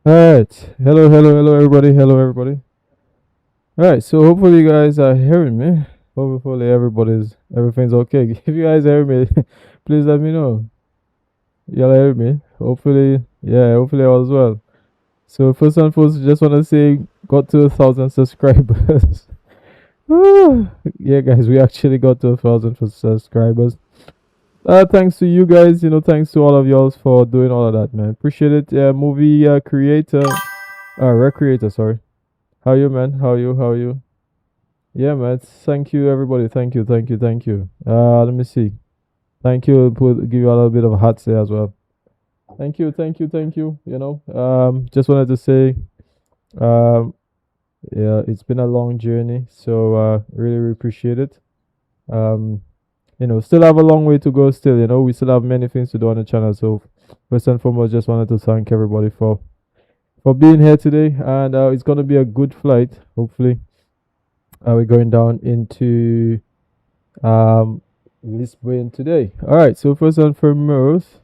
All right. Hello, everybody. Hello, everybody. All right. So hopefully you guys are hearing me. Hopefully everything's okay. If you guys hear me, please let me know. Y'all hear me? Hopefully, yeah. Hopefully all is well. So first and foremost, just want to say, got to 1,000 subscribers. Woo. Yeah, guys, we actually got to 1,000 subscribers. Thanks to you guys. Thanks to all of y'all for doing all of that, man. Appreciate it. Yeah, movie creator, recreator. Sorry. How you, man? How you? Yeah, man. Thank you, everybody. Thank you. Let me see. Thank you. Give you a little bit of a hot say as well. Thank you. Just wanted to say, um, yeah, it's been a long journey, so really appreciate it. Um, still have a long way to go. Still, we still have many things to do on the channel. So first and foremost, just wanted to thank everybody for being here today, and it's gonna be a good flight. Hopefully, we're going down into um Lisbon today. All right. So first and foremost,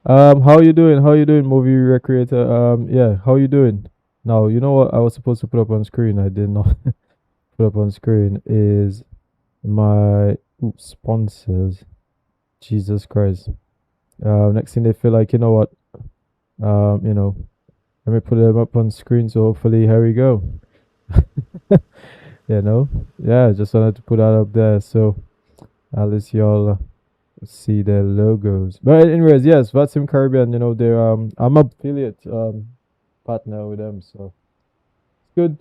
how you doing? How you doing, movie recreator? Yeah, how you doing? Now, you know what I was supposed to put up on screen. I did not put up on screen is my sponsors. Jesus Christ. Next thing they feel like, you know what? Um, you know, let me put them up on screen. So hopefully, here we go. Yeah, just wanted to put that up there. So at least y'all see their logos. But anyways, yes, VATSIM Caribbean, they're I'm affiliate partner with them, so good.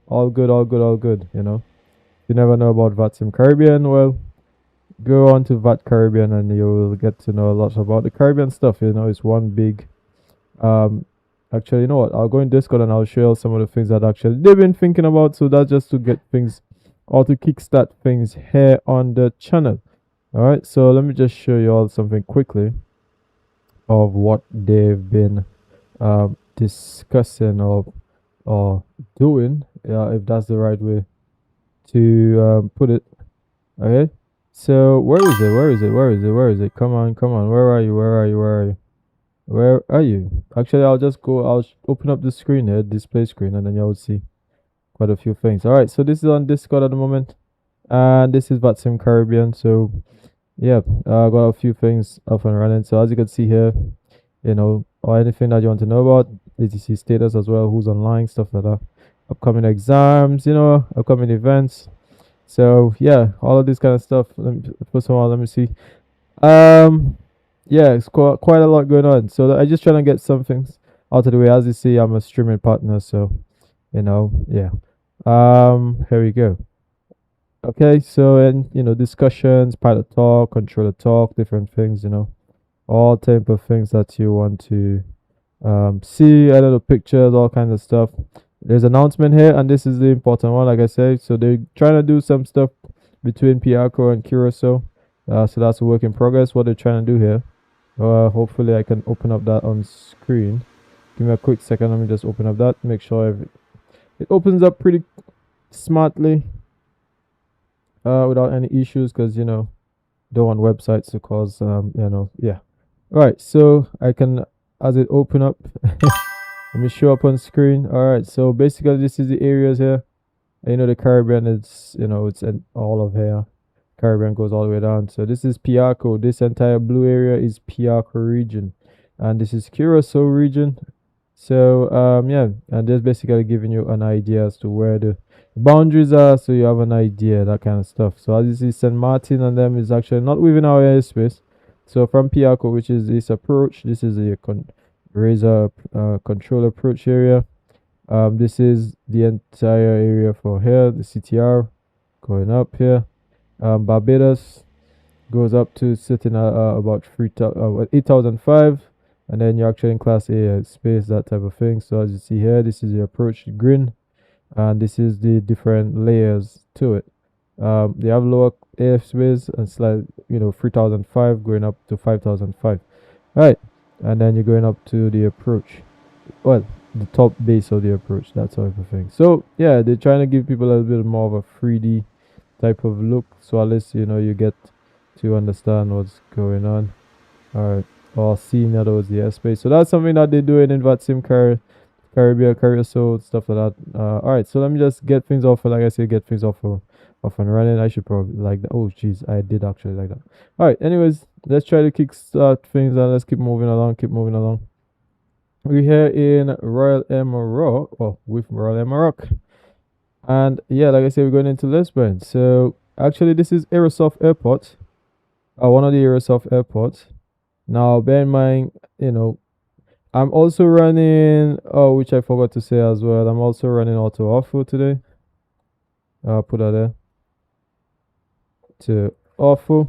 All good. If you never know about VATSIM Caribbean, well, go on to VAT Caribbean and you'll get to know a lot about the Caribbean stuff. It's one big um actually, you know what? I'll go in Discord and I'll share some of the things that actually they've been thinking about. So that's just to get things or to kickstart things here on the channel. All right, so let me just show you all something quickly of what they've been discussing or doing, if that's the right way to put it. Okay, so where is it? Where is it? Where is it? Where is it? Come on, come on. Where are you? Where are you? Where are you? Where are you? Actually, I'll just go. I'll open up the screen here, display screen, and then you'll see quite a few things. All right, so this is on Discord at the moment, and this is VATSIM Caribbean. So yeah, I got a few things up and running. So as you can see here, or anything that you want to know about, ATC status as well, who's online, stuff like that, upcoming exams, upcoming events. So yeah, all of this kind of stuff. First of all, let me see. Um, yeah, it's quite a lot going on. So I just trying to get some things out of the way. As you see, I'm a streaming partner, so yeah. Here we go. Okay, so and discussions, pilot talk, controller talk, different things, all type of things that you want to see, I don't know, pictures, all kinds of stuff. There's announcement here, and this is the important one, like I said. So they're trying to do some stuff between Piaco and Curacao. So that's a work in progress. What they're trying to do here. Hopefully I can open up that on screen. Give me a quick second. Let me just open up that. Make sure it opens up pretty smartly. Without any issues, because don't want websites to cause yeah. All right, so I can, as it open up, let me show up on screen. All right, so basically this is the areas here. The Caribbean is it's all of here. Caribbean goes all the way down. So this is Piaco. This entire blue area is Piaco region, and this is Curacao region. So yeah, and just basically giving you an idea as to where the boundaries are, so you have an idea, that kind of stuff. So as you see, St. Martin and them is actually not within our airspace. So from Piaco, which is this approach, this is the razor control approach area. This is the entire area for here, the CTR going up here. Barbados goes up to sitting at about 8,005, and then you're actually in class A space, that type of thing. So as you see here, this is the approach green, and this is the different layers to it. They have lower airspace and slight 3005 going up to 5005. Right, and then you're going up to the approach, well, the top base of the approach, that type of thing. So yeah, they're trying to give people a little bit more of a 3D type of look, so at least you get to understand what's going on. All right, or seeing in other words the airspace. So that's something that they do in VATSIM Caribbean, Aerosoft, stuff like that. All right, so let me just get things off. Like I said, get things off and running. I should probably like that. Oh, jeez, I did actually like that. All right, anyways, let's try to kickstart things and let's keep moving along. Keep moving along. We're here in Royal Emirate, well, with Royal Emirate, and yeah, like I said, we're going into Lisbon. So actually, this is Aerosoft Airport, one of the Aerosoft airports. Now, bear in mind, I'm also running, oh, which I forgot to say as well. I'm also running auto offload today. I'll put that there to offload.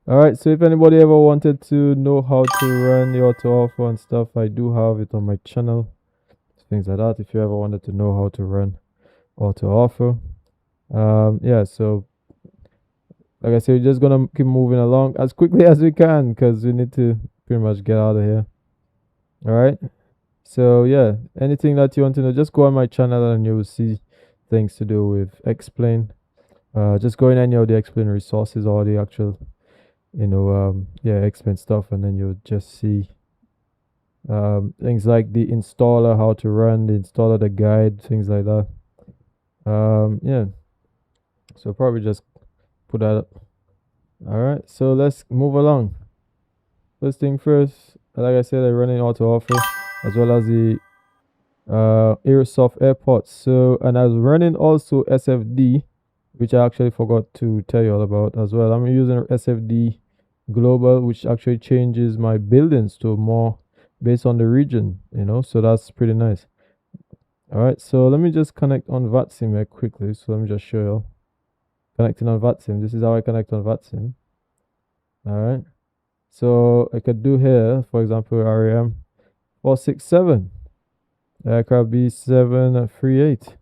All right. So if anybody ever wanted to know how to run the auto offload and stuff, I do have it on my channel. Things like that. If you ever wanted to know how to run auto offload, yeah. So like I said, we're just gonna keep moving along as quickly as we can because we need to pretty much get out of here. All right. So yeah, anything that you want to know, just go on my channel and you will see things to do with explain. Just go in any of the explain resources or the actual, yeah, explain stuff, and then you'll just see things like the installer, how to run the installer, the guide, things like that. Yeah. So probably just put that up. All right. So let's move along. First thing first, like I said, I'm running auto offer as well as the Aerosoft airports. So, and I was running also SFD, which I actually forgot to tell you all about as well. I'm using SFD global, which actually changes my buildings to more based on the region, so that's pretty nice. All right, so let me just connect on VATSIM here quickly. So let me just show you connecting on VATSIM. This is how I connect on VATSIM. All right, so I could do here, for example, RAM 467. Aircraft B738.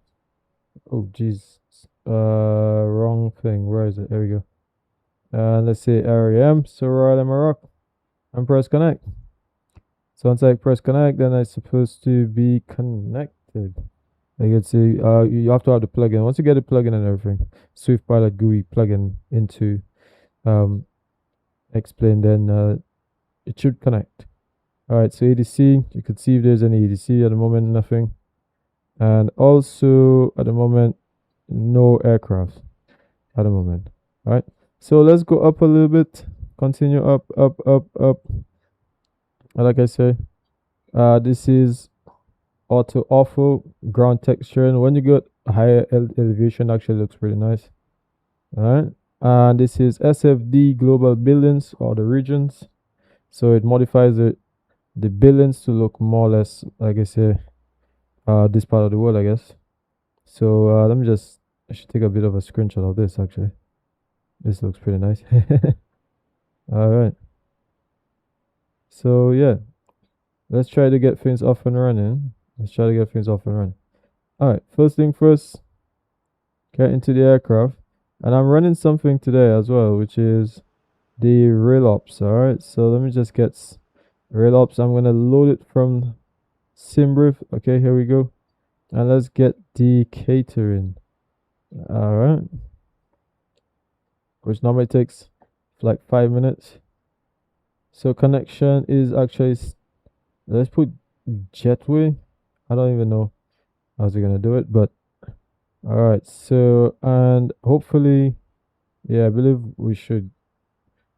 Oh, geez. Wrong thing. Where is it? There we go. Let's say RAM. So Royal Emirate. And press connect. So once I press connect, then I'm supposed to be connected. You can see, you have to have the plugin. Once you get the plugin and everything, Swift Pilot GUI plugin into explain, then it should connect. All right, so ADC, you can see if there's any ADC at the moment, nothing. And also at the moment, no aircraft at the moment. All right, so let's go up a little bit, continue up. Like I say, this is auto offload ground texture, and when you get higher elevation, actually looks pretty nice. All right, and this is SFD global buildings or the regions, so it modifies the buildings to look more or less, like I say, this part of the world, I guess. So let me just, I should take a bit of a screenshot of this actually. This looks pretty nice. All right. So yeah, let's try to get things off and running. All right, first thing first, get into the aircraft. And I'm running something today as well, which is the RailOps. All right, so let me just get RailOps. I'm going to load it from SimBrief. Okay, here we go. And let's get the catering. All right, which normally takes like 5 minutes. So connection is actually, let's put Jetway. I don't even know how's it gonna do it, but all right. So, and hopefully, yeah, I believe we should,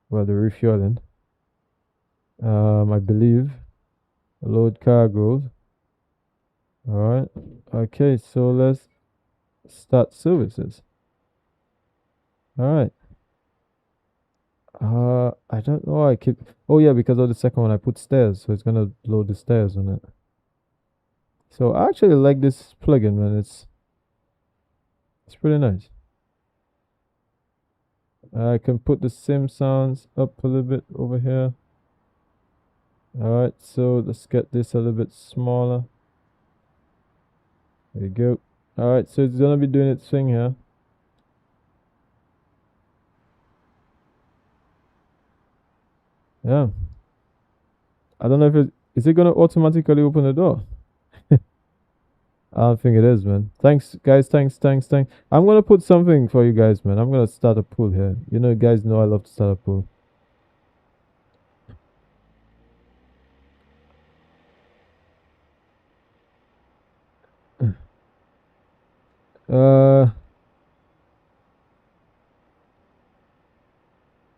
well, the refueling, I believe, load cargoes. All right, okay, so let's start services. All right. I don't know. I keep, oh yeah, because of the second one I put stairs, so it's gonna load the stairs on it. So I actually like this plugin, man. It's pretty nice. I can put the sim sounds up a little bit over here. All right, so let's get this a little bit smaller. There you go. All right, so it's gonna be doing its thing here. Yeah. I don't know if is it gonna automatically open the door? I don't think it is, man. Thanks, guys. Thanks. I'm gonna put something for you guys, man. I'm gonna start a pool here. You guys know I love to start a pool. Uh,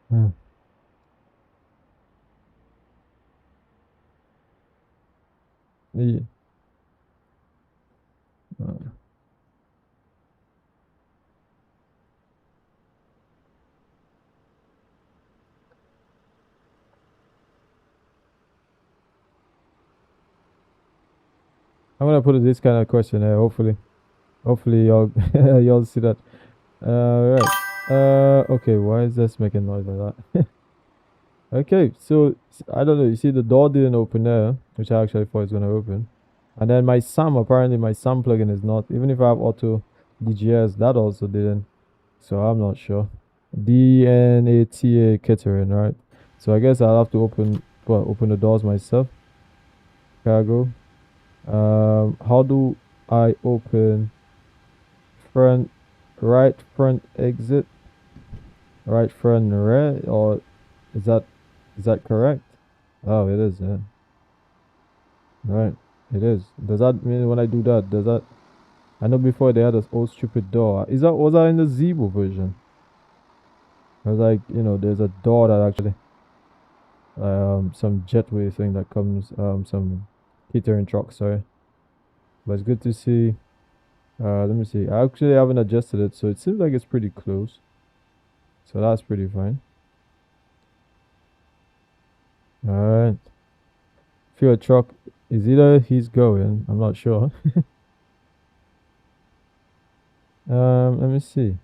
hmm, yeah. uh, I'm gonna put this kind of question here. Hopefully y'all y'all see that. Right. Okay. Why is this making noise like that? Okay. So I don't know. You see, the door didn't open there, which I actually thought it was gonna open. And then my SAM, apparently my SAM plugin is not. Even if I have auto DGS, that also didn't. So I'm not sure. DNATA catering, right? So I guess I'll have to open the doors myself. Cargo. How do I open front, right front exit, right front rear, or is that is that correct? Oh, it is. Yeah, right. It is. Does that mean when I do that? Does that? I know before they had this old stupid door. Is that was that in the Zibo version? I was like, there's a door that actually some jetway thing that comes some catering truck. Sorry, but it's good to see. Let me see. I actually haven't adjusted it, so it seems like it's pretty close. So that's pretty fine. Alright. Fuel truck is either he's going, I'm not sure. Let me see.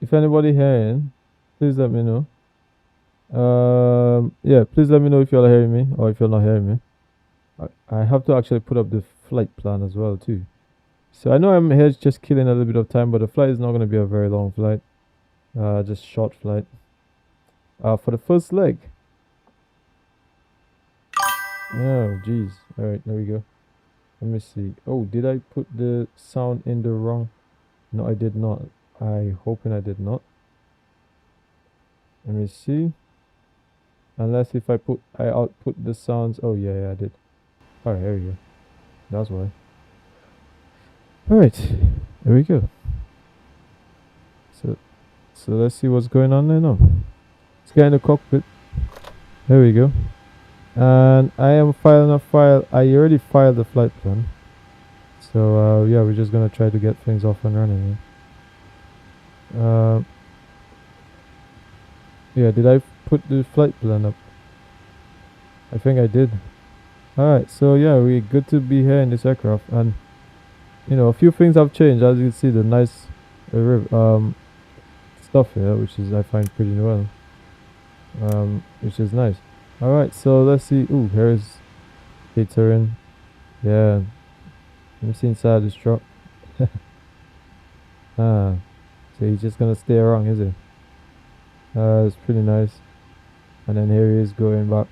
If anybody hearing, please let me know. Yeah, please let me know if you're hearing me or if you're not hearing me. I have to actually put up the flight plan as well too. So I know I'm here just killing a little bit of time, but the flight is not going to be a very long flight. Just short flight. For the first leg. Oh, jeez. Alright, there we go. Let me see. Oh, did I put the sound in the wrong? No, I did not. I hoping I did not. Let me see. Unless if I output the sounds. Oh yeah, I did. Alright, here we go. That's why. Alright, there we go. So let's see what's going on there now. Let's get in the cockpit. There we go. And I am filing a file. I already filed the flight plan. So yeah, we're just gonna try to get things off and running. Yeah, did I put the flight plan up? I think I did. Alright, so yeah, we're good to be here in this aircraft, and a few things have changed. As you can see, the nice stuff here, which is I find pretty well, which is nice. Alright, so let's see. Ooh, here's catering. Yeah, let me see inside this truck. So he's just gonna stay around, is it? It's pretty nice. And then here he is going back.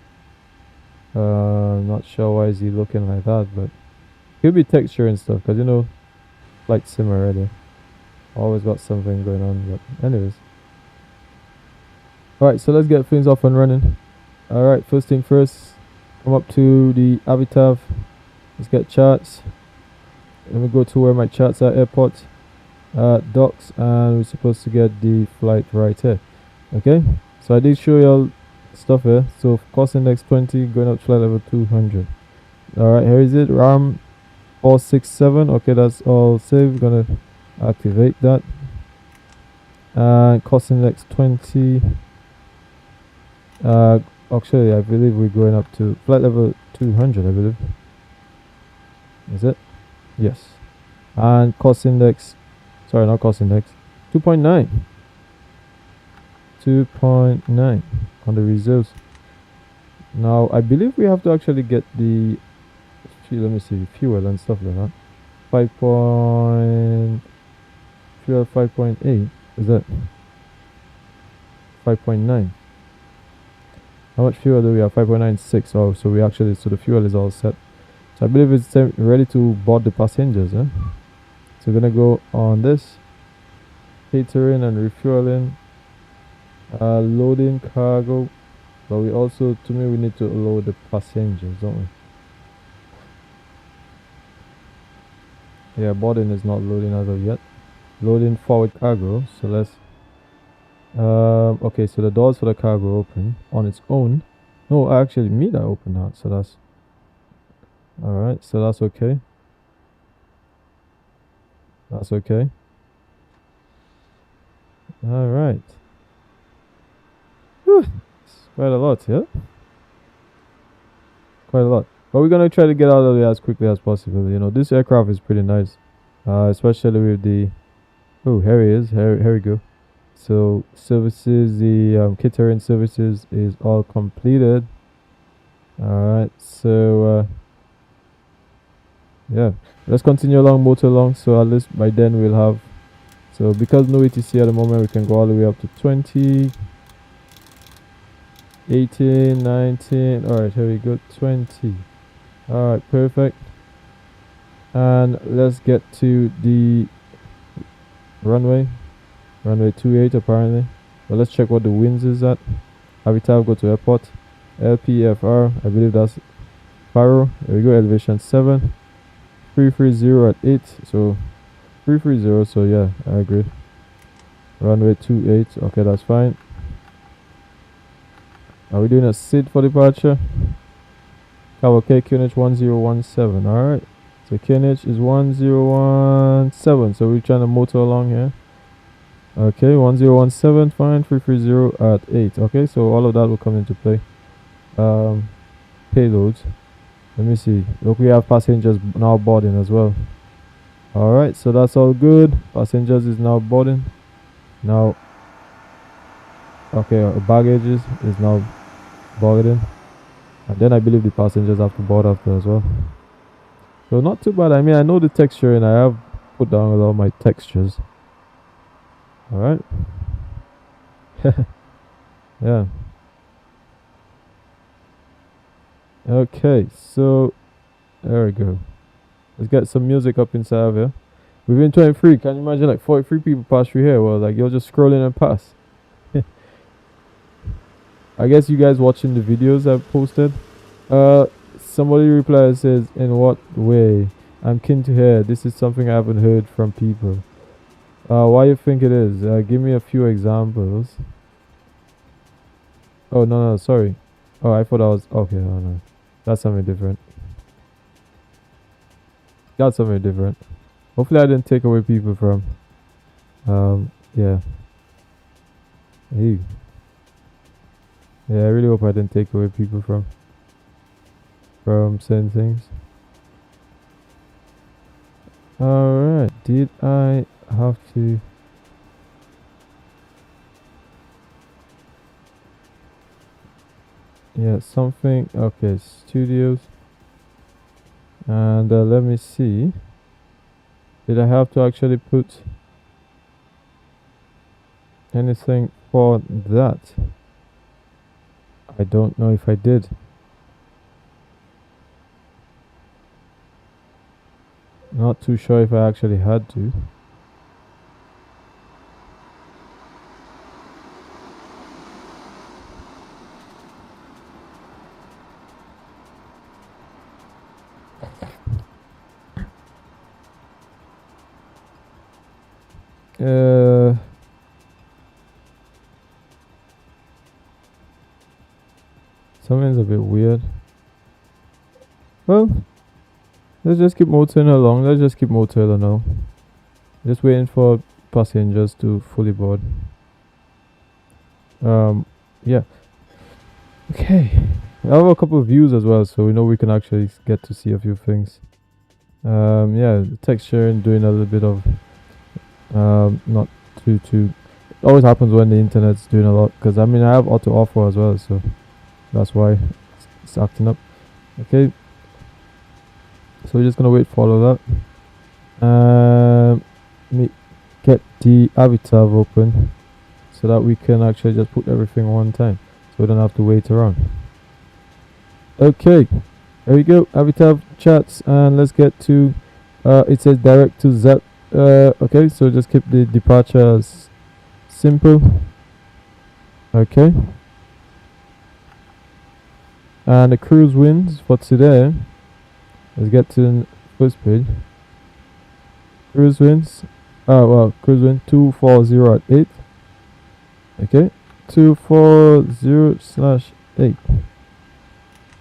Not sure why is he looking like that, but could be texture and stuff, because flight sim already. Always got something going on, but anyways. Alright, so let's get things off and running. Alright, first thing first, come up to the Avitav. Let's get charts. Let me go to where my charts are, airport, docks, and we're supposed to get the flight right here. Okay, so I did show y'all stuff here. So cost index 20, going up flight level 200. Alright, here is it, RAM 467. Okay, that's all saved. Gonna activate that. And cost index 20. Actually, I believe we're going up to flight level 200, I believe. Is it? Yes. And cost index, sorry, not cost index, 2.9. 2.9 on the reserves. Now, I believe we have to actually get the fuel, let me see, fuel and stuff like that. Fuel 5.8, is that 5.9? How much fuel do we have? 5.96. Oh, so the fuel is all set. So I believe it's ready to board the passengers. So we're gonna go on this, catering and refueling, loading cargo, but we also, to me, we need to load the passengers, don't we? Yeah, boarding is not loading as of yet. Loading forward cargo. So let's okay, so the doors for the cargo open on its own. No, actually me that opened that, so that's alright, so that's okay. That's okay. Alright. Quite a lot, yeah? Quite a lot. But we're gonna try to get out of there as quickly as possible. You know, this aircraft is pretty nice. Especially with the here he is. Here we go. So services, the catering services is all completed. Alright, so yeah, let's continue along, motor along. So at least by then we'll have, so because no ATC at the moment, we can go all the way up to 20, 18, 19. Alright, here we go, 20. Alright, perfect. And let's get to the runway 28 apparently. But let's check what the winds is at. Habitat, go to airport. LPFR, I believe that's Faro. There we go, elevation 7. 330 at 8. So 330, so yeah, I agree. Runway 28, okay, that's fine. Are we doing a SID for departure? Okay, QNH 1017, alright. So QNH is 1017, so we're trying to motor along here. Okay, 1017, fine, 330 at 8. Okay, so all of that will come into play. Payloads. Let me see. Look, we have passengers now boarding as well. Alright, so that's all good. Passengers is now boarding. Now, okay, baggage is now boarding. And then I believe the passengers have to board after as well. So not too bad. I mean, I know the texture and I have put down a lot of my textures. Alright. Yeah. Okay, so there we go. Let's get some music up inside of here. We've been 23. Can you imagine like 43 people pass through here? Well, like you're just scrolling and pass. I guess you guys watching the videos I've posted. Somebody replies, says, in what way? I'm keen to hear. This is something I haven't heard from people. Why you think it is? Give me a few examples. Oh no, sorry. Oh, I thought I was okay. Oh no, that's something different. That's something different. Hopefully I didn't take away people from yeah. Hey. Yeah, I really hope I didn't take away people from saying things. Alright, did I have to something, okay, studios, and let me see, did I have to actually put anything for that? I don't know if I did. Not too sure if I actually had to. Something's a bit weird. Well, let's just keep motoring along. Just waiting for passengers to fully board. Yeah. Okay. I have a couple of views as well, so we know we can actually get to see a few things. Yeah, the texture and doing a little bit of not too it always happens when the internet's doing a lot, because I mean I have auto offer as well, so that's why it's acting up. Okay, so we're just gonna wait for all of that. Let me get the Avitav open so that we can actually just put everything one time, so we don't have to wait around. Okay, there we go, Avitav chats, and let's get to it says direct to Z. Okay, so just keep the departure as simple. Okay, and the cruise winds for today, let's get to the first page. Cruise winds. Well, cruise wind 240 at 8. Okay, 240/8.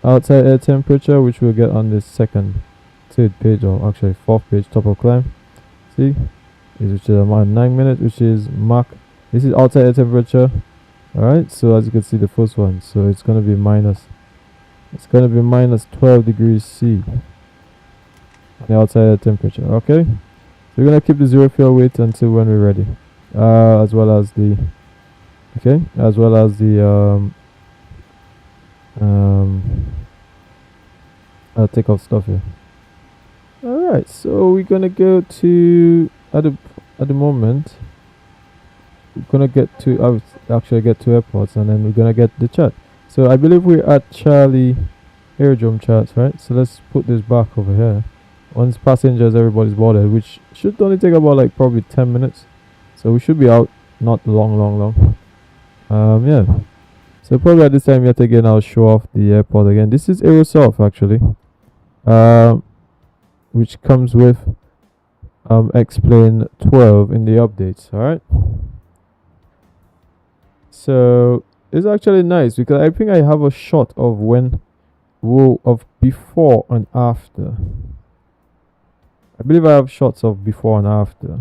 Outside air temperature, which we'll get on the third page, or actually fourth page, top of climb. See, which is about 9 minutes, which is Mach. This is outside air temperature. Alright, so as you can see, the first one, so it's gonna be minus 12 degrees C, the outside air temperature. Okay, so we're gonna keep the zero fuel weight until when we're ready, as well as the takeoff stuff here. Alright, so we're gonna go to at the moment we're gonna get to actually get to airports, and then we're gonna get the chat. So I believe we're at Charlie Aerodrome chats, right? So let's put this back over here. Once passengers, everybody's boarded, which should only take about like probably 10 minutes. So we should be out not long. Yeah. So probably at this time yet again I'll show off the airport again. This is Aerosoft actually. Which comes with Explain 12 in the updates, alright? So it's actually nice because I think I have a shot of of before and after. I believe I have shots of before and after.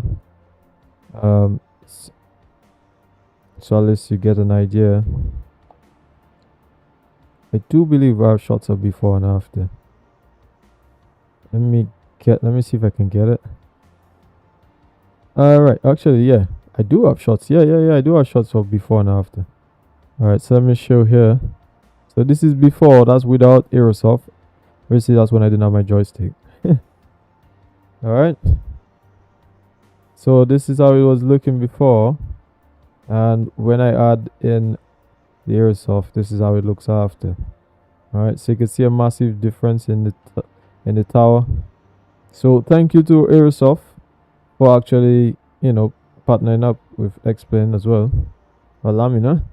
So at least you get an idea. I do believe I have shots of before and after. Let me see if I can get it. Alright, actually yeah, I do have shots. Yeah, I do have shots of before and after. Alright, so let me show here. So this is before, that's without Aerosoft. Obviously that's when I didn't have my joystick. Alright. So this is how it was looking before. And when I add in the Aerosoft, this is how it looks after. Alright, so you can see a massive difference in the tower. So thank you to Aerosoft for actually, partnering up with Explain as well. Or Lamina.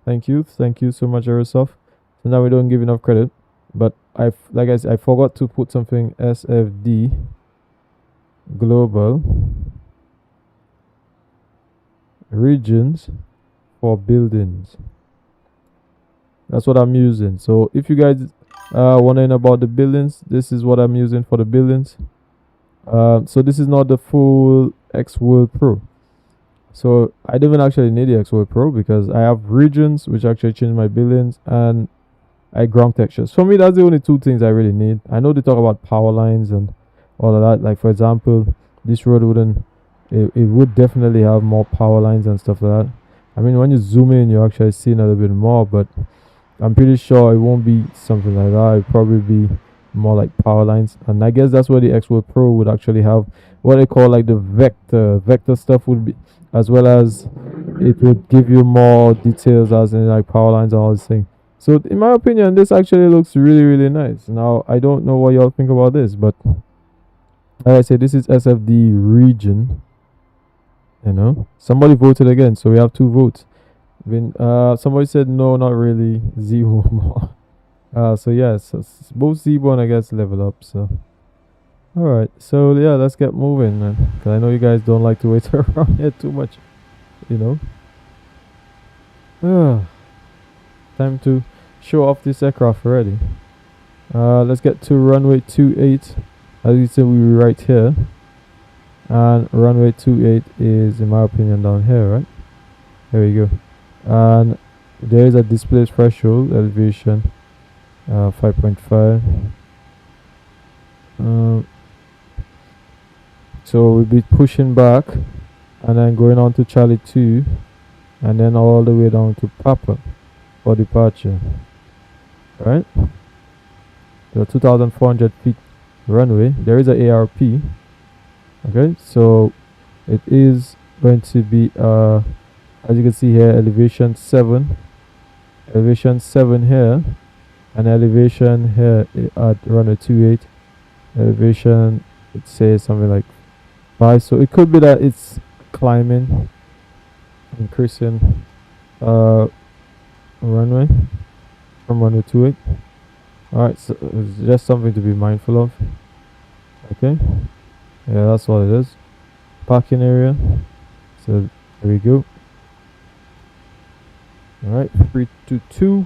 Thank you so much, Aerosoft. So now we don't give enough credit, but I forgot to put something SFD global regions for buildings. That's what I'm using. So if you guys wondering about the buildings, this is what I'm using for the buildings. So this is not the full X World Pro. So I don't even actually need the X World Pro because I have regions which actually change my buildings, and I ground textures. For me, that's the only two things I really need. I know they talk about power lines and all of that. Like for example, this road it would definitely have more power lines and stuff like that. I mean, when you zoom in, you actually see a little bit more, but I'm pretty sure it won't be something like that. It'll probably be more like power lines, and I guess that's where the X World Pro would actually have what they call like the vector stuff would be, as well as it would give you more details as in like power lines and all this thing. So in my opinion, this actually looks really nice. Now I don't know what y'all think about this, but like I said, this is SFD region. Somebody voted again, so we have 2 votes. Somebody said no, not really, ZiboMod. So yeah, so both Zibo and I guess LevelUp. So alright, so yeah, let's get moving, man, because I know you guys don't like to wait around here too much. Time to show off this aircraft already. Let's get to runway 28. As you see, we're right here, and runway 28 is, in my opinion, down here, right? There we go. And there is a display threshold elevation 5.5. So we'll be pushing back and then going on to Charlie 2 and then all the way down to Papa for departure. Right? The 2,400 feet runway. There is a ARP. Okay, so it is going to be as you can see here, elevation 7 here, and elevation here at runway 28, elevation, it says something like 5. So it could be that it's climbing, increasing runway from runway 28. Alright, so it's just something to be mindful of. Okay, Yeah, that's what it is. Parking area. So there we go. Alright, 322.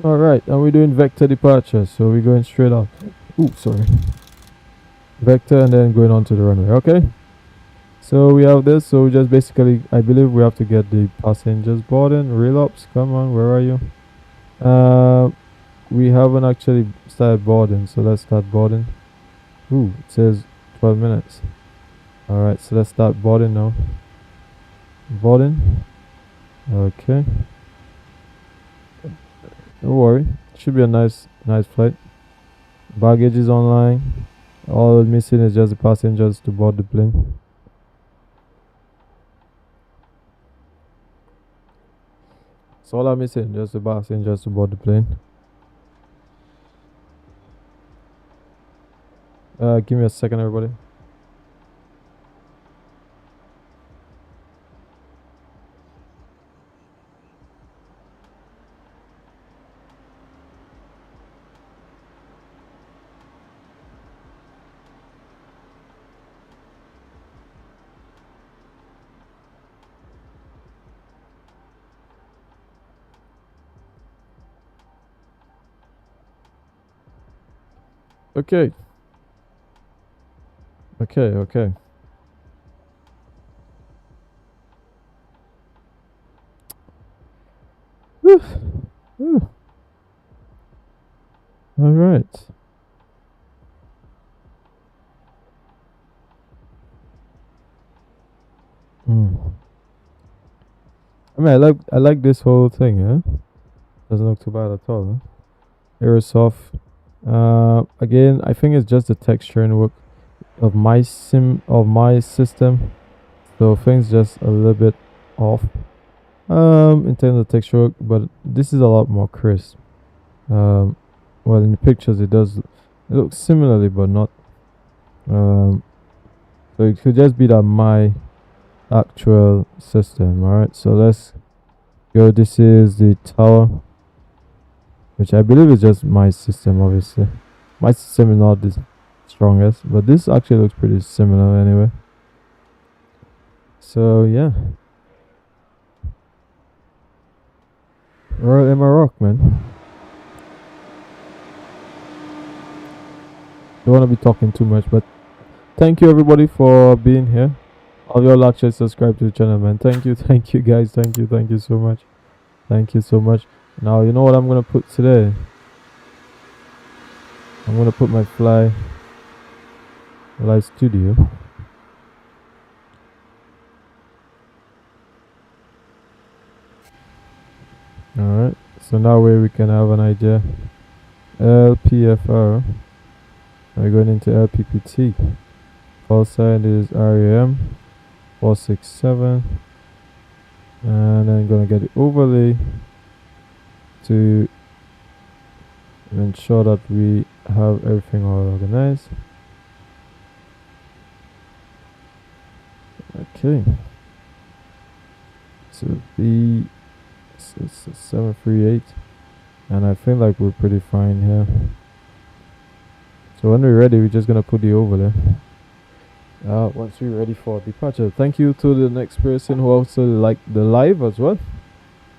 Alright, and we're doing vector departure, so we're going straight out. Ooh, sorry. Vector and then going on to the runway. Okay. So we have this, so just basically, I believe we have to get the passengers boarding. Rail ups, come on, where are you? We haven't actually started boarding, so let's start boarding. Ooh, it says 12 minutes. Alright, so let's start boarding now. Boarding. Okay. Don't worry, should be a nice flight. Baggage is online. All missing is just the passengers to board the plane. So all I'm missing just the passengers to board the plane. Give me a second, everybody. Okay. Okay. Whew. Whew. All right. I mean, I like this whole thing. Yeah, doesn't look too bad at all. Huh? Aerosoft. Again, I think it's just the texturing work of my system, so things just a little bit off. In terms of texture work, but this is a lot more crisp. Well, in the pictures it looks similarly, but not. So it could just be that my actual system. All right, so let's go. This is the tower, which I believe is just my system. Obviously, my system is not the strongest, but this actually looks pretty similar anyway. So yeah, Royal Emma Rock, man. Don't want to be talking too much, but thank you everybody for being here. All your lectures, subscribe to the channel, man. Thank you guys. Thank you so much. Thank you so much. Now you know what I'm gonna put today. I'm gonna put my Fly Live Studio. Alright, so now we can have an idea. LPFR. We're going into LPPT. Call sign is RAM 467. And then gonna get the overlay to ensure that we have everything all organized. Okay. So the 738, and I feel like we're pretty fine here. So when we're ready, we're just gonna put the overlay. Once we're ready for departure. Thank you to the next person who also liked the live as well.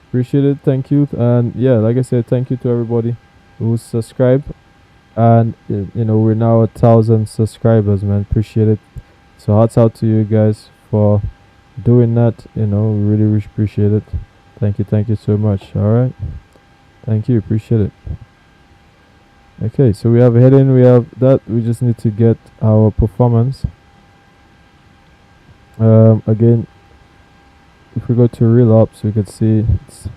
Appreciate it. Thank you. And yeah, like I said, thank you to everybody who subscribed. And you know, we're now 1,000 subscribers, man. Appreciate it. So hats out to you guys for doing that. You know, we really appreciate it. Thank you so much. All right, thank you, appreciate it. Okay, so we have a heading, we have that. We just need to get our performance. Again, if we go to real ops, we could see it's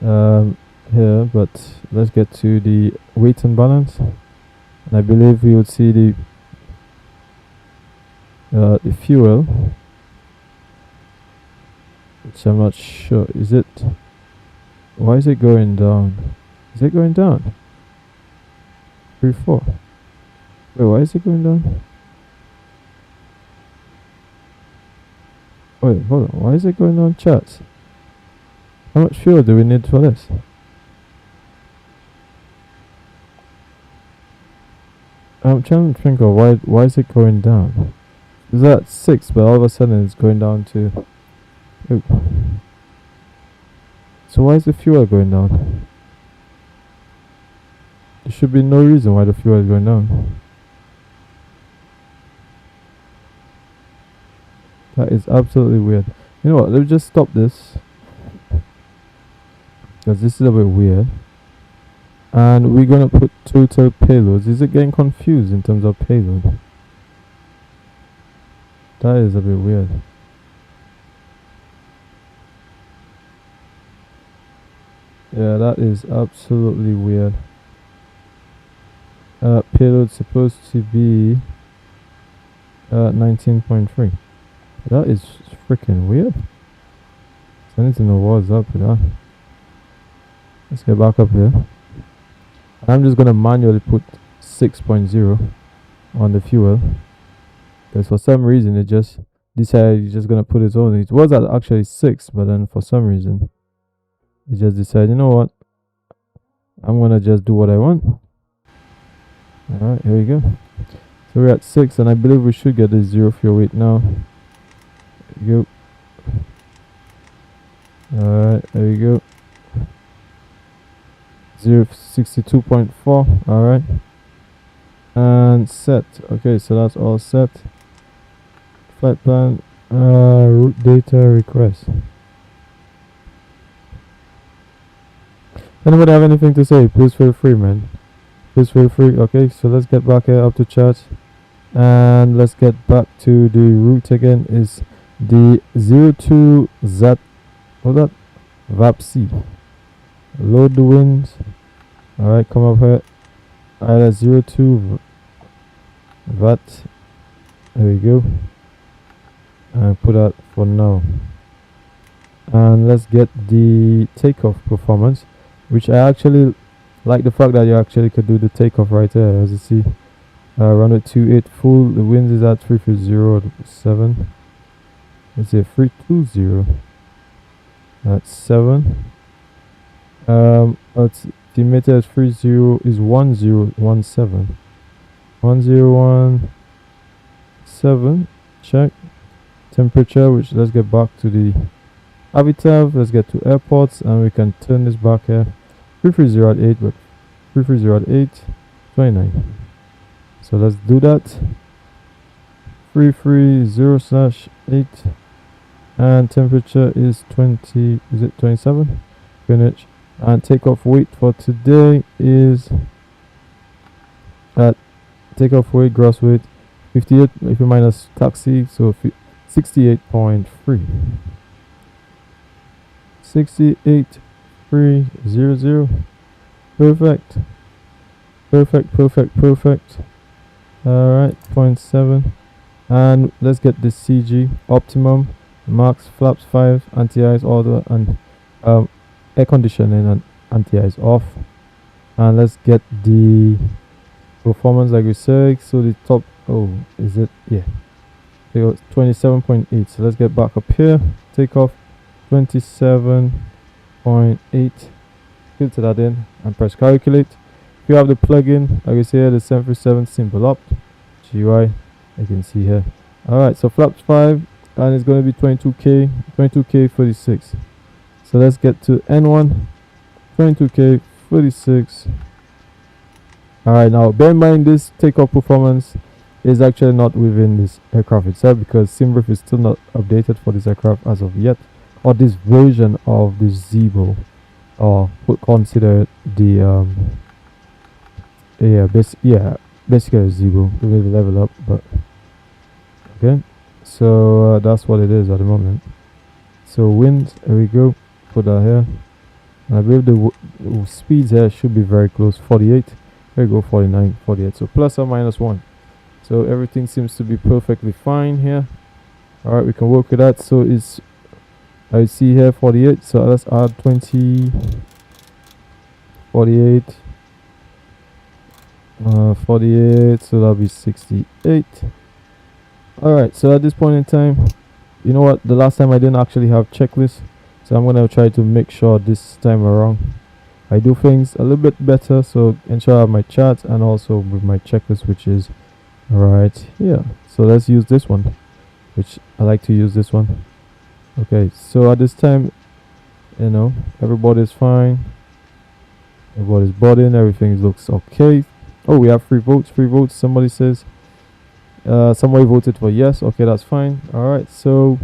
here, but let's get to the weight and balance, and I believe we would see the fuel, which I'm not sure. Is it? Why is it going down? Is it going down? 3-4. Wait, why is it going down? Wait, hold on. Why is it going down, chat? How much fuel do we need for this? I'm trying to think of why is it going down? Is that 6, but all of a sudden it's going down to... Oh. So why is the fuel going down? There should be no reason why the fuel is going down. That is absolutely weird. You know what, let me just stop this, because this is a bit weird. And we're gonna put total payloads. Is it getting confused in terms of payload? That is a bit weird. Yeah, that is absolutely weird. Payload supposed to be 19.3. That is freaking weird. So I need to know what's up with that. Let's get back up here. I'm just gonna manually put 6.0 on the fuel, because for some reason it just decided it's just gonna put its own. It was at actually 6, but then for some reason it just decided, you know what, I'm gonna just do what I want. Alright, here we go. So we're at 6, and I believe we should get the 0 fuel weight now. There we go. Alright, there we go. 062.4. Alright. And set. Okay, so that's all set. Flight plan, route data request. Anybody have anything to say? Please feel free, man. Please feel free. Okay, so let's get back here up to chat, and let's get back to the route again. Is the 02 Z, what's that? VATSIM. Load the winds. Alright, come up here. Alright, that's 02 VAT. There we go. And put that for now. And let's get the takeoff performance, which I actually like the fact that you actually could do the takeoff right there. As you see, runway 28 full. The wind is at 350.7. Let's say 320. That's 7. Estimated as 30 is 1017. 1017. Check temperature. Which, let's get back to the Avitav. Let's get to airports, and we can turn this back here. 330 at 8, but 330 at 8, 29. So let's do that. 330/8, and temperature is 20. Is it 27? Finish. And takeoff weight for today is at takeoff weight, gross weight 58 if you minus taxi, so 68.3. 68.300. Perfect. Perfect. Alright, 0.7. And let's get the CG optimum, max, flaps 5, anti-ice order, and air conditioning and anti-ice off. And let's get the performance like we said. So the top, oh, is it? Yeah, 27.8. So let's get back up here. Takeoff 27.8. Filter that in and press calculate. If you have the plugin, like we say here, the 737 Simple Up GUI, you can see here. Alright, so flaps 5, and it's going to be 22k 46. So let's get to N1, 22k 46. Alright, now bear in mind this takeoff performance is actually not within this aircraft itself, because SimRiff is still not updated for this aircraft as of yet, or this version of the Zibo, or consider the basically a Zibo with a level up. But okay, so that's what it is at the moment. So winds, there we go. Put that here, and I believe the speeds here should be very close. 48, there you go, 49, 48, so plus or minus 1. So everything seems to be perfectly fine here. Alright, we can work with that. So it's, I see here 48, so let's add 20, 48, 48, so that'll be 68. Alright, so at this point in time, you know what, the last time I didn't actually have checklist, so I'm gonna try to make sure this time around I do things a little bit better, so ensure I have my chart and also with my checklist, which is right here. So let's use this one, which I like to use this one. Okay, so at this time, you know, everybody's fine, everybody's boarding, everything looks okay. Oh, we have 3 votes. Somebody says somebody voted for yes. Okay, that's fine. All right, so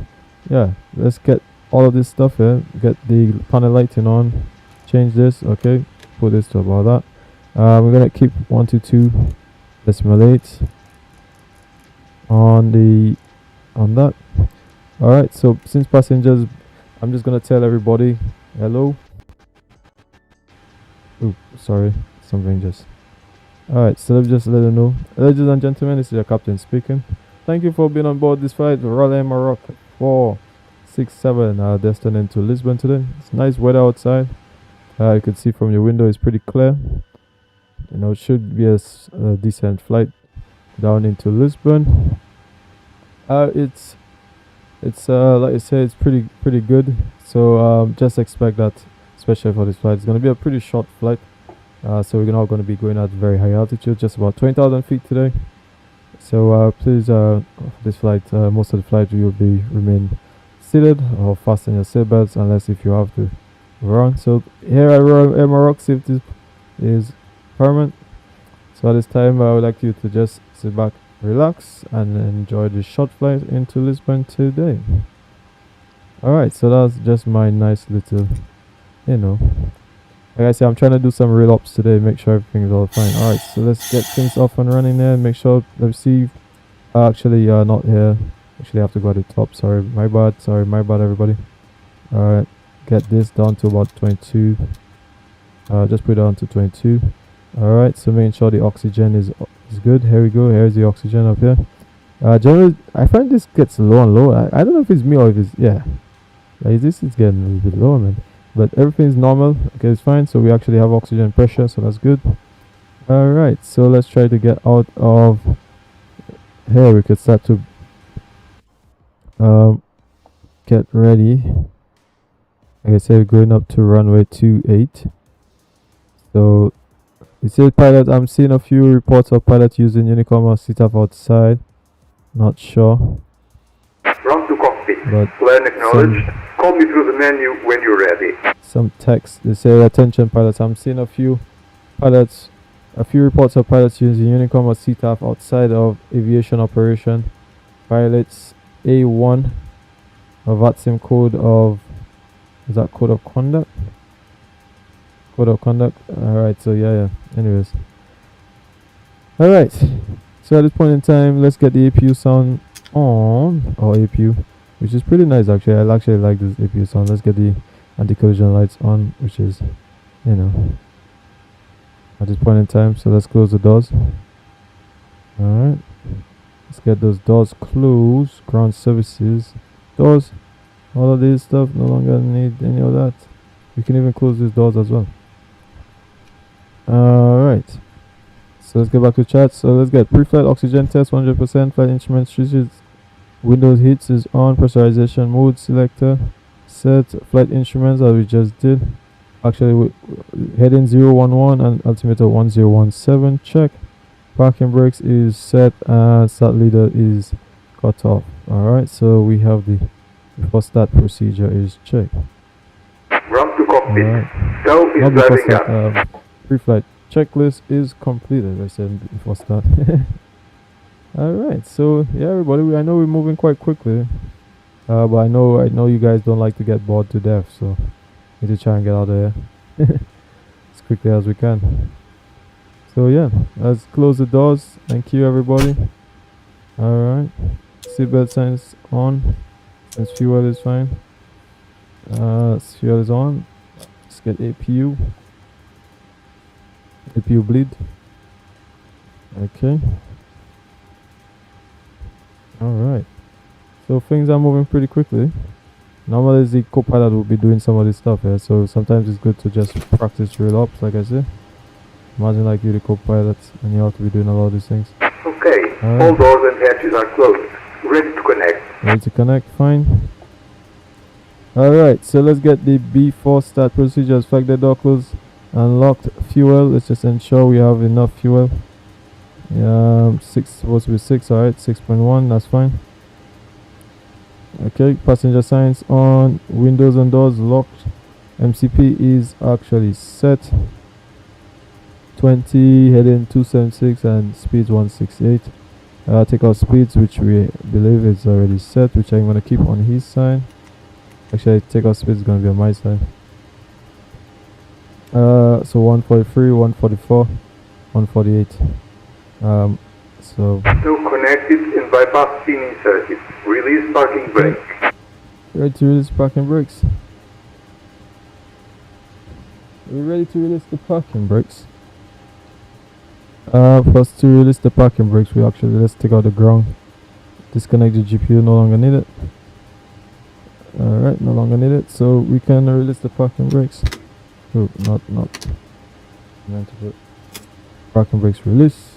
yeah, let's get all of this stuff here. Get the panel lighting on, change this. Okay, put this to about that. We're gonna keep 122.8 on that. All right, so since passengers, I'm just gonna tell everybody hello. Ooh, sorry, something just. Alright, so let's just let them know. Ladies and gentlemen, this is your captain speaking. Thank you for being on board this flight, Royal Maroc 467, destined to Lisbon today. It's nice weather outside. You can see from your window it's pretty clear. You know, it should be a decent flight down into Lisbon. It's like I said, it's pretty good. So just expect that, especially for this flight. It's going to be a pretty short flight. So we're not going to be going at very high altitude, just about 20,000 feet today. So please, this flight, most of the flight you will be remain seated or fasten your seatbelts unless if you have to run. So here at Royal Maroc, safety is paramount. So at this time, I would like you to just sit back, relax, and enjoy the short flight into Lisbon today. Alright, so that's just my nice little, you know. Like I said, I'm trying to do some real ops today, make sure everything is all fine. Alright, so let's get things off and running there. Make sure the receive actually not here. Actually I have to go at the top. Sorry, my bad everybody. Alright, get this down to about 22. Just put it down to 22. Alright, so making sure the oxygen is good. Here we go, here's the oxygen up here. Generally I find this gets low and low. I don't know if it's me or if it's like this is getting a little bit low, man. But everything's normal. Okay, it's fine. So we actually have oxygen pressure, so that's good. Alright, so let's try to get out of here. We could start to get ready. Like I said, we're going up to runway 28. So it says pilot. I'm seeing a few reports of pilots using Unicom or CTAF outside. Not sure. Round to cockpit. But Plan acknowledged. Call me through the menu when you're ready. Some text. They say, attention pilots. I'm seeing a few reports of pilots using Unicom or CTAF outside of aviation operation. Pilots A1 a VATSIM code of, is that code of conduct? Code of conduct. Alright, so yeah. Anyways. Alright. So at this point in time, let's get the APU sound on, or APU, which is pretty nice actually. I actually like this APU sound. Let's get the anti-collision lights on, which is, you know, at this point in time. So let's close the doors. Alright, let's get those doors closed. Ground services doors, all of this stuff no longer need any of that. We can even close these doors as well. Alright, so let's get back to chat. So let's get pre-flight oxygen test 100%. Flight instruments switches, Windows heats is on. Pressurization mode selector set. Flight instruments as we just did. Actually, heading 011 and altimeter 1017 check. Parking brakes is set and start leader is cut off. Alright, so we have the before start procedure is checked. Run to cockpit. Right. Cell is driving up. Pre-flight checklist is completed. I said before start. Alright, so yeah, everybody, I know we're moving quite quickly, but I know you guys don't like to get bored to death, so we need to try and get out of here as quickly as we can. So yeah, let's close the doors. Thank you, everybody. Alright, seatbelt signs on. Since fuel is fine. Fuel is on. Let's get APU bleed. Okay. Alright, so things are moving pretty quickly. Normally the co-pilot will be doing some of this stuff here, so sometimes it's good to just practice real ops, like I said. Imagine like you're the co-pilot and you have to be doing a lot of these things. Okay, all doors and hatches are closed. Ready to connect. Ready to connect, fine. Alright, so let's get the before start procedures. Flag the door closed Unlocked fuel. Let's just ensure we have enough fuel. 6 supposed to be 6. All right, 6.1. That's fine. Okay, passenger signs on. Windows and doors locked. MCP is actually set. 20 heading 276 and speeds 168. Take out speeds, which we believe is already set, which I'm gonna keep on his side. Actually, take out speeds is gonna be on my side. So 143, 144, 148. So connected and bypass pin inserted. Release parking brake. Ready to release parking brakes. We're ready to release the parking brakes. First to release the parking brakes, let's take out the ground. Disconnect the GPU, no longer need it. Alright, no longer need it. So we can release the parking brakes. Oh, not meant to put parking brakes release.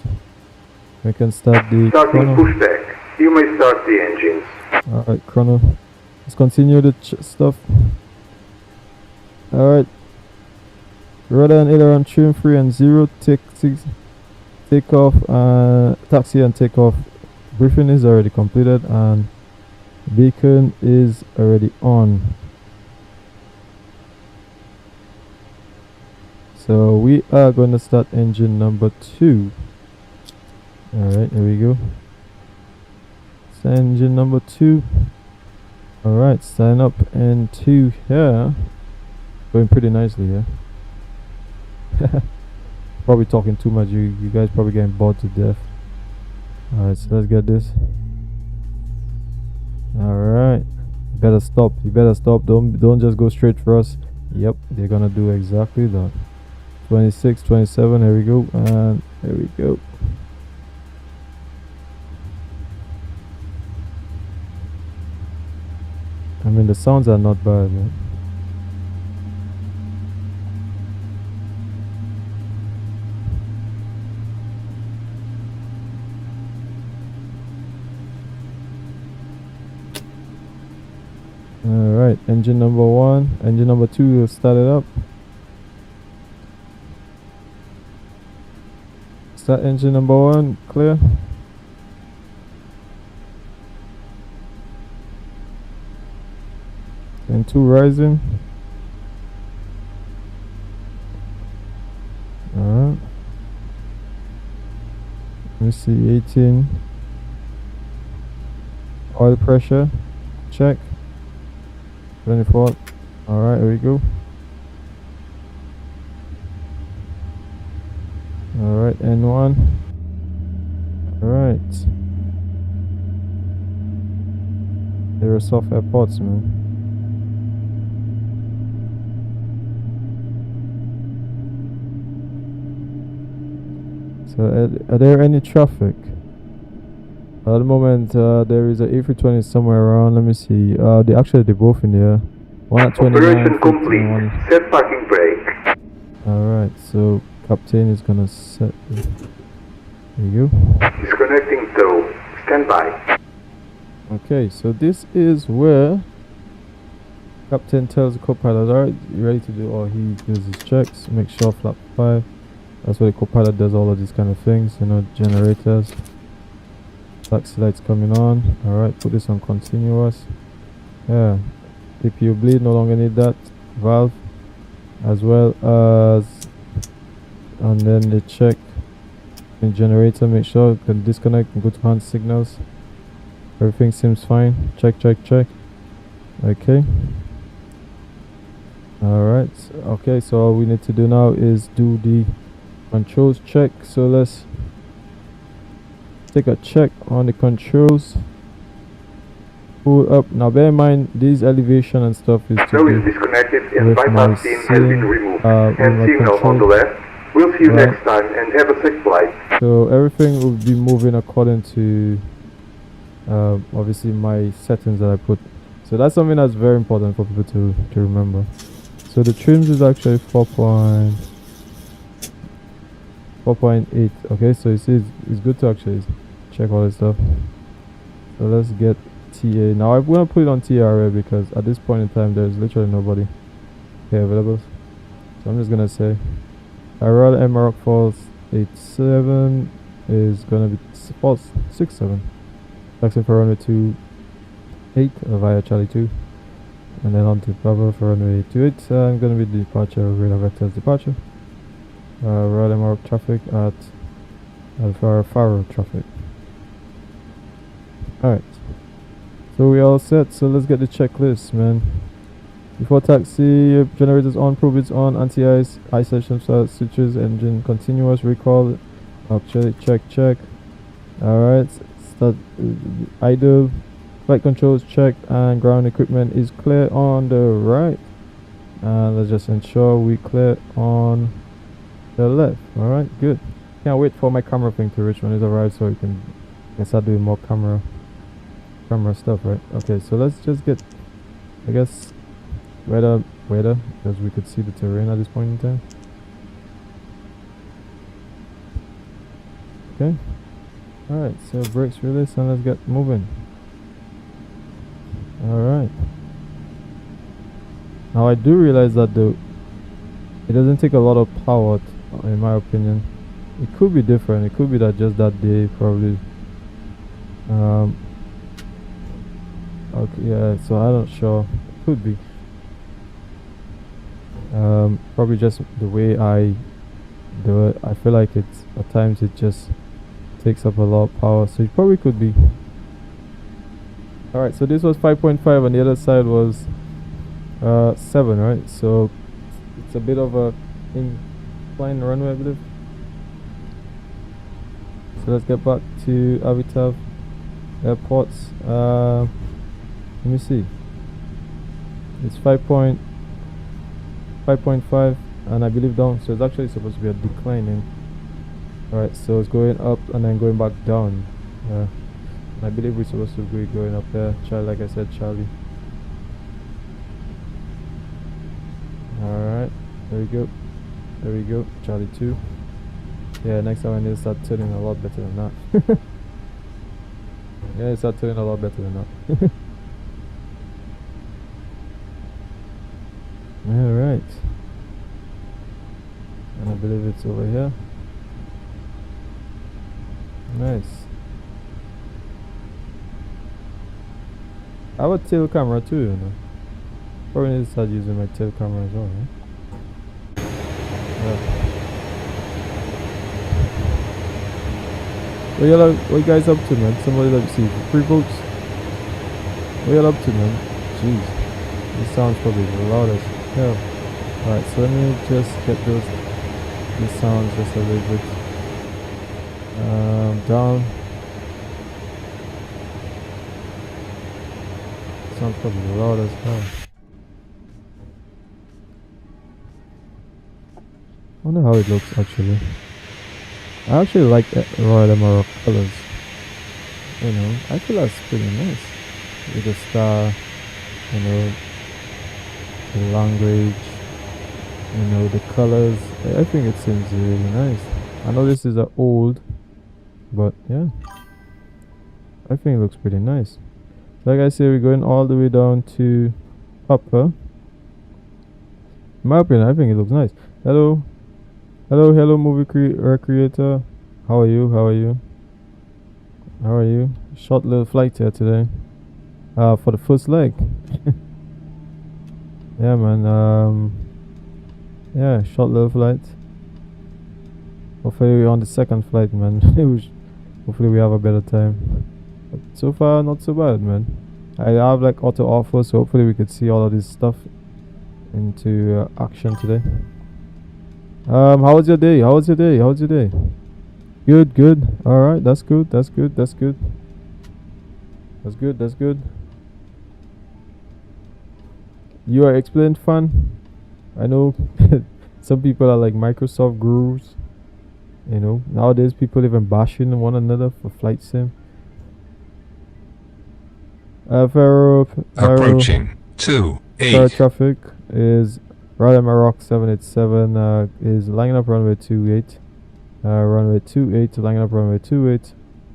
We can start the starting chrono. pushback. You may start the engines. Alright, chrono. Let's continue the stuff. Alright. Rudder and aileron trim 3 and 0. Take off, taxi and take off. Briefing is already completed and beacon is already on. So we are going to start engine number 2. Alright, here we go. So engine number 2. Alright, sign up into here. Going pretty nicely here. Probably talking too much. You guys probably getting bored to death. Alright, so let's get this. Alright. You better stop. Don't just go straight for us. Yep, they're gonna do exactly that. 26, 27, here we go, and there we go. I mean, the sounds are not bad, man. Alright, engine number 1, engine number 2 will start it up. Start engine number 1, clear. And 2 rising. Alright. Let me see, 18. Oil pressure, check. 24. Alright, here we go. Alright, N1. Alright. Aerosoft airports, man. So are there any traffic? At the moment, there is a A320 somewhere around. Let me see. They're both in there. One at 29. Operation complete. Set parking brake. Alright, so captain is gonna set. There you go. Disconnecting tow. Stand by. Okay, so this is where captain tells the co-pilot, alright, you ready to do, or he does his checks, make sure flap 5. That's where the co-pilot does all of these kind of things, you know, generators. Taxi lights coming on. Alright, put this on continuous. Yeah, APU bleed, no longer need that. Valve, as well as, and then the check the generator, make sure you can disconnect and go to hand signals. Everything seems fine. Check. Okay. Alright, okay, so all we need to do now is do the controls check. So let's take a check on the controls. Pull up. Now bear in mind, this elevation and stuff is to Is disconnected and bypass pin has been removed. And signal control. on the left. We'll see you next time and have a safe flight. So everything will be moving according to obviously my settings that I put. So that's something that's very important for people to remember. So the trims is actually 4.8. Okay, so you see it's good to actually check all this stuff. So let's get TA. Now I'm gonna put it on TRA because at this point in time there's literally nobody here available. So I'm just gonna say Royal Emirate Falls 87 is gonna be false 67. Taxi for runway 28 via Charlie 2. And then on to Bravo for runway 28. I'm gonna be the departure, radar vectors departure. Royal Emirate traffic at Faro traffic. Alright. So we all set, so let's get the checklist, man. Before taxi, generators on, probe on, anti-ice, ice section switches, engine continuous, recall, check. Alright, start idle, flight controls check, and ground equipment is clear on the right. And let's just ensure we clear on the left. Alright, good. Can't wait for my camera thing to reach when it arrives so we can start doing more camera stuff, right? Okay, so let's just get, I guess, weather, because we could see the terrain at this point in time. Okay. Alright, so brakes release and let's get moving. Alright. Now I do realize that though, it doesn't take a lot of power, in my opinion. It could be different. It could be that just that day probably. Okay, yeah, so I'm not sure. It could be. Probably just the way I do it. I feel like it's at times it just takes up a lot of power, so it probably could be. Alright, so this was 5.5 and the other side was 7, right? So it's a bit of a inclined runway, I believe. So let's get back to Avitav airports. Let me see. It's 5.5 and I believe down, so it's actually supposed to be a declining. Alright, so it's going up and then going back down. And I believe we're supposed to be going up there. Like I said, Charlie. Alright, there we go. Charlie 2. Yeah, next time I need to start turning a lot better than that. Yeah, start turning a lot better than that. Alright. And I believe it's over here. Nice. I have a tail camera too, you know. Probably need to start using my tail camera as well, right? Yeah. What you guys up to, man? Somebody let me see. Free boats? What you up to, man? Jeez. This sounds probably loud as hell. Alright, so let me just get these sounds just a little bit down. Sounds probably loud as hell. I wonder how it looks actually. I actually like Royal Emirate colors. You know, I feel that's pretty nice. With the star, you know, the language, you know, the colors. I think it seems really nice. I know this is a old, but yeah, I think it looks pretty nice. Like I said, we're going all the way down to upper. In my opinion, I think it looks nice. Hello movie creator. How are you? Short little flight here today. For the first leg. Yeah, man. Yeah, short little flight. Hopefully we're on the second flight, man. Hopefully we have a better time. But so far, not so bad, man. I have like auto offer, so hopefully we could see all of this stuff into action today. How was your day? Good. Alright, that's good. You are explained fun. I know some people are like Microsoft gurus. You know, nowadays people even bashing one another for flight sim. Faro approaching 28. Faro traffic is Royal Emirate 787 is lining up runway 28. Runway 28 lining up runway 28.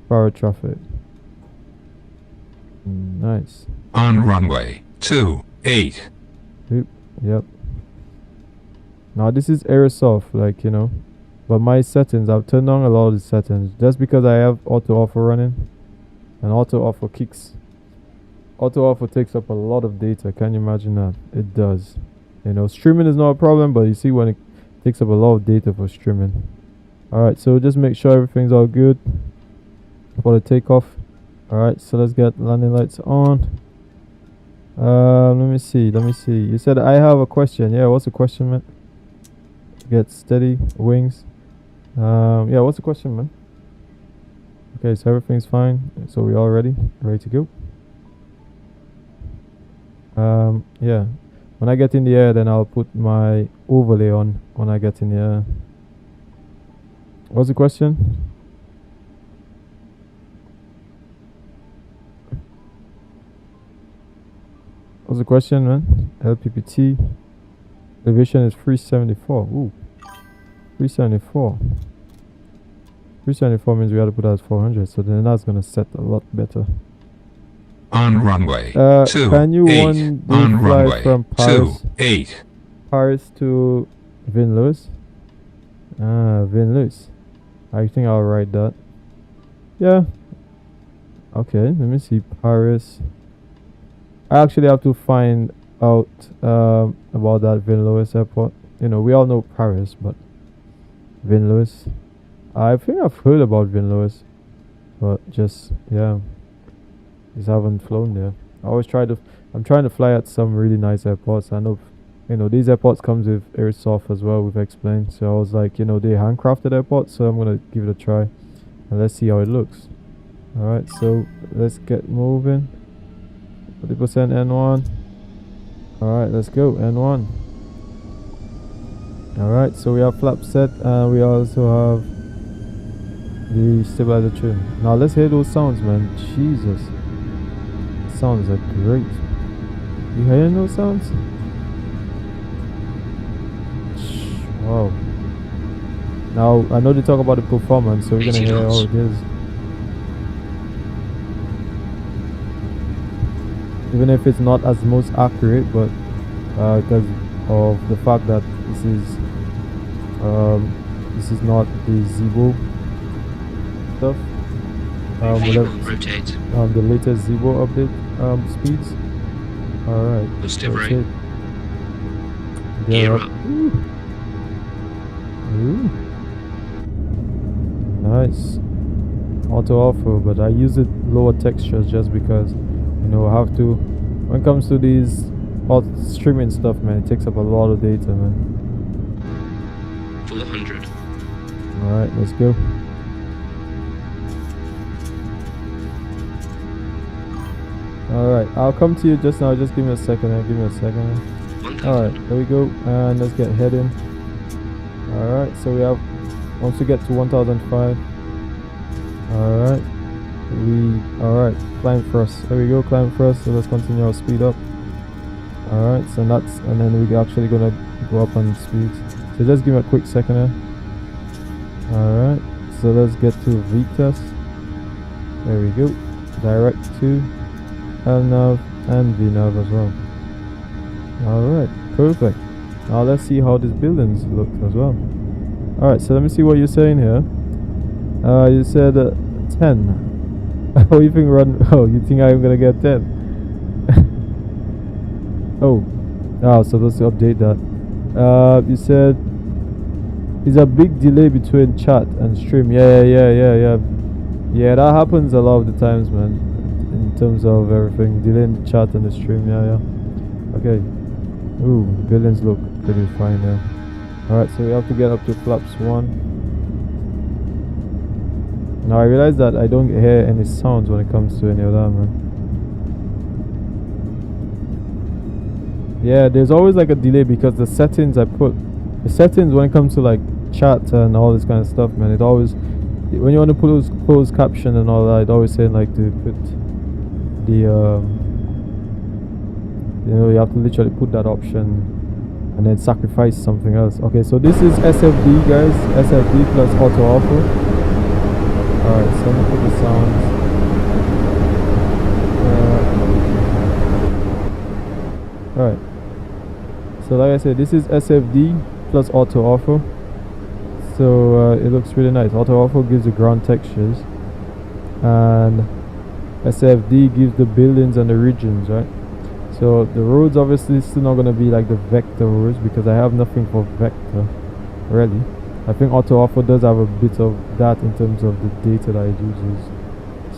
Faro traffic. Nice. On runway 28. Yep. Now this is Aerosoft, like, you know, but my settings, I've turned on a lot of the settings just because I have auto offer running, and auto offer kicks. Auto offer takes up a lot of data. Can you imagine that? It does. You know, streaming is not a problem, but you see when it takes up a lot of data for streaming. Alright, so just make sure everything's all good for the takeoff. Alright, so let's get landing lights on. Let me see. You said I have a question. Yeah, what's the question, man? Get steady, wings. Yeah, what's the question, man? Okay, so everything's fine. So we all ready to go. Yeah. When I get in the air, then I'll put my overlay on when I get in the air. What's the question? What's the question, man? LPPT. Elevation is 374. Ooh. 374. 374 means we have to put that at 400, so then that's gonna set a lot better. On runway can you 28. one day On fly runway from Paris 28. Paris to Vinlus? Vinlus. I think I'll write that. Yeah. Okay, let me see. Paris. I actually have to find out about that Vinlus airport. You know, we all know Paris, but Vinlus. I think I've heard about Vinlus, but just, yeah, just haven't flown there. I always I'm trying to fly at some really nice airports. I know, you know, these airports comes with Aerosoft as well, we've explained. So I was like, you know, they handcrafted airports, so I'm gonna give it a try and let's see how it looks. Alright, so let's get moving. 40% N1. Alright, let's go, N1. Alright, so we have flap set and we also have the stabilizer trim. Now let's hear those sounds, man. Jesus, sounds are great. You hearing those sounds? Wow. Now I know they talk about the performance, so we're gonna hear how it is. Even if it's not as most accurate, but because of the fact that this is not the Zibo stuff. Rotate. The latest Zibo update speeds. Alright. Positive right. Gear up. Ooh. Nice. Auto offer, but I use it lower textures just because, you know, I have to. When it comes to these streaming stuff, man, it takes up a lot of data, man. 400. Alright, let's go. Alright, I'll come to you just now. Just give me a second. Alright, there we go. And let's get heading. Alright, so we have, once we get to 1005. Alright, climb first. There we go, climb first. So let's continue our speed up. Alright, so that's, and then we're actually gonna go up on speed. So just give me a quick second here. Alright, so let's get to VTES. There we go. Direct to LNAV and VNAV as well. Alright, perfect. Now let's see how these buildings look as well. Alright, so let me see what you're saying here. You said 10. Oh, you think you think I'm gonna get 10? Oh, I was supposed to update that. You said there's a big delay between chat and stream. Yeah, that happens a lot of the times, man, in terms of everything, delaying the chat and the stream. Yeah. Okay. Ooh, the buildings look pretty fine there. Alright, so we have to get up to flaps 1. Now I realize that I don't hear any sounds when it comes to any of that, man. Yeah, there's always like a delay because the settings when it comes to like chat and all this kind of stuff, man, it always, when you want to put those closed caption and all that, it always saying like to put the you know, you have to literally put that option and then sacrifice something else. Okay, so this is SFD, guys. SFD plus auto offer. Alright, so let me put the sounds. Alright. So like I said, this is SFD plus auto offer. So it looks really nice. Auto offer gives the ground textures, and SFD gives the buildings and the regions, right? So the roads obviously still not gonna be like the vector roads because I have nothing for vector really. I think auto offer does have a bit of that in terms of the data that it uses.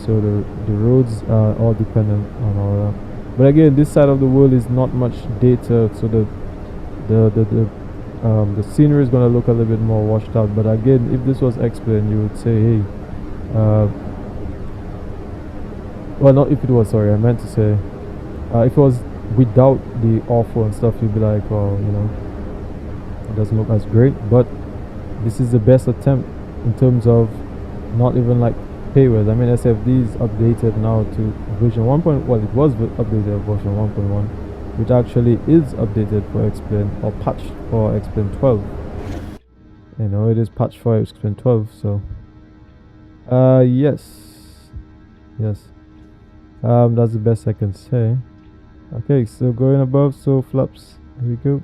So the roads are all dependent on all that. But again, this side of the world is not much data, so the scenery is gonna look a little bit more washed out. But again, if this was explained, you would say, hey, well, not if it was. Sorry, I meant to say, if it was without the offer and stuff, you'd be like, well, you know, it doesn't look as great. But this is the best attempt in terms of not even like payware. I mean, SFD is updated now to version 1. Well, it was updated version 1.1, which actually is updated for Explain, or patched for Explain 12. You know, it is patched for Explain 12. So, yes, that's the best I can say. Okay, so going above, so flaps. Here we go.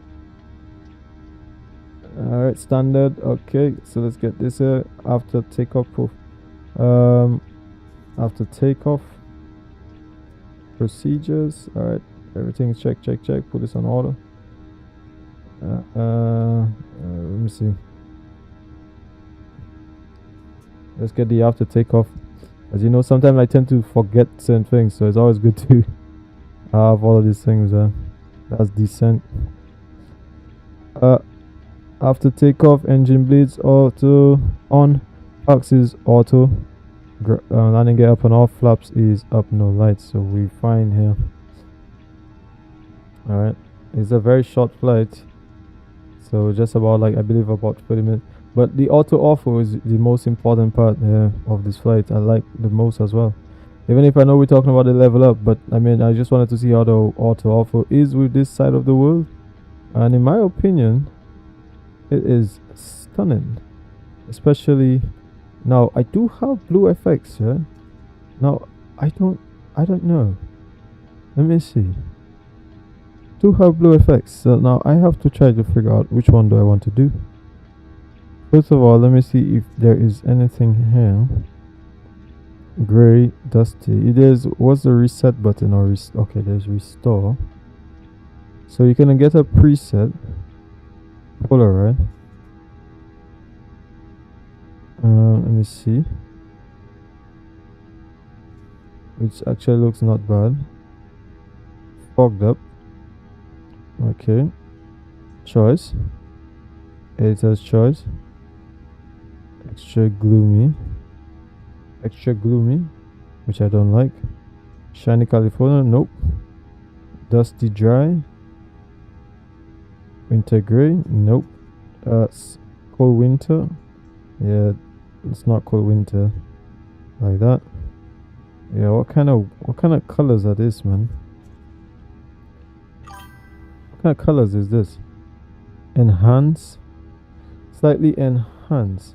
Alright, standard. Okay, so let's get this after takeoff proof. After takeoff procedures. Alright, everything's check. Put this on order. Let me see. Let's get the after takeoff. As you know, sometimes I tend to forget certain things, so it's always good to have all of these things. That's descent. After takeoff, engine bleeds auto on, parks is auto, landing gear up and off, flaps is up, no lights. So we fine here. Alright, it's a very short flight, so just about like, I believe about 30 minutes. But the auto offer is the most important part here of this flight. I like the most as well, even if I know we're talking about the level up. But I mean, I just wanted to see how the auto offer is with this side of the world, and in my opinion, it is stunning. Especially now, I do have blue effects. Yeah, now I don't know. Let me see. Do have blue effects. So now I have to try to figure out which one do I want to do. First of all, let me see if there is anything here. Gray, dusty. What's the reset button or okay, there's restore. So you're gonna get a preset. Polaroid. Let me see. Which actually looks not bad. Fogged up. Okay. Choice. Editor's choice. Extra gloomy, which I don't like. Shiny California, nope. Dusty dry. Winter gray, nope. Cold winter, yeah, it's not cold winter like that. Yeah, what kind of colors are this, man? What kind of colors is this? Enhance, slightly enhance.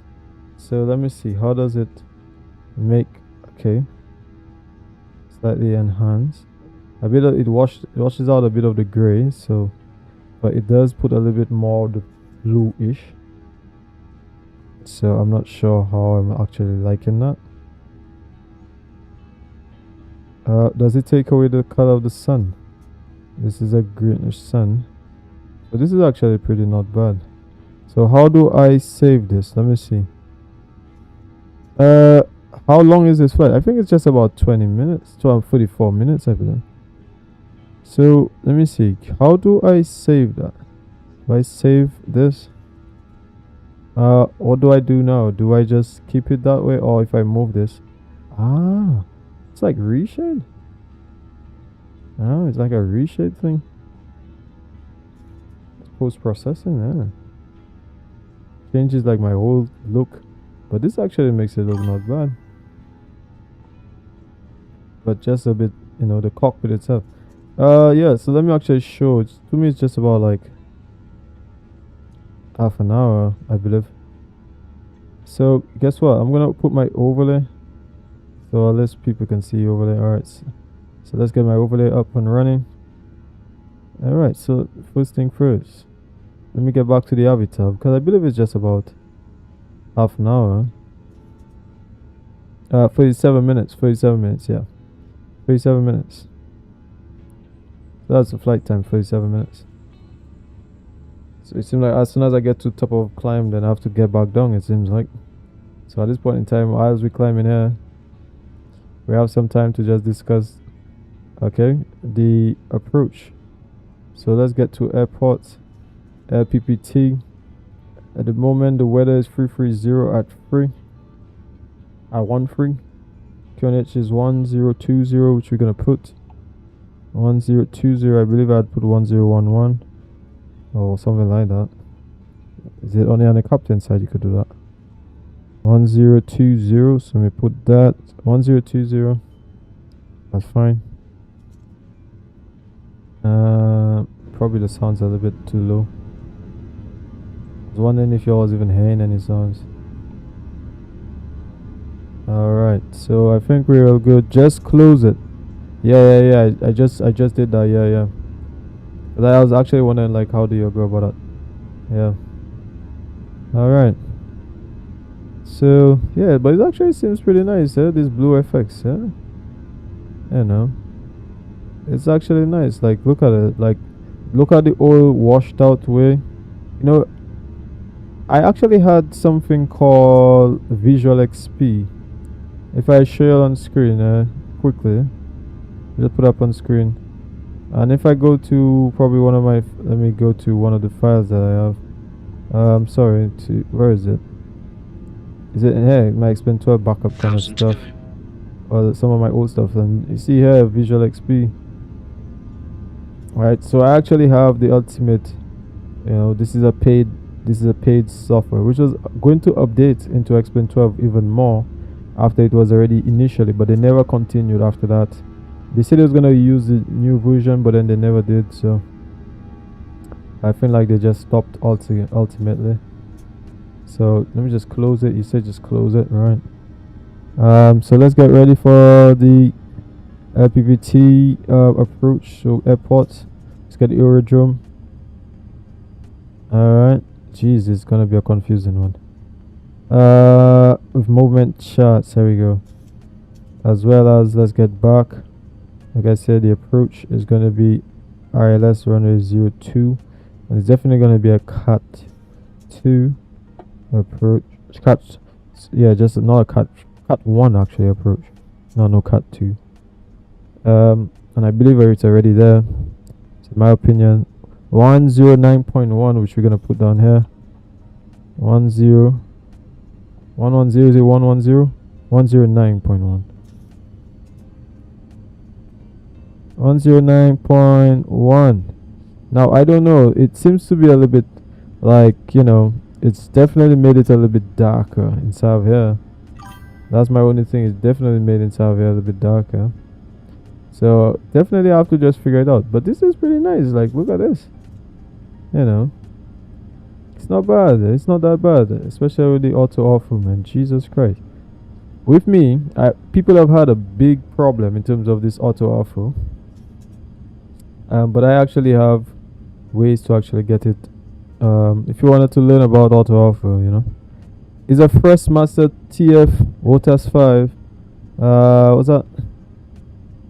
So let me see, how does it make? Okay, slightly enhanced. A bit of it washes out a bit of the gray, so, but it does put a little bit more of the bluish. So I'm not sure how I'm actually liking that. Does it take away the color of the sun? This is a greenish sun, so this is actually pretty not bad. So how do I save this? Let me see. How long is this flight? I think it's just about 20 minutes, 44 minutes, I believe. So let me see. How do I save that? Do I save this? What do I do now? Do I just keep it that way, or if I move this? Ah, it's like reshade. Oh, it's like a reshade thing. Post processing, yeah. Changes like my whole look. But this actually makes it look not bad. But just a bit, you know, the cockpit itself. Yeah, so let me actually show. To me, it's just about like half an hour, I believe. So guess what? I'm gonna put my overlay, so at least people can see overlay. Alright, so let's get my overlay up and running. Alright, so first thing first, let me get back to the avatar because I believe it's just about half an hour. 47 minutes. 47 minutes. Yeah, 37 minutes. That's the flight time. 37 minutes. So it seems like as soon as I get to top of climb, then I have to get back down. It seems like. So at this point in time, as we climb in here, we have some time to just discuss, okay, the approach. So let's get to airport, LPPT. At the moment, the weather is 330 at 13. QNH is 1020, which we're gonna put 1020. I believe I'd put 1011 or something like that. Is it only on the captain side you could do that? 1020, so we put that 1020. That's fine. Probably the sounds are a little bit too low. I was wondering if you was even hearing any sounds. Alright, so I think we're all good. Just close it. Yeah. I just did that. Yeah. But I was actually wondering like how do you go about that? Yeah. Alright. So yeah, but it actually seems pretty nice, this blue FX, you know. It's actually nice. Like look at it. Like look at the oil washed out way. You know, I actually had something called Visual XP. If I show you on screen quickly, just put up on screen. And if I go to probably one of my, let me go to one of the files that I have. Sorry, to where is it? Is it in here? My explain 12 backup kind of stuff, or some of my old stuff. And you see here Visual XP. Right, so I actually have the ultimate. You know, this is a paid software, which was going to update into Explain 12 even more after it was already initially, but they never continued after that. They said they was gonna use the new version, but then they never did. So I feel like they just stopped ultimately. So let me just close it. You said just close it, right? So let's get ready for the LPPT approach. So airport. Let's get the aerodrome. Alright. Jeez, it's gonna be a confusing one. With movement charts, there we go. As well as let's get back. Like I said, the approach is gonna be RLS runway 02, and it's definitely gonna be a cat 2 approach. Just not a cat 1 actually approach. No cat 2. And I believe it's already there. So in my opinion, 109.1, which we're gonna put down here. 110 is it 110? 109.1. 109.1. Now I don't know, it seems to be a little bit like, you know, it's definitely made it a little bit darker inside of here. That's my only thing, it's definitely made inside of here a little bit darker. So definitely I have to just figure it out. But this is pretty nice. Like look at this. You know, it's not bad. It's not that bad, especially with the auto awful, man. Jesus Christ. With me, people have had a big problem in terms of this auto awful. But I actually have ways to actually get it. If you wanted to learn about auto awful, you know, it's a Fresh Master TF Wotas 5. What's that?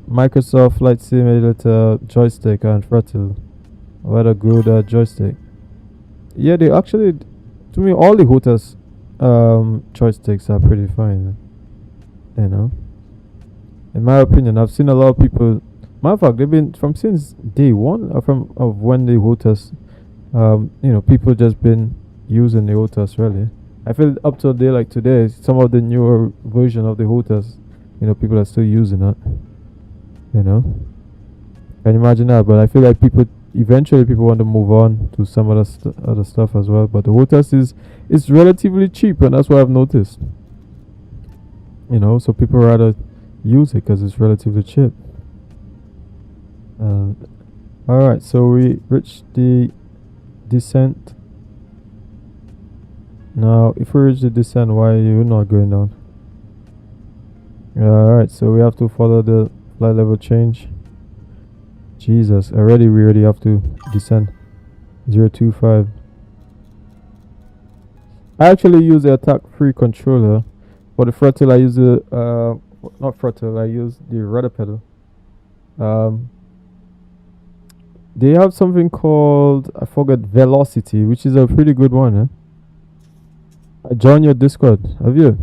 Microsoft Flight Simulator joystick and throttle. What a good joystick. Yeah, they actually, to me, all the Wotas joysticks are pretty fine. You know, in my opinion, I've seen a lot of people. Matter of fact, they've been from since day one of when the Wotas. You know, people just been using the Wotas really. I feel up to a day like today, some of the newer version of the Wotas, you know, people are still using it. You know, can you imagine that? But I feel like eventually people want to move on to some other stuff as well. But the Wotas is relatively cheap, and that's what I've noticed. You know, so people rather use it because it's relatively cheap. Alright, so we reached the descent. Now, if we reach the descent, why are you not going down? Alright, so we have to follow the flight level change. Jesus, we already have to descend 025. I actually use the attack free controller. For the throttle, I use the not throttle. I use the rudder pedal. They have something called, I forget, velocity, which is a pretty good one. I join your Discord. Have you?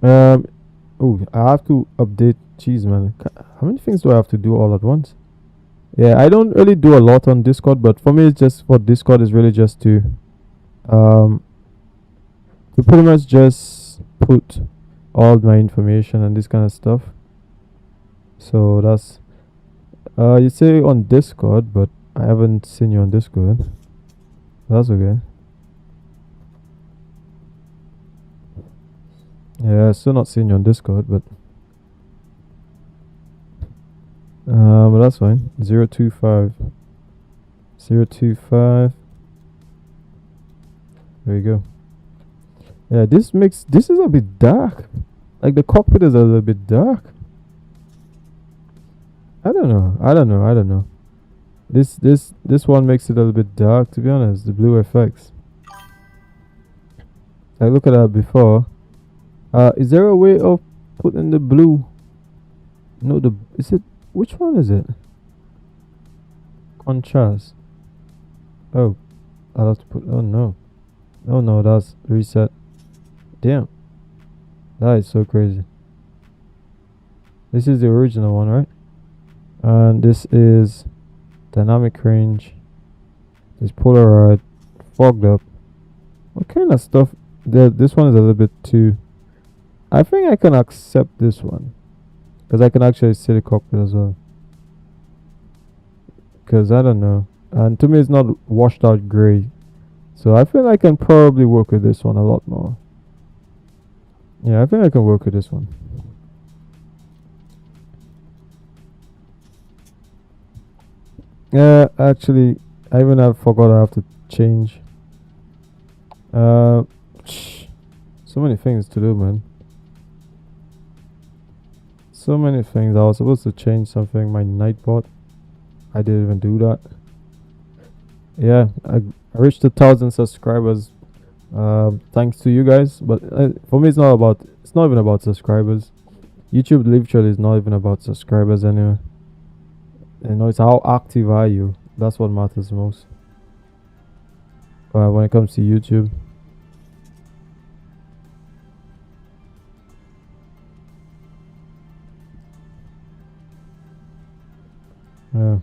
Oh, I have to update. Jeez, man, how many things do I have to do all at once? Yeah, I don't really do a lot on Discord, but for me, it's just for Discord is really just to pretty much just put all my information and this kind of stuff. So that's you say on Discord, but I haven't seen you on Discord. That's okay. Yeah, I still not seeing you on Discord, but that's fine. 025 025. There you go. Yeah, this is a bit dark. Like the cockpit is a little bit dark. I don't know. This one makes it a little bit dark, to be honest. The blue effects. I look at that before. Is there a way of putting the blue? No, which one is it? Contrast. Oh, I'll have to put. Oh no, that's reset. Damn, that is so crazy. This is the original one, right? And this is dynamic range. This Polaroid fogged up. What kind of stuff? This one is a little bit too. I think I can accept this one because I can actually see the cockpit as well. Because I don't know, and to me it's not washed out gray, so I feel I can probably work with this one a lot more. Yeah, I think I can work with this one. Yeah, actually, I even forgot I have to change. So many things to do, man. So many things. I was supposed to change something, my nightbot. I didn't even do that. Yeah, I reached 1,000 subscribers. Thanks to you guys. But for me, it's not even about subscribers. YouTube literally is not even about subscribers anyway. You know, it's how active are you. That's what matters most. When it comes to YouTube. Yeah.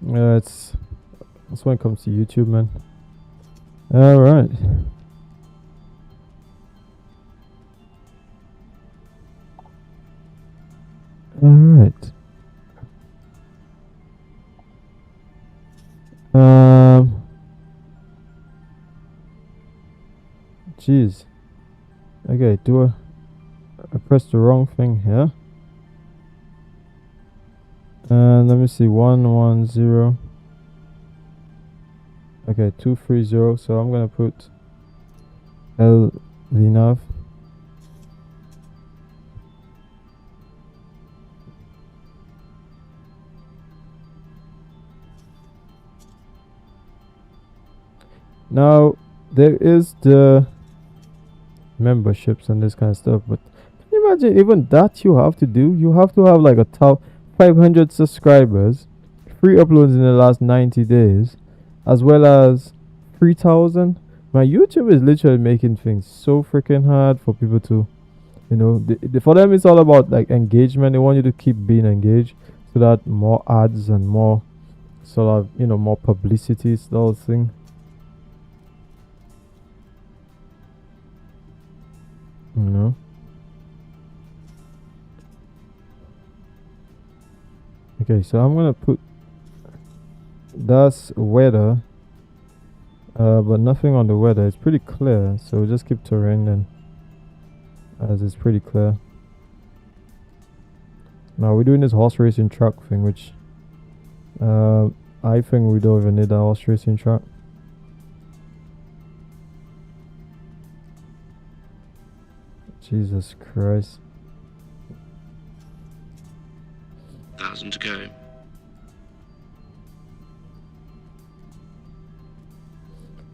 That's when it comes to YouTube, man. All right. All right. Jeez. Okay, I pressed the wrong thing here. And let me see, 110. Okay, 230. So I'm gonna put LVNAV. Now there is the memberships and this kind of stuff, but can you imagine even that you have to do? You have to have like 500 subscribers, 3 uploads in the last 90 days, as well as 3,000. My YouTube is literally making things so freaking hard for people to, you know, for them it's all about like engagement. They want you to keep being engaged so that more ads and more sort of, you know, more publicity, that whole thing. You know. Okay, so I'm gonna put that's weather, but nothing on the weather. It's pretty clear, so we'll just keep terrain then, as it's pretty clear. Now we're doing this horse racing track thing, which I think we don't even need a horse racing track. Jesus Christ. 1,000 to go.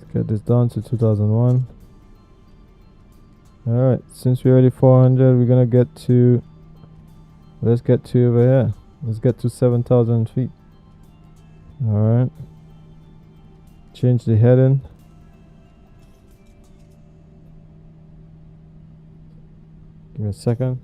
Let's get this down to 2001. Alright, since we're already 400, we're gonna get to, let's get to over here. Let's get to 7,000 feet. Alright. Change the heading. Give me a second.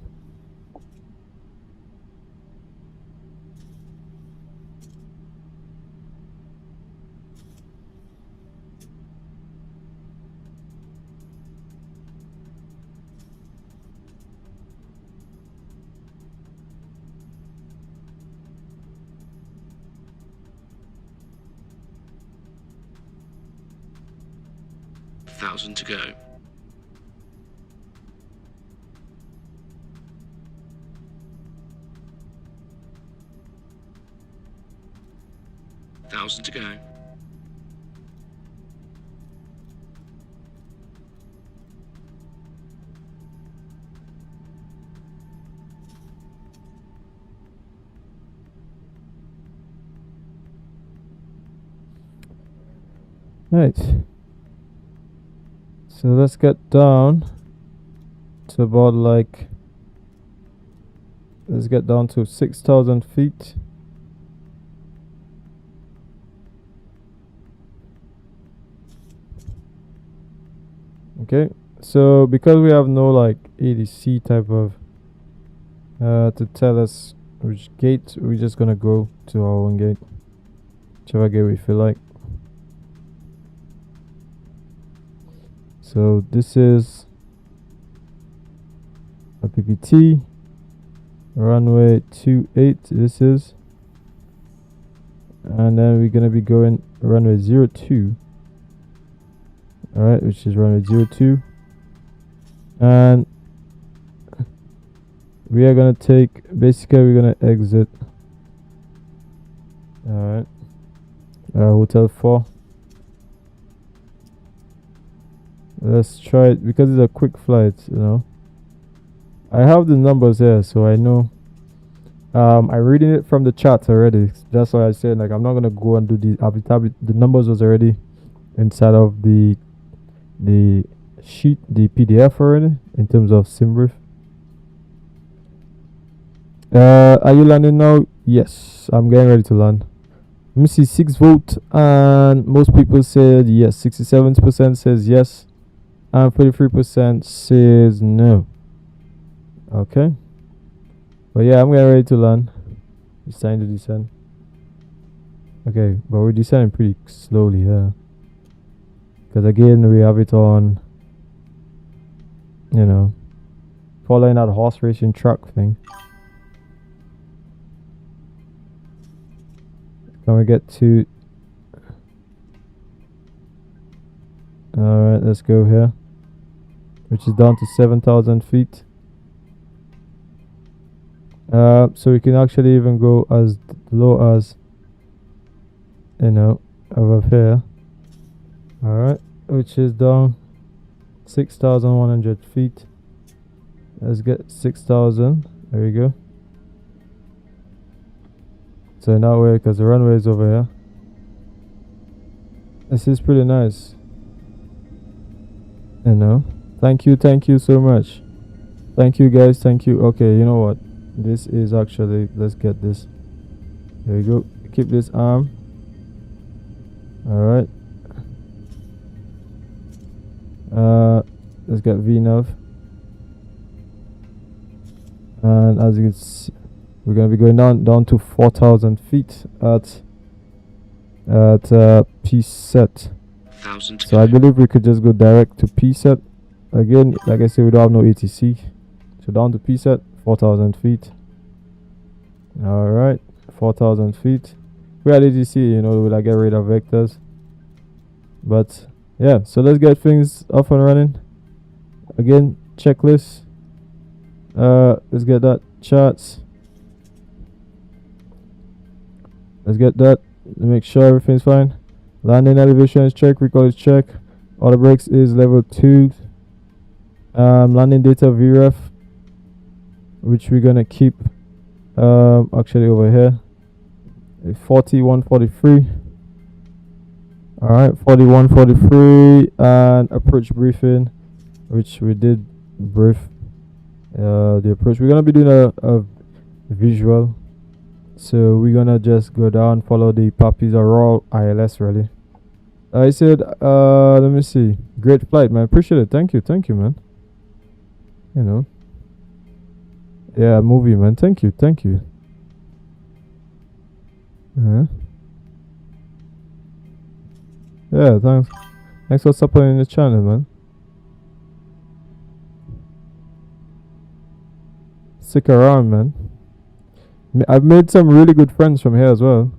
Thousand to go. Thousand to go. Right. So let's get down to about like, let's get down to 6,000 feet. Okay, so because we have no like ADC type of to tell us which gate, we're just gonna go to our own gate, whichever gate we feel like. So this is LPPT, runway 28, this is, and then we're gonna be going runway 02. Alright, which is runway 02, and we are gonna take, basically we're gonna exit alright hotel 4. Let's try it because it's a quick flight, you know. I have the numbers here, so I know. I'm reading it from the chat already. That's why I said like I'm not gonna go and do the numbers was already inside of the sheet, the PDF already in terms of sim brief. Are you landing now? Yes, I'm getting ready to land. Let me see, 6 vote, and most people said yes. 67% says yes, and 43% says no. Okay, but yeah, I'm getting ready to land. It's time to descend. Okay, but we're descending pretty slowly here, because again we have it on, you know, following that horse racing truck thing. Can we get to, alright, let's go here, which is down to 7,000 feet. So we can actually even go as low as, you know, over here. Alright, which is down 6,100 feet. Let's get 6,000. There we go. So in that way, because the runway is over here. This is pretty nice. You know, thank you so much. Thank you guys, thank you. Okay, you know what? This is actually, let's get this. There we go. Keep this arm. Alright. Let's get VNAV. And as you can see, we're gonna be going down to 4,000 feet at P set. So I believe we could just go direct to P set. Again, like I said, we don't have no ATC. So down to P set, 4,000 feet. Alright, 4,000 feet. We had ATC, you know, we'll like get rid of vectors. But yeah, so let's get things up and running. Again, checklist. Let's get that charts. Let's get that to make sure everything's fine. Landing elevation is check, recoil is check. Auto brakes is level 2. Landing data VREF, which we're gonna keep actually over here, 4143. All right, 4143, and approach briefing, which we did brief the approach. We're gonna be doing a visual, so we're gonna just go down, follow the puppies, are all ILS really. I said, let me see. Great flight, man. Appreciate it. Thank you, man. You know, yeah, movie, man. Thank you. Yeah, thanks for supporting the channel, man. Stick around, man. I've made some really good friends from here as well.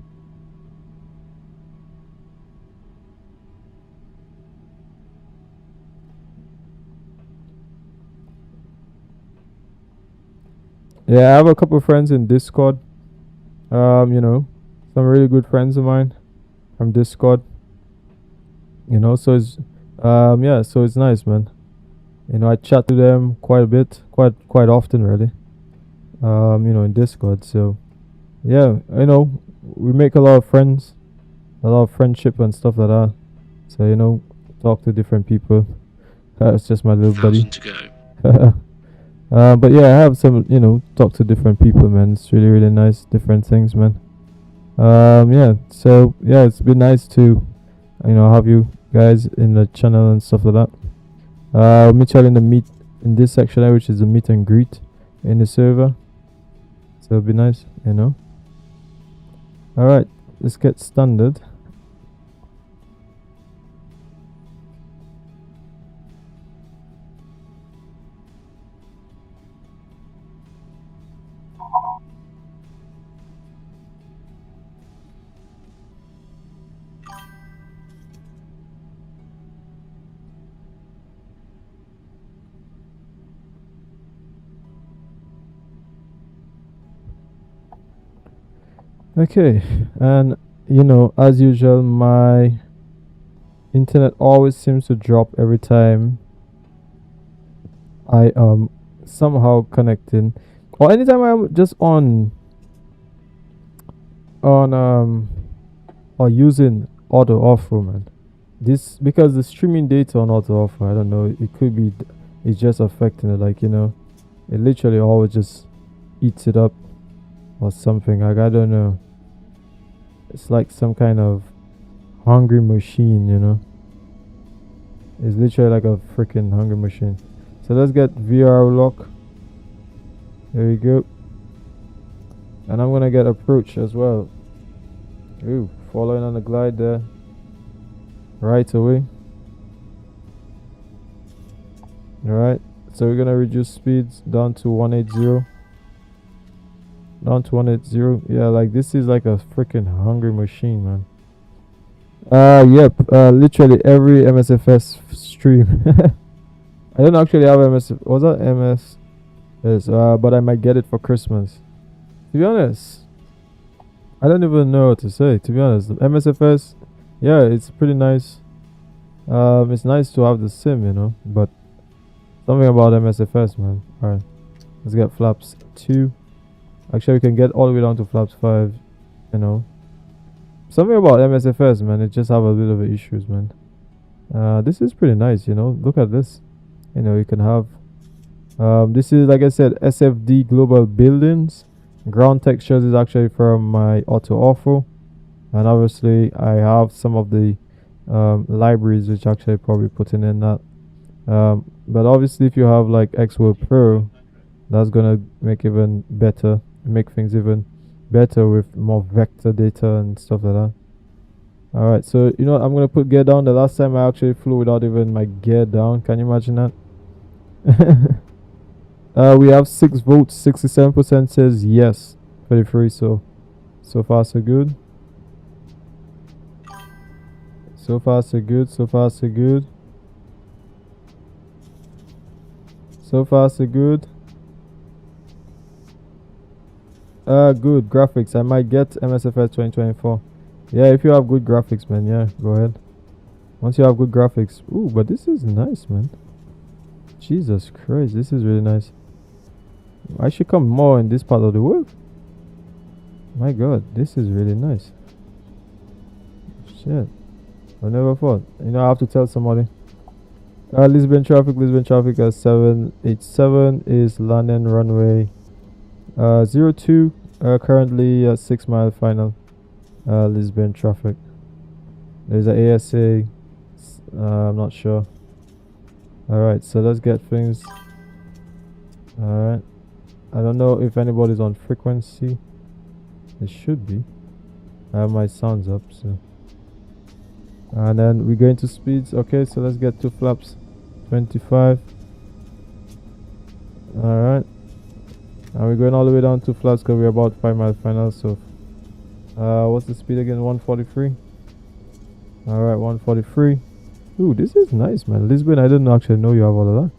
Yeah, I have a couple of friends in Discord. You know, some really good friends of mine from Discord. You know, so it's yeah, so it's nice, man. You know, I chat to them quite a bit, quite often really. You know, in Discord. So yeah, you know, we make a lot of friends, a lot of friendship and stuff like that. So, you know, talk to different people. It's just my little buddy. 1,000 to go. But yeah, I have some, you know, talk to different people, man. It's really nice, different things, man. Yeah, so yeah, it's been nice to, you know, have you guys in the channel and stuff like that. We'll meet y'all in this section, which is the meet and greet in the server. So it'll be nice, you know. All right, let's get standard. Okay, and you know, as usual, my internet always seems to drop every time I somehow connecting, or anytime I'm just on or using auto offer, man. This because the streaming data on auto offer, I don't know, it could be it's just affecting it, like, you know, it literally always just eats it up or something, like, I don't know. It's like some kind of hungry machine, you know. It's literally like a freaking hungry machine. So let's get VR lock. There we go. And I'm gonna get approach as well. Ooh, following on the glide there. Right away. Alright, so we're gonna reduce speeds down to 180. Down to 180. Yeah, like this is like a freaking hungry machine, man. Yep, literally every MSFS stream. I don't actually have was that MS? Yes, but I might get it for Christmas. To be honest, I don't even know what to say, to be honest. The MSFS, yeah, it's pretty nice. It's nice to have the sim, you know, but something about MSFS, man. Alright, let's get flaps 2. Actually, we can get all the way down to flaps 5, you know. Something about MSFS, man, it just have a little bit of issues, man. This is pretty nice, you know. Look at this. You know, you can have this is, like I said, SFD global buildings. Ground textures is actually from my auto offer, and obviously I have some of the libraries which actually probably putting in that. But obviously if you have like XWorld Pro, that's gonna make even better, make things even better with more vector data and stuff like that. All right, so you know what, I'm gonna put gear down. The last time I actually flew without even my gear down, can you imagine that? We have 6 votes, 67% says yes for the free. So far so good. So far so good. So far so good. So far so good. Good graphics. I might get MSFS 2024. Yeah, if you have good graphics, man, yeah, go ahead. Once you have good graphics. Ooh, but this is nice, man. Jesus Christ, this is really nice. I should come more in this part of the world. My God, this is really nice. Shit, I never thought. You know, I have to tell somebody. Lisbon traffic at 787 is landing runway 02. Currently 6 mile final. Lisbon traffic. There's a ASA. I'm not sure. Alright, so let's get things. Alright. I don't know if anybody's on frequency. It should be. I have my sounds up, so. And then we're going to speeds. Okay, so let's get to flaps 25. Alright. And we're going all the way down to flaps because we're about 5 mile final. So what's the speed again? 143. Alright, 143. Ooh, this is nice, man. Lisbon, I didn't actually know you have all of that.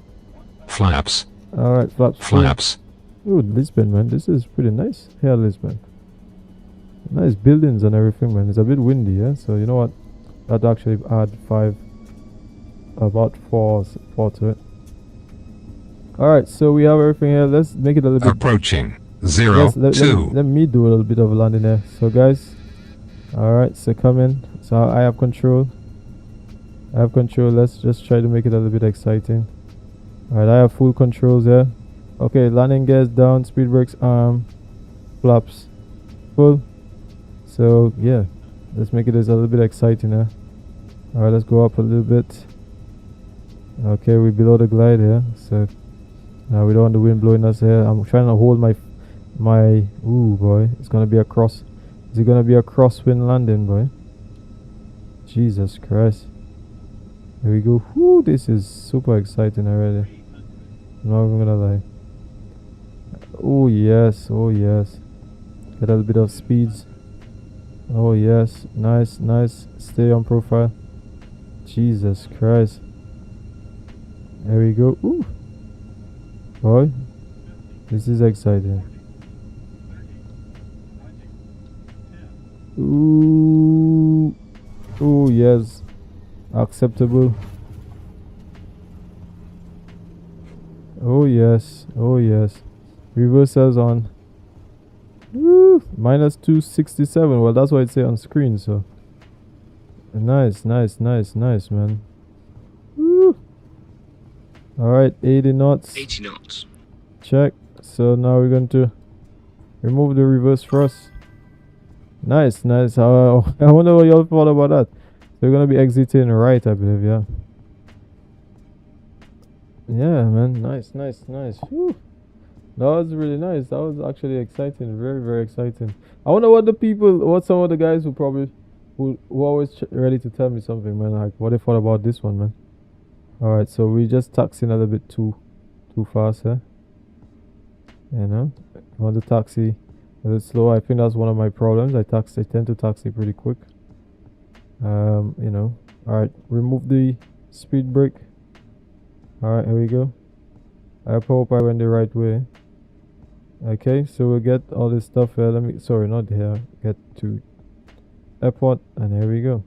Flaps. Alright, flaps. Flaps. Ooh, Lisbon, man. This is pretty nice. Here, Lisbon. Nice buildings and everything, man. It's a bit windy, yeah? So, you know what? That actually add about four to it. Alright, so we have everything here. Let's make it a little bit. Approaching 02. Let me do a little bit of landing there. So, guys. Alright, so come in. So, I have control. Let's just try to make it a little bit exciting. Alright, I have full controls here. Okay, landing gears down, speed brakes arm, flaps full. So yeah, let's make it a little bit exciting here. Alright, let's go up a little bit. Okay, we're below the glide here, so we don't want the wind blowing us here. I'm trying to hold my ooh boy, it's gonna be a cross. Is it gonna be a crosswind landing, boy? Jesus Christ. Here we go. Whoo, this is super exciting already. I'm not even gonna lie. Oh yes, oh yes. Get a little bit of speeds. Oh yes, nice, nice. Stay on profile. Jesus Christ. There we go. Ooh. Boy, this is exciting. Ooh. Oh yes. Acceptable. Oh yes, oh yes. Reversals on. Woo, minus 267. Well, that's what it say on screen. So nice, nice, nice, nice, man. Woo. All right, 80 knots. 80 knots. Check. So now we're going to remove the reverse thrust. Nice, nice. I wonder what y'all thought about that. We're gonna be exiting right, I believe. Yeah. Yeah, man. Nice, nice, nice. Whew. That was really nice. That was actually exciting. Very, very exciting. I wonder what some of the guys who always ready to tell me something, man. Like what they thought about this one, man. All right, so we just taxiing a little bit too fast, huh? You know, I want the taxi a little slow. I think that's one of my problems. I tend to taxi pretty quick. You know. All right, remove the speed brake. All right, here we go. I hope I went the right way. Okay, so we'll get all this stuff here. Sorry, not here. Get to airport, and here we go.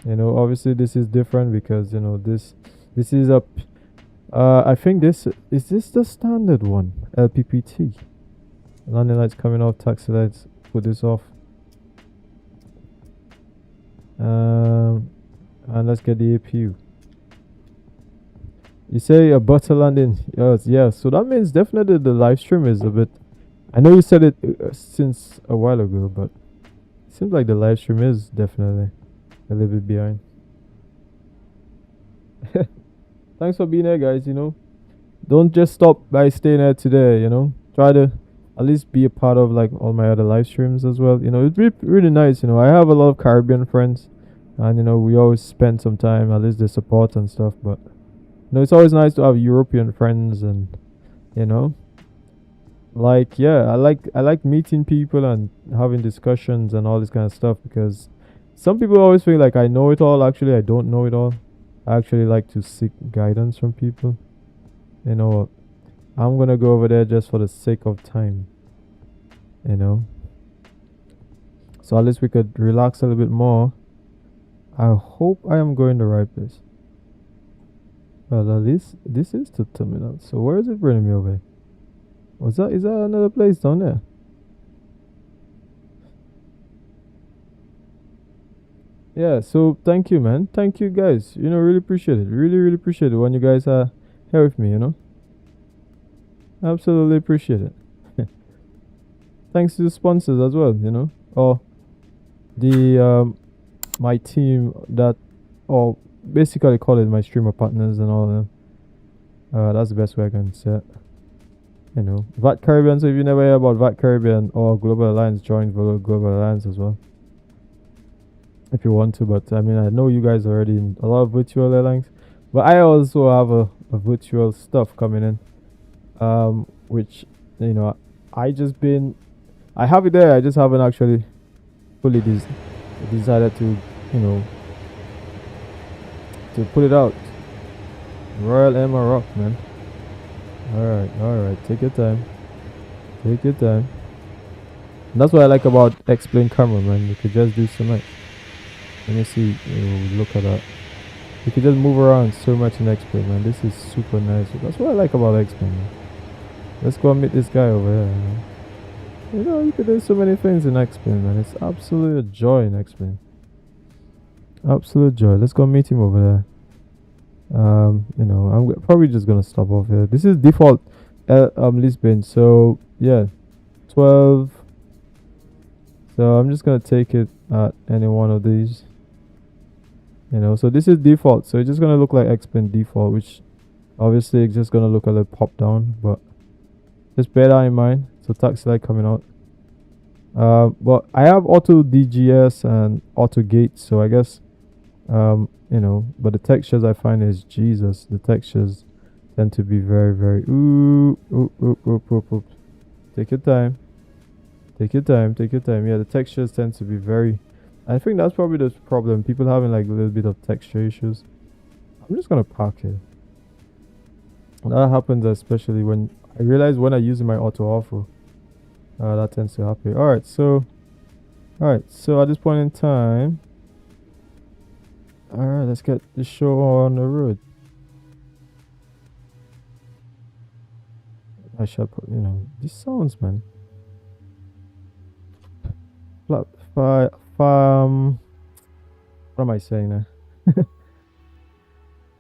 You know, obviously this is different because you know this is up. I think this is the standard one, LPPT. Landing lights coming off, taxi lights. Put this off. And let's get the APU. You say a butter landing. Yes, yeah. So that means definitely the live stream is a bit. I know you said it since a while ago, but it seems like the live stream is definitely a little bit behind. Thanks for being here, guys. You know, don't just stop by staying here today. You know, try to at least be a part of like all my other live streams as well. You know, it'd be really nice. You know, I have a lot of Caribbean friends, and you know, we always spend some time, at least the support and stuff. But you know, it's always nice to have European friends, and you know, like yeah, I like meeting people and having discussions and all this kind of stuff, because some people always feel like I know it all. Actually, I don't know it all. I actually like to seek guidance from people. You know, I'm gonna go over there just for the sake of time. You know, so at least we could relax a little bit more. I hope I am going the right place. Well, at least this is the terminal. So where is it bringing me over? Is that another place down there? Yeah, so thank you, man. Thank you, guys. Really appreciate it. Really, really appreciate it when you guys are here with me, Absolutely appreciate it. Thanks to the sponsors as well, or the my team that, or basically call it my streamer partners and all of them. That's the best way I can say it. VAT Caribbean. So if you never hear about VAT Caribbean or Global Alliance, join Global Alliance as well if you want to. But I mean, I know you guys are already in a lot of virtual airlines, but I also have a virtual stuff coming in, which I have it there. I just haven't actually fully decided to to put it out. Royal Emma Rock, man. Alright, take your time. And that's what I like about X-Plane camera, man. You could just do so much. Let me see. Look at that. You could just move around so much in X-Plane, man. This is super nice. That's what I like about X-Plane, man. Let's go and meet this guy over here, man. You could do so many things in X-Plane, man. It's absolute joy in X-Plane. Absolute joy. Let's go meet him over there. I'm probably just gonna stop off here. This is default Lisbon, so yeah, 12. So I'm just gonna take it at any one of these. So this is default, so it's just gonna look like X-Plane default, which obviously it's just gonna look a little pop down, but just bear that in mind. So taxi light coming out. But I have auto DGS and auto gate, so I guess but the textures I find is Jesus. The textures tend to be very, very Take your time. Yeah, the textures tend to be very. I think that's probably the problem. People having like a little bit of texture issues. I'm just gonna park here. That happens especially when I realize when I use my auto offroad. That tends to happen. Alright, so at this point in time. Alright, let's get the show on the road. I shall put, these sounds, man. What am I saying now?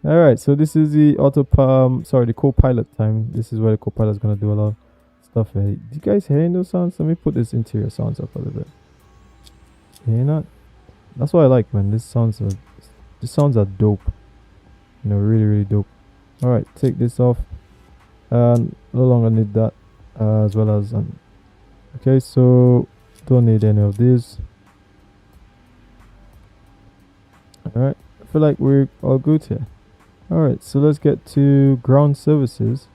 Alright, so this is the the co-pilot time. This is where the co-pilot is gonna do a lot of stuff here. Do you guys hear those sounds? Let me put this interior sounds up a little bit. Hear that? That's what I like, man. These sounds are dope. Really, really dope. Alright, take this off. No longer need that, as well as okay, so don't need any of these. Alright, I feel like we're all good here. Alright, so let's get to ground services.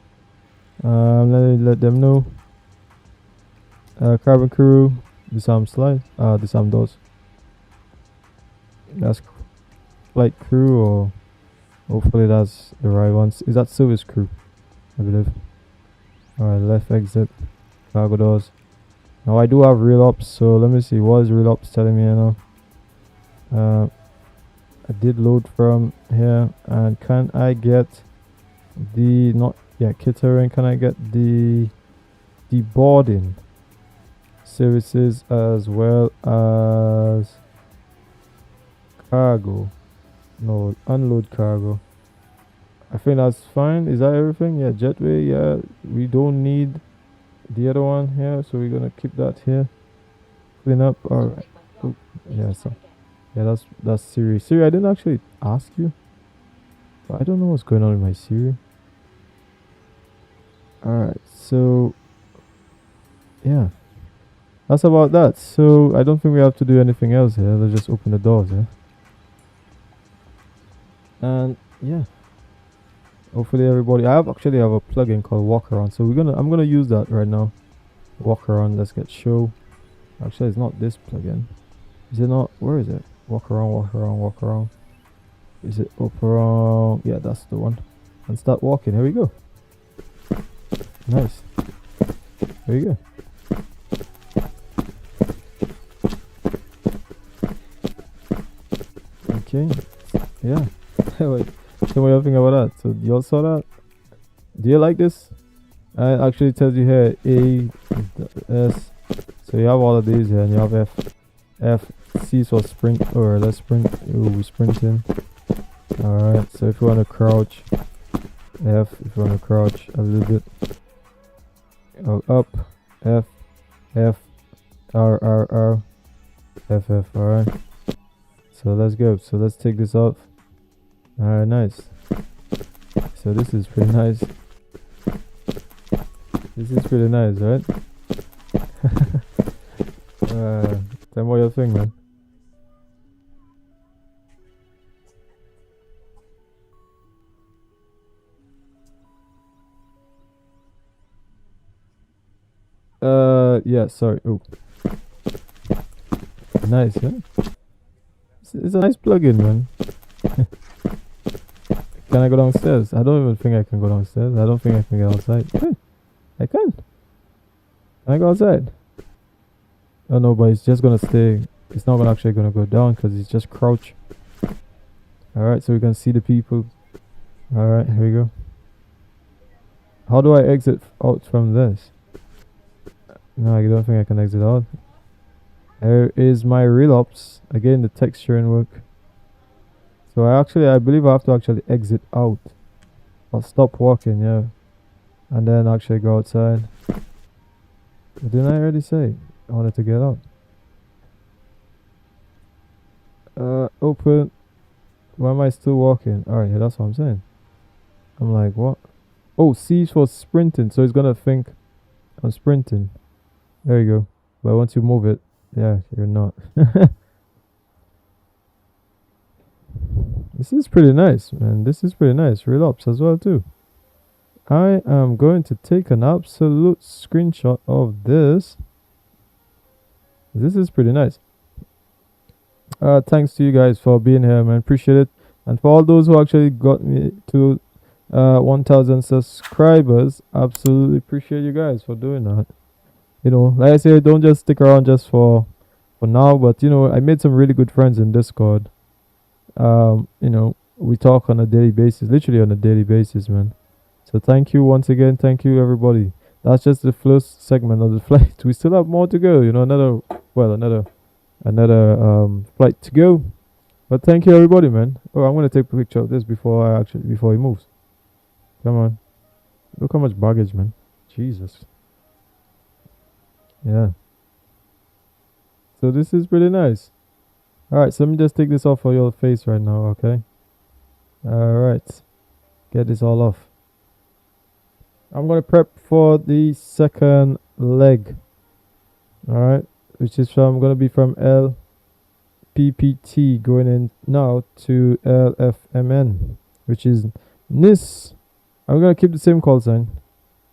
Let them know. Cabin crew, disarm slide, disarm doors. That's flight crew, or hopefully that's the right ones. Is that service crew? I believe. Alright, left exit, cargo doors. Now I do have real ops, so let me see what is real ops telling me now. I did load from here, and can I get the catering? Can I get the boarding services as well as cargo? No, unload cargo. I think that's fine. Is that everything? Yeah, jetway. Yeah, we don't need the other one here, so we're gonna keep that here. Clean up. All right. Oh, yeah. So yeah, that's Siri. Siri, I didn't actually ask you, but I don't know what's going on with my Siri. All right. So yeah, that's about that. So I don't think we have to do anything else here. Let's just open the doors here. And yeah, hopefully everybody. I actually have a plugin called Walk Around, so I'm gonna use that right now. Walk Around. Let's get show. Actually, it's not this plugin. Is it not? Where is it? Walk around. Is it up around? Yeah, that's the one. And start walking. Here we go. Nice. There you go. Okay. Yeah. Wait. Tell me what you think about that. So y'all saw that? Do you like this? It actually tells you here A, S. So you have all of these here, and you have F, C for sprint, or let's sprint. Ooh, we sprinting. Alright, so if you want to crouch, F, if you want to crouch a little bit. Up, F, R, F. Alright. So let's go. So let's take this off. Alright, nice. So this is pretty nice. This is pretty nice, right? Tell me what you think, man. Yeah, sorry. Oh, nice, huh? It's a nice plugin, man. Can I go downstairs? I don't even think I can go downstairs. I don't think I can get outside. Hey, I can. Can I go outside? Oh no, but it's just gonna stay. It's not actually gonna go down because it's just crouch. Alright, so we can see the people. Alright, here we go. How do I exit out from this? No, I don't think I can exit out. There is my relapse. Again, the texturing work. So I believe I have to actually exit out. I'll stop walking, yeah. And then actually go outside. But didn't I already say I wanted to get out? Open. Why am I still walking? Alright, yeah, that's what I'm saying. I'm like, what? Oh, C for sprinting. So it's gonna think I'm sprinting. There you go. But once you move it, yeah, you're not. This is pretty nice, man. This is pretty nice. Relapse as well too. I am going to take an absolute screenshot of this. This is pretty nice. Thanks to you guys for being here, man. Appreciate it. And for all those who actually got me to 1,000 subscribers, absolutely appreciate you guys for doing that. You know, like I said, don't just stick around just for now, but you know, I made some really good friends in Discord. You know, we talk on a daily basis, literally on a daily basis, man. So thank you once again. Thank you, everybody. That's just the first segment of the flight. We still have more to go. You know, another flight to go. But thank you, everybody, man. Oh, I'm gonna take a picture of this before he moves. Come on, look how much baggage, man. Jesus. Yeah. So this is pretty nice. Alright, so let me just take this off for your face right now, okay? Alright. Get this all off. I'm gonna prep for the second leg. Alright. Which is gonna be from LPPT going in now to LFMN, which is NIS. I'm gonna keep the same call sign.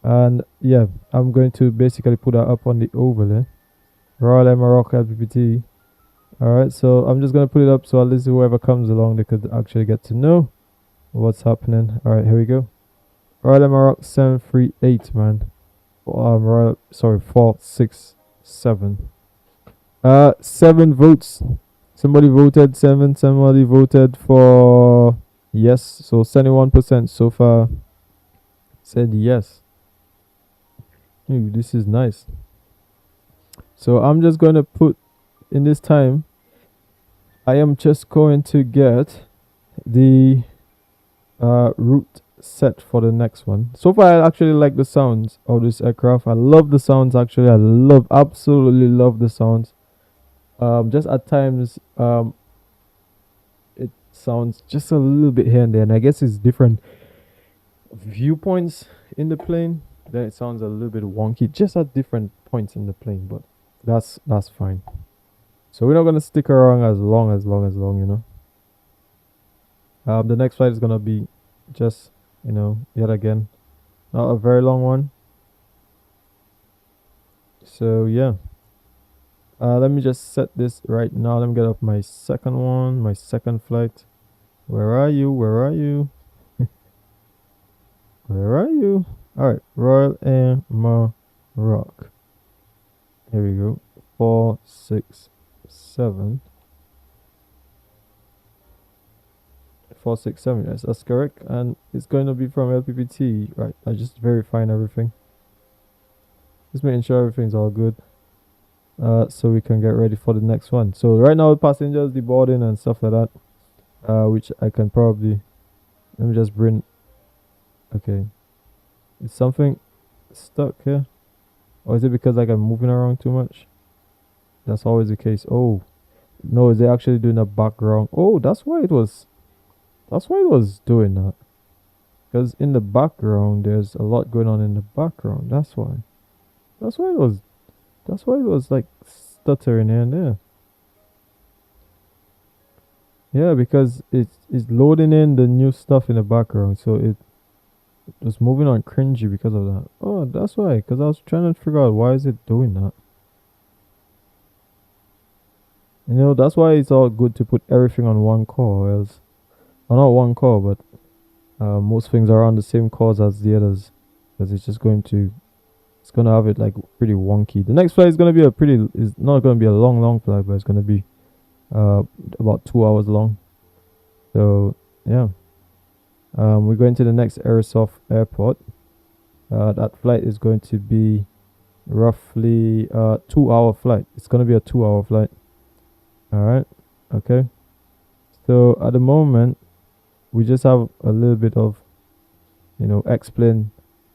And yeah, I'm going to basically put that up on the overlay. Royal Emirate LPPT. Alright, so I'm just going to put it up so at least whoever comes along, they could actually get to know what's happening. Alright, here we go. Royal Emirate 738, man. 467. 7 votes. Somebody voted 7. Somebody voted for yes. So 71% so far said yes. Ooh, this is nice. So I'm just going to put in this time, I am just going to get the route set for the next one. So far I actually like the sounds of this aircraft. I love the sounds actually. Absolutely love the sounds. Just at times it sounds just a little bit here and there, and I guess it's different viewpoints in the plane. Then it sounds a little bit wonky just at different points in the plane, but that's fine. So we're not gonna stick around as long, you know. The next flight is gonna be just, you know, yet again, not a very long one. So yeah. Let me just set this right now. Let me get up my second one, my second flight. Where are you? Where are you? Where are you? Alright, Royal Air Maroc. Here we go. 467. 467. Yes, that's correct. And it's going to be from LPPT, right? I just verifying everything. Just making sure everything's all good. So we can get ready for the next one. So right now, passengers deboarding and stuff like that. Which I can probably, let me just bring. Okay, is something stuck here, or is it because like I'm moving around too much? That's always the case. Oh no, is it actually doing a background? Oh, that's why it was doing that, because in the background there's a lot going on in the background. That's why it was like stuttering here and there. Yeah, because it's loading in the new stuff in the background, so it was moving on cringy because of that. Oh, that's why, because I was trying to figure out why is it doing that. You know, that's why it's all good to put everything on one core, else, well, not one core, but most things are on the same cores as the others, because it's gonna have it like pretty wonky. The next flight is gonna be is not gonna be a long flight, but it's gonna be about 2 hours long. So yeah, we're going to the next Aerosoft airport. That flight is going to be roughly 2-hour flight. It's going to be a 2-hour flight. All right, okay. So at the moment we just have a little bit of, you know,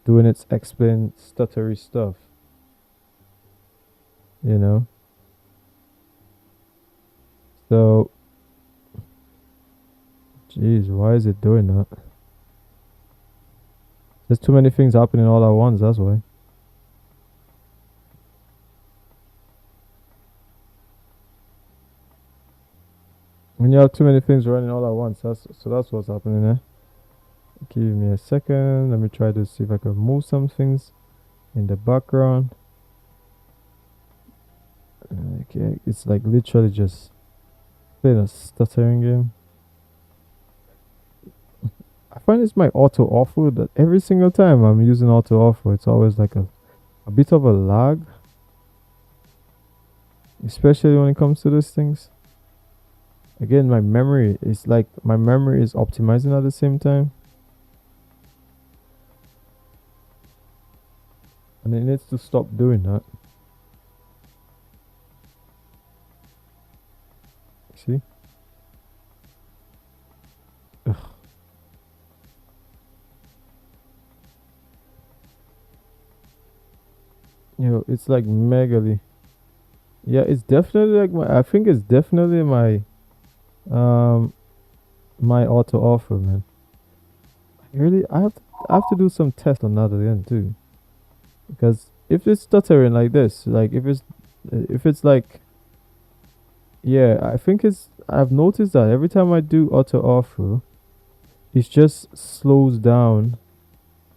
doing its explain stuttery stuff, you know. So jeez, why is it doing that? There's too many things happening all at once, that's why. When you have too many things running all at once, that's what's happening there. Give me a second. Let me try to see if I can move some things in the background. Okay, it's like literally just playing a stuttering game. I find it's my auto offer that every single time I'm using auto offer, it's always like a bit of a lag, especially when it comes to these things. Again, my memory is optimizing at the same time, and it needs to stop doing that. See? Ugh. You know, it's like megally. Yeah, it's definitely like I think it's definitely my my auto offer, man. I have to do some tests on that at the end too, because if it's stuttering like this, like if it's like, yeah, I think I've noticed that every time I do auto offer, it just slows down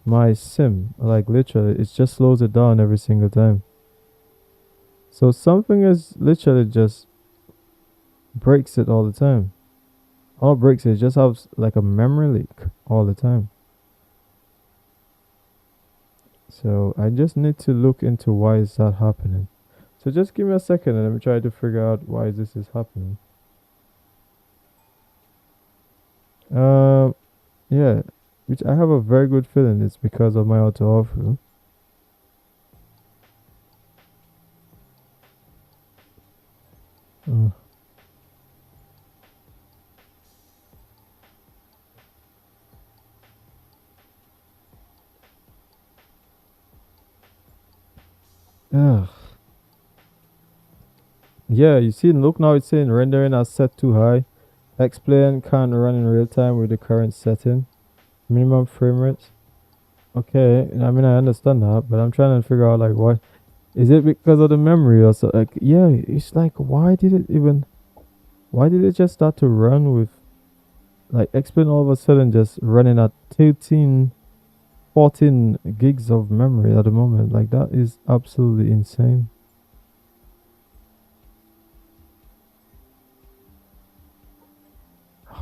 my sim. Like literally, it just slows it down every single time. So something is literally just breaks it all the time. All breaks it just has like a memory leak all the time. So I just need to look into why is that happening. So just give me a second and let me try to figure out why this is happening. Yeah, which I have a very good feeling it's because of my auto offer. Ugh. Yeah, you see, look now, it's saying rendering as set too high. Explain can't run in real time with the current setting. Minimum frame rates. Okay, I mean I understand that, but I'm trying to figure out like what is it, because of the memory or so? Like yeah, it's like why did it just start to run with like explain all of a sudden just running at 14 gigs of memory at the moment? Like that is absolutely insane.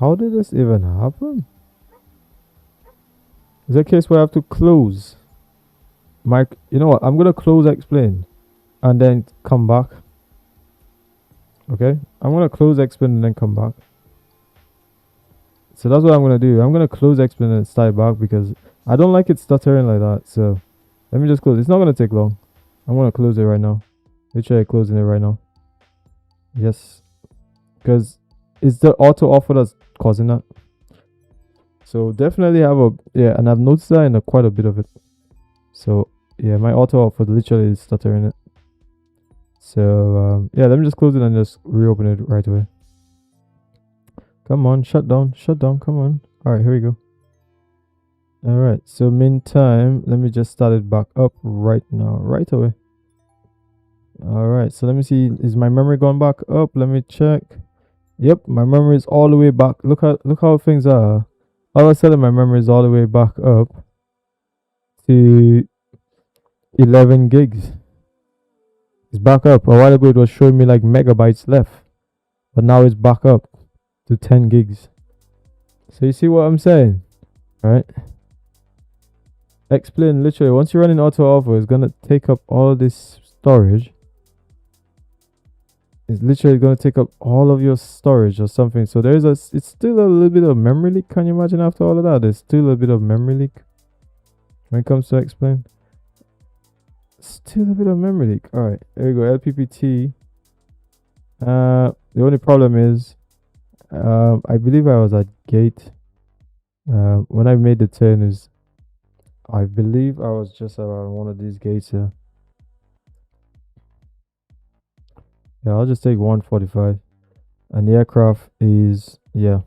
How did this even happen? Is there a case where I have to close you know what, I'm gonna close explain and then come back. Okay, I'm gonna close explain and then come back. So that's what I'm gonna do. I'm gonna close X-Plane and start back because I don't like it stuttering like that. So let me just close. It's not gonna take long. I'm gonna close it right now. Literally closing it right now. Yes, because it's the auto offer that's causing that. So definitely have a and I've noticed that in quite a bit of it. So yeah, my auto offer literally is stuttering it. So yeah, let me just close it and just reopen it right away. Come on, shut down, come on. All right, here we go. All right, so meantime, let me just start it back up right now, right away. All right, so let me see, is my memory going back up? Let me check. Yep, my memory is all the way back. Look how things are. All of a sudden my memory is all the way back up to 11 gigs. It's back up. A while ago it was showing me like megabytes left, but now it's back up to 10 gigs. So you see what I'm saying, right? Explain literally, once you're running auto offer, it's gonna take up all this storage. It's literally gonna take up all of your storage or something. So it's still a little bit of memory leak. Can you imagine after all of that? There's still a bit of memory leak when it comes to explain. Still a bit of memory leak. All right, there we go. LPPT. The only problem is, I believe I was at gate. When I made the turn is, I believe I was just around one of these gates here. Yeah, I'll just take 145. And the aircraft is, yeah,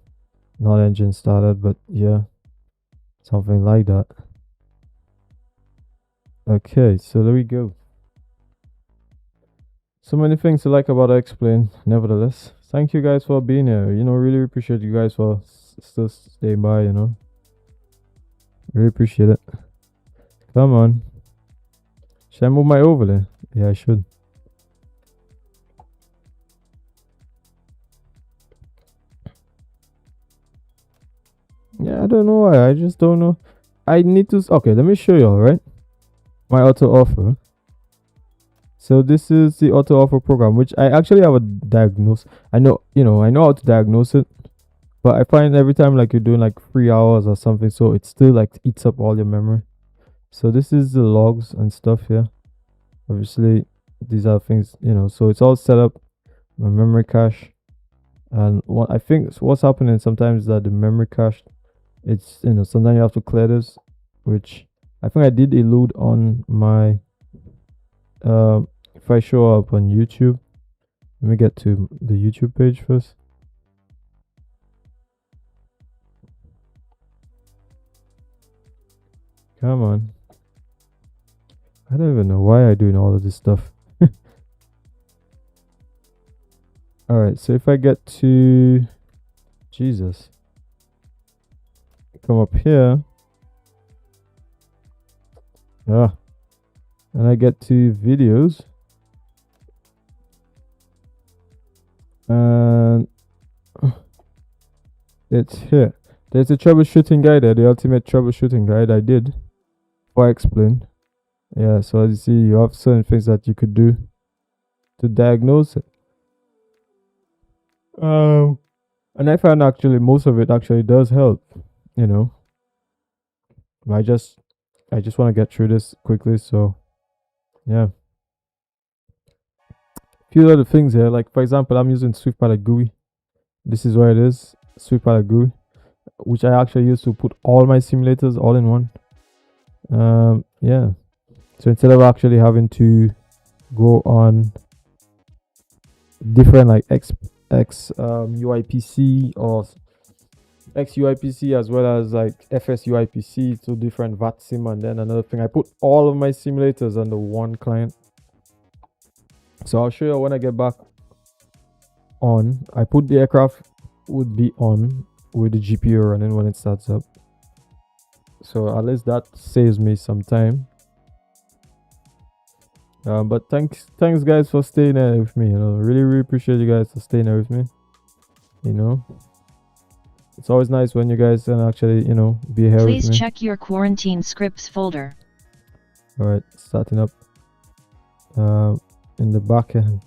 not engine started, but yeah, something like that. Okay, so there we go. So many things to like about X-Plane, nevertheless. Thank you guys for being here. You know, really appreciate you guys for still staying by, you know. Really appreciate it. Come on. Should I move my overlay? Yeah, I should. Yeah, I don't know why. I just don't know. I need to. Okay, let me show you all, right? My auto offer. So this is the auto offer program, which I actually have a diagnose. I know how to diagnose it, but I find every time like you're doing like 3 hours or something, so it still like eats up all your memory. So this is the logs and stuff here. Obviously, these are things, you know, so it's all set up, my memory cache. And what I think what's happening sometimes is that the memory cache, it's, you know, sometimes you have to clear this, which I think I did a load on my if I show up on YouTube. Let me get to the YouTube page first. Come on. I don't even know why I'm doing all of this stuff. Alright, so if I get to Jesus, come up here. Yeah. And I get to videos. And it's here. There's a troubleshooting guide there, the ultimate troubleshooting guide I did for X-Plane. Yeah, so as you see, you have certain things that you could do to diagnose it. And I found actually most of it actually does help, you know. I just want to get through this quickly, so yeah. Few other things here, like for example, I'm using Swift Pilot GUI. This is where it is, Swift Pilot GUI, which I actually use to put all my simulators all in one. Yeah. So instead of actually having to go on different like X UIPC or X UIPC as well as like FS UIPC, two different VATSIM, and then another thing, I put all of my simulators under one client. So I'll show you when I get back on. I put the aircraft would be on with the GPU running when it starts up. So at least that saves me some time. But thanks guys for staying there with me. You know, really appreciate you guys for staying there with me. You know, it's always nice when you guys can actually, you know, be here with me. Please check your quarantine scripts folder. All right, starting up. In the back end,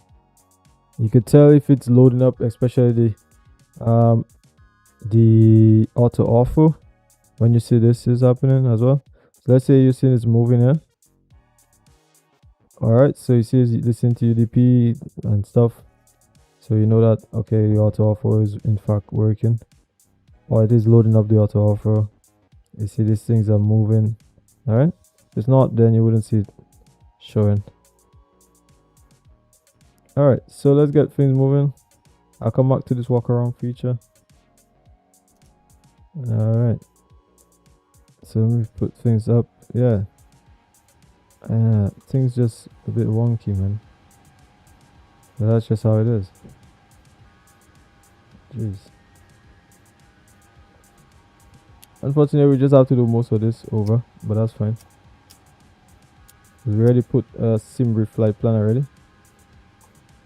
you could tell if it's loading up, especially the the auto offer when you see this is happening as well. So let's say you see it's moving here. All right, so you see it's listening to UDP and stuff, so you know that okay, the auto offer is in fact working, or it is loading up the auto offer. You see these things are moving. All right, if it's not, then you wouldn't see it showing. All right, so let's get things moving. I'll come back to this walk around feature. All right, so let me put things up. Yeah, things just a bit wonky, man, but that's just how it is. Jeez. Unfortunately, we just have to do most of this over, but that's fine. We already put a SimBrief flight plan already.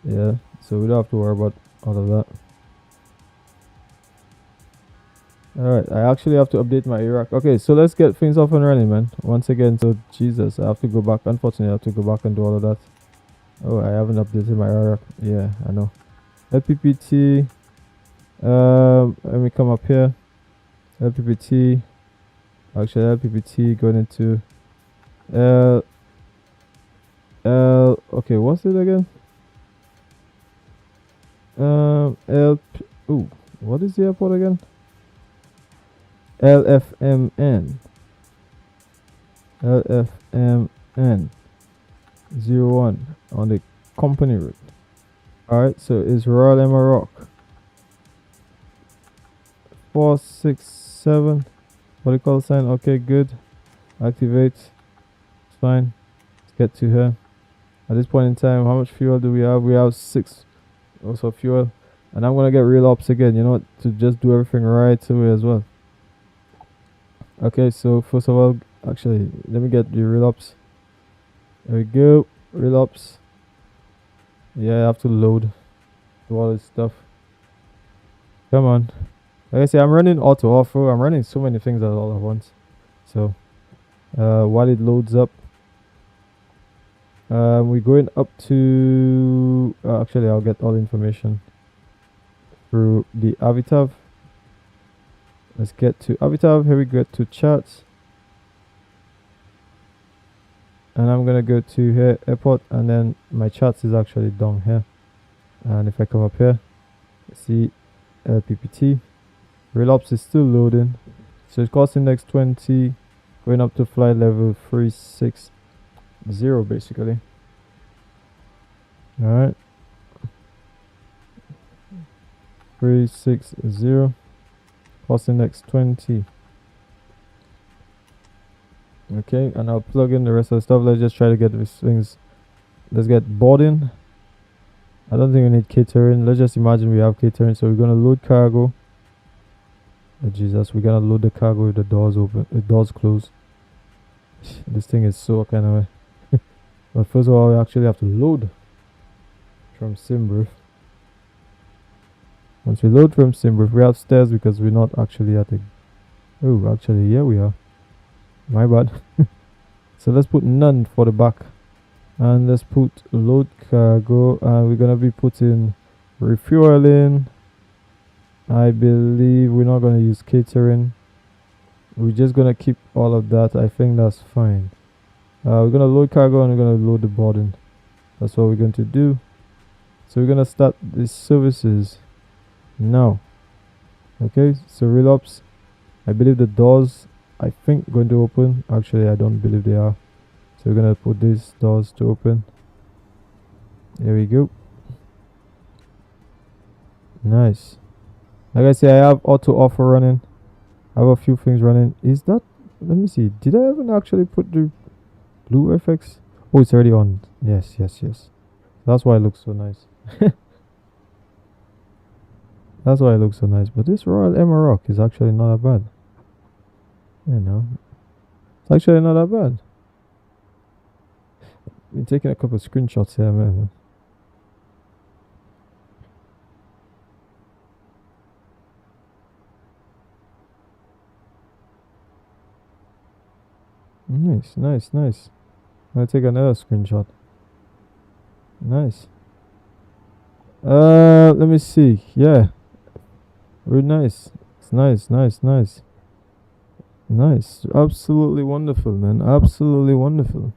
Yeah, so we don't have to worry about all of that. Alright, I actually have to update my Iraq. Okay, so let's get things off and running, man. Once again, so Jesus, I have to go back. Unfortunately, I have to go back and do all of that. Oh, I haven't updated my Iraq. Yeah, I know. LPPT. Let me come up here. LPPT. Actually, LPPT going into okay, what's it again? What is the airport again? LFMN. LFMN 01 on the company route. Alright, so it's Royal Emirates 467. What do you call sign? Okay, good. Activate. It's fine. Let's get to here. At this point in time, how much fuel do we have? We have 6 also fuel. And I'm gonna get real ops again, you know, to just do everything right away as well. Okay, so first of all, actually, let me get the real ops. There we go. Real ops. Yeah, I have to load all this stuff. Come on. Like I say, I'm running auto offer. I'm running so many things all at once. So while it loads up, we're going up to actually I'll get all the information through the Avitav. Let's get to Avitav. Here we go to charts, and I'm gonna go to here airport, and then my charts is actually down here. And if I come up here, see LPPT. Real ops is still loading, so it's cost index 20, going up to flight level 360 basically. All right, 360, cost index 20. Okay, and I'll plug in the rest of the stuff. Let's just try to get these things. Let's get boarding. I don't think we need catering. Let's just imagine we have catering. So we're gonna load cargo. Oh Jesus, we're gonna load the cargo with the doors open, the doors closed. This thing is so kind of way. But first of all, we actually have to load from SimBrief. Once we load from SimBrief, we have stairs because we're not actually at the. Oh, actually, yeah, we are. My bad. So let's put none for the back, and let's put load cargo, and we're gonna be putting refueling. I believe we're not gonna use catering. We're just gonna keep all of that. I think that's fine. We're gonna load cargo and we're gonna load the boarding. That's what we're going to do. So we're gonna start these services now. Okay, so real ops. I believe the doors, I think, going to open. Actually, I don't believe they are. So we're gonna put these doors to open. There we go. Nice. Like I say, I have auto offer running. I have a few things running. Is that? Let me see. Did I even actually put the blue FX? Oh, it's already on. Yes, yes, yes. That's why it looks so nice. That's why it looks so nice. But this Royal Emirates is actually not that bad. You know, it's actually not that bad. Been taking a couple of screenshots here, man. Nice, nice, nice. I'm gonna take another screenshot. Nice. Let me see. Yeah, very nice. Nice. Absolutely wonderful, man. Absolutely wonderful.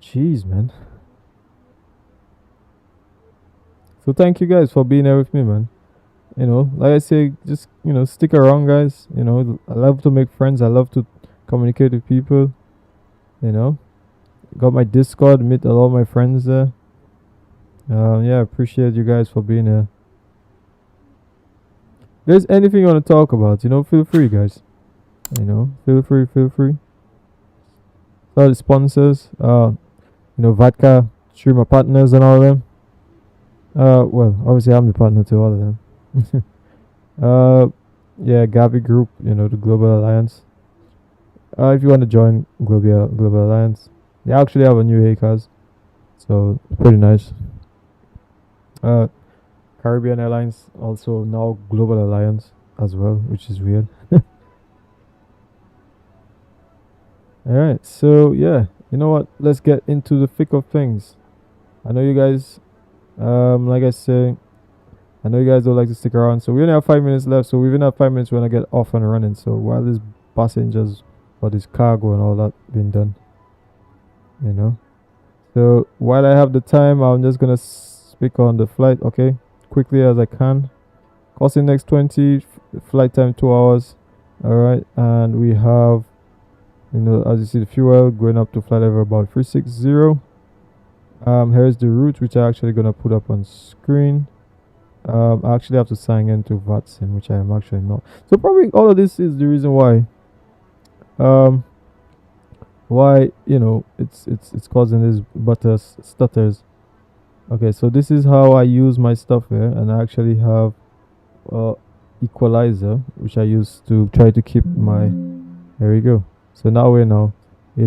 Jeez, man. So thank you guys for being here with me, man. You know, like I say, just, you know, stick around, guys. You know, I love to make friends. I love to communicate with people. You know, got my Discord, meet a lot of my friends there. Yeah, appreciate you guys for being here. If there's anything you want to talk about, you know, feel free, guys. You know, feel free. So the sponsors, you know, Vodka, streamer partners and all of them. Well, obviously I'm the partner to all of them. Yeah, Gavi Group, you know, the Global Alliance. If you want to join Global Alliance, they actually have a new ACAS, so pretty nice. Caribbean Airlines also now Global Alliance as well, which is weird. Alright, so yeah, you know what? Let's get into the thick of things. I know you guys, like I say, I know you guys don't like to stick around, so we only have 5 minutes left. So within that 5 minutes, we're gonna get off and running. So while this passengers or this cargo and all that being done, you know. So while I have the time, I'm just gonna speak on the flight, okay, quickly as I can. Costing next 20, flight time 2 hours. All right, and we have, you know, as you see, the fuel going up to flight level about 360. Here's the route, which I'm actually gonna put up on screen. I actually have to sign into VATSIM, which I am actually not. So probably all of this is the reason why you know it's causing these stutters. Okay, so this is how I use my stuff here, and I actually have equalizer, which I use to try to keep my, there we go. So now it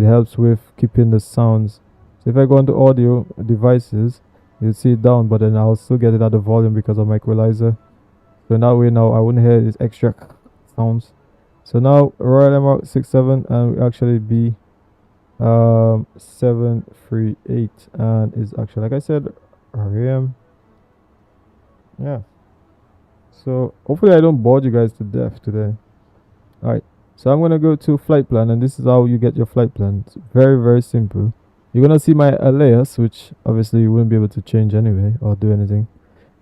helps with keeping the sounds. So if I go into audio devices, you'll see it down, but then I'll still get it at the volume because of my equalizer. So that way now I wouldn't hear these extra sounds. So now Royal Emirates 67 and we actually be 738, and is actually, like I said, RAM. Yeah. So hopefully I don't bore you guys to death today. Alright. So I'm gonna go to flight plan, and this is how you get your flight plan. It's very, very simple. You're gonna see my alias, which obviously you wouldn't be able to change anyway or do anything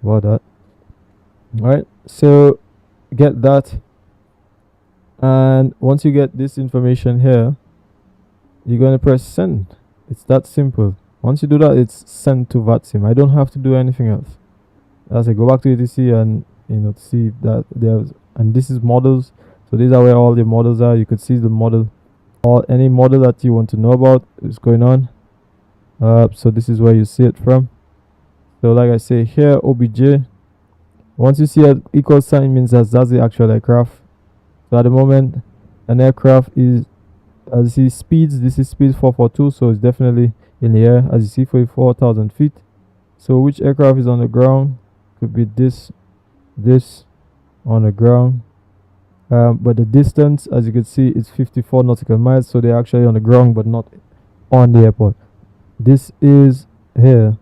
about that. Alright, so get that, and once you get this information here, you're gonna press send. It's that simple. Once you do that, it's sent to VATSIM. I don't have to do anything else. As I go back to ATC and, you know, see that there's, and this is models. So these are where all the models are. You could see the model, or any model that you want to know about is going on. So this is where you see it from. So like I say here, OBJ, once you see an equal sign, means that's the actual aircraft. So at the moment, an aircraft is, as you see, speeds, this is speed 442, so it's definitely in the air. As you see, 44,000 feet. So which aircraft is on the ground? Could be this on the ground. But the distance, as you can see, is 54 nautical miles, so they're actually on the ground but not on the airport. This is here,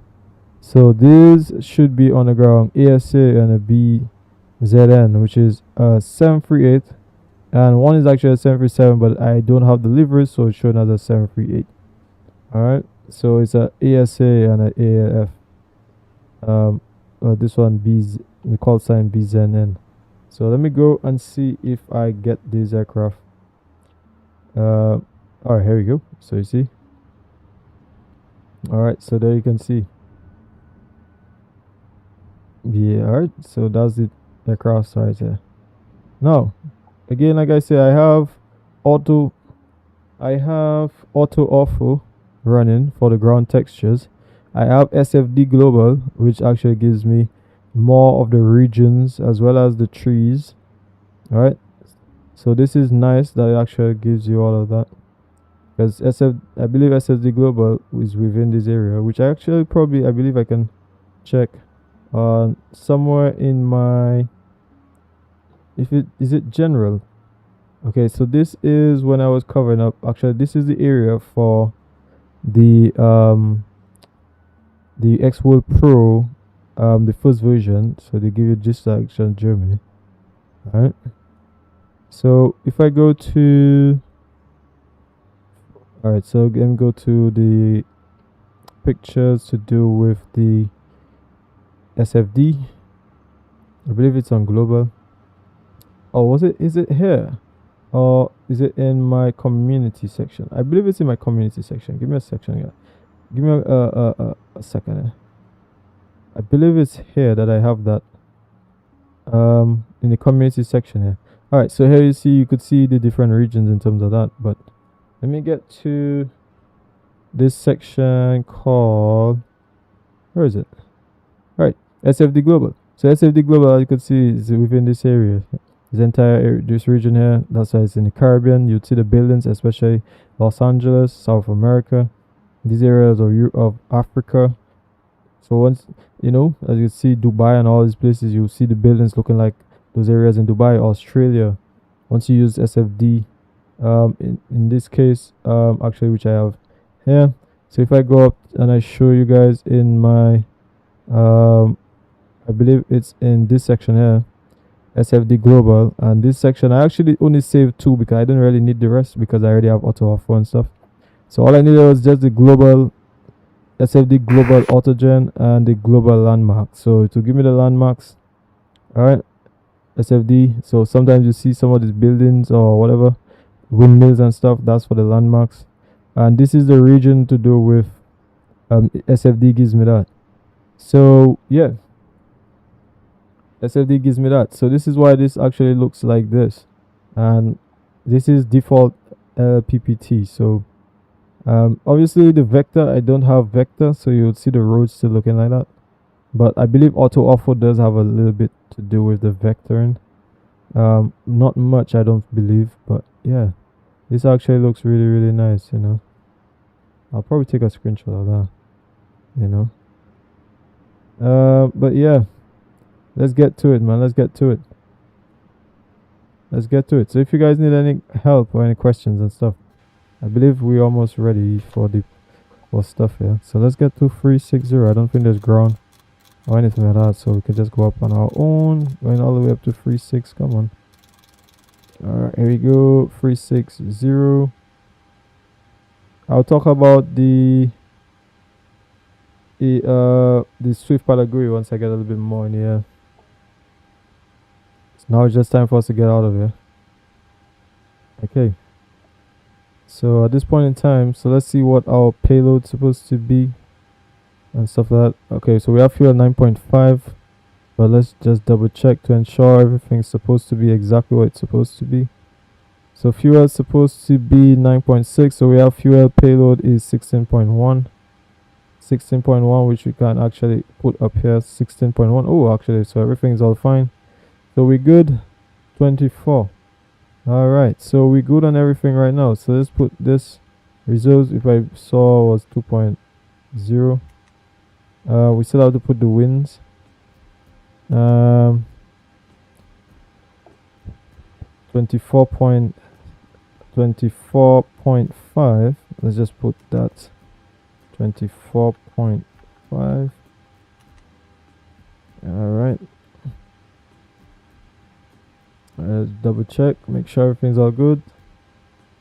so this should be on the ground. ASA and a BZN, which is 738, and one is actually a 737, but I don't have deliveries, so it's shown as a 738. All right, so it's a ASA and a AAF. This one the call sign BZN. So let me go and see if I get this aircraft. All right, here we go. So you see. All right, so there you can see. Yeah, all right. So that's the aircraft right there. Now, again, like I say, I have auto awful running for the ground textures. I have SFD global, which actually gives me more of the regions as well as the trees. All right, so this is nice that it actually gives you all of that, because I believe SFD global is within this area, which I actually I believe I can check somewhere in my, is it general. Okay, so this is when I was covering up. Actually, this is the area for the X-World Pro the first version, so they give you just action Germany. All right. So if I go to, all right, so let me go to the pictures to do with the SFD. I believe it's on global. Oh, is it here, or is it in my community section? I believe it's in my community section. Give me a section here. Give me a second here. I believe it's here that I have that in the community section here. All right, so here you could see the different regions in terms of that, but let me get to this section called, where is it? All right, SFD global. So SFD global, as you can see, is within this area. This entire area, this region here, that's why it's in the Caribbean. You'd see the buildings, especially Los Angeles, South America, these areas of Africa. So once, you know, as you see Dubai and all these places, you'll see the buildings looking like those areas in Dubai, Australia. Once you use SFD, in this case, actually, which I have here. So if I go up and I show you guys in my, I believe it's in this section here, SFD global, and this section I actually only saved 2 because I didn't really need the rest because I already have auto and stuff. So all I needed was just the global SFD global autogen and the global landmark. So to give me the landmarks, all right, SFD. So sometimes you see some of these buildings or whatever, windmills and stuff. That's for the landmarks, and this is the region to do with SFD gives me that. So yeah, SFD gives me that. So this is why this actually looks like this, and this is default LPPT. So obviously the vector, I don't have vector, so you would see the roads still looking like that, but I believe auto does have a little bit to do with the vectoring. Not much, I don't believe, but yeah, this actually looks really nice, you know. I'll probably take a screenshot of that, you know. But yeah, let's get to it, man. Let's get to it. So if you guys need any help or any questions and stuff, I believe we're almost ready for stuff here. So let's get to 360. I don't think there's ground or anything like that, so we can just go up on our own, going all the way up to 360. Come on. Alright, here we go. 360. I'll talk about the Swift Palagui once I get a little bit more in here. So now it's just time for us to get out of here. Okay. So at this point in time, so let's see what our payload's supposed to be and stuff like that. Okay, so we have fuel 9.5, but let's just double check to ensure everything's supposed to be exactly what it's supposed to be. So fuel is supposed to be 9.6, so we have fuel payload is 16.1, which we can actually put up here, 16.1. Oh, actually, so everything's all fine. So we're good. 24. All right, so we're good on everything right now. So let's put this reserves, if I saw, was 2.0. We still have to put the winds. 24.5. Let's just put that 24.5. All right. Let's double check, make sure everything's all good.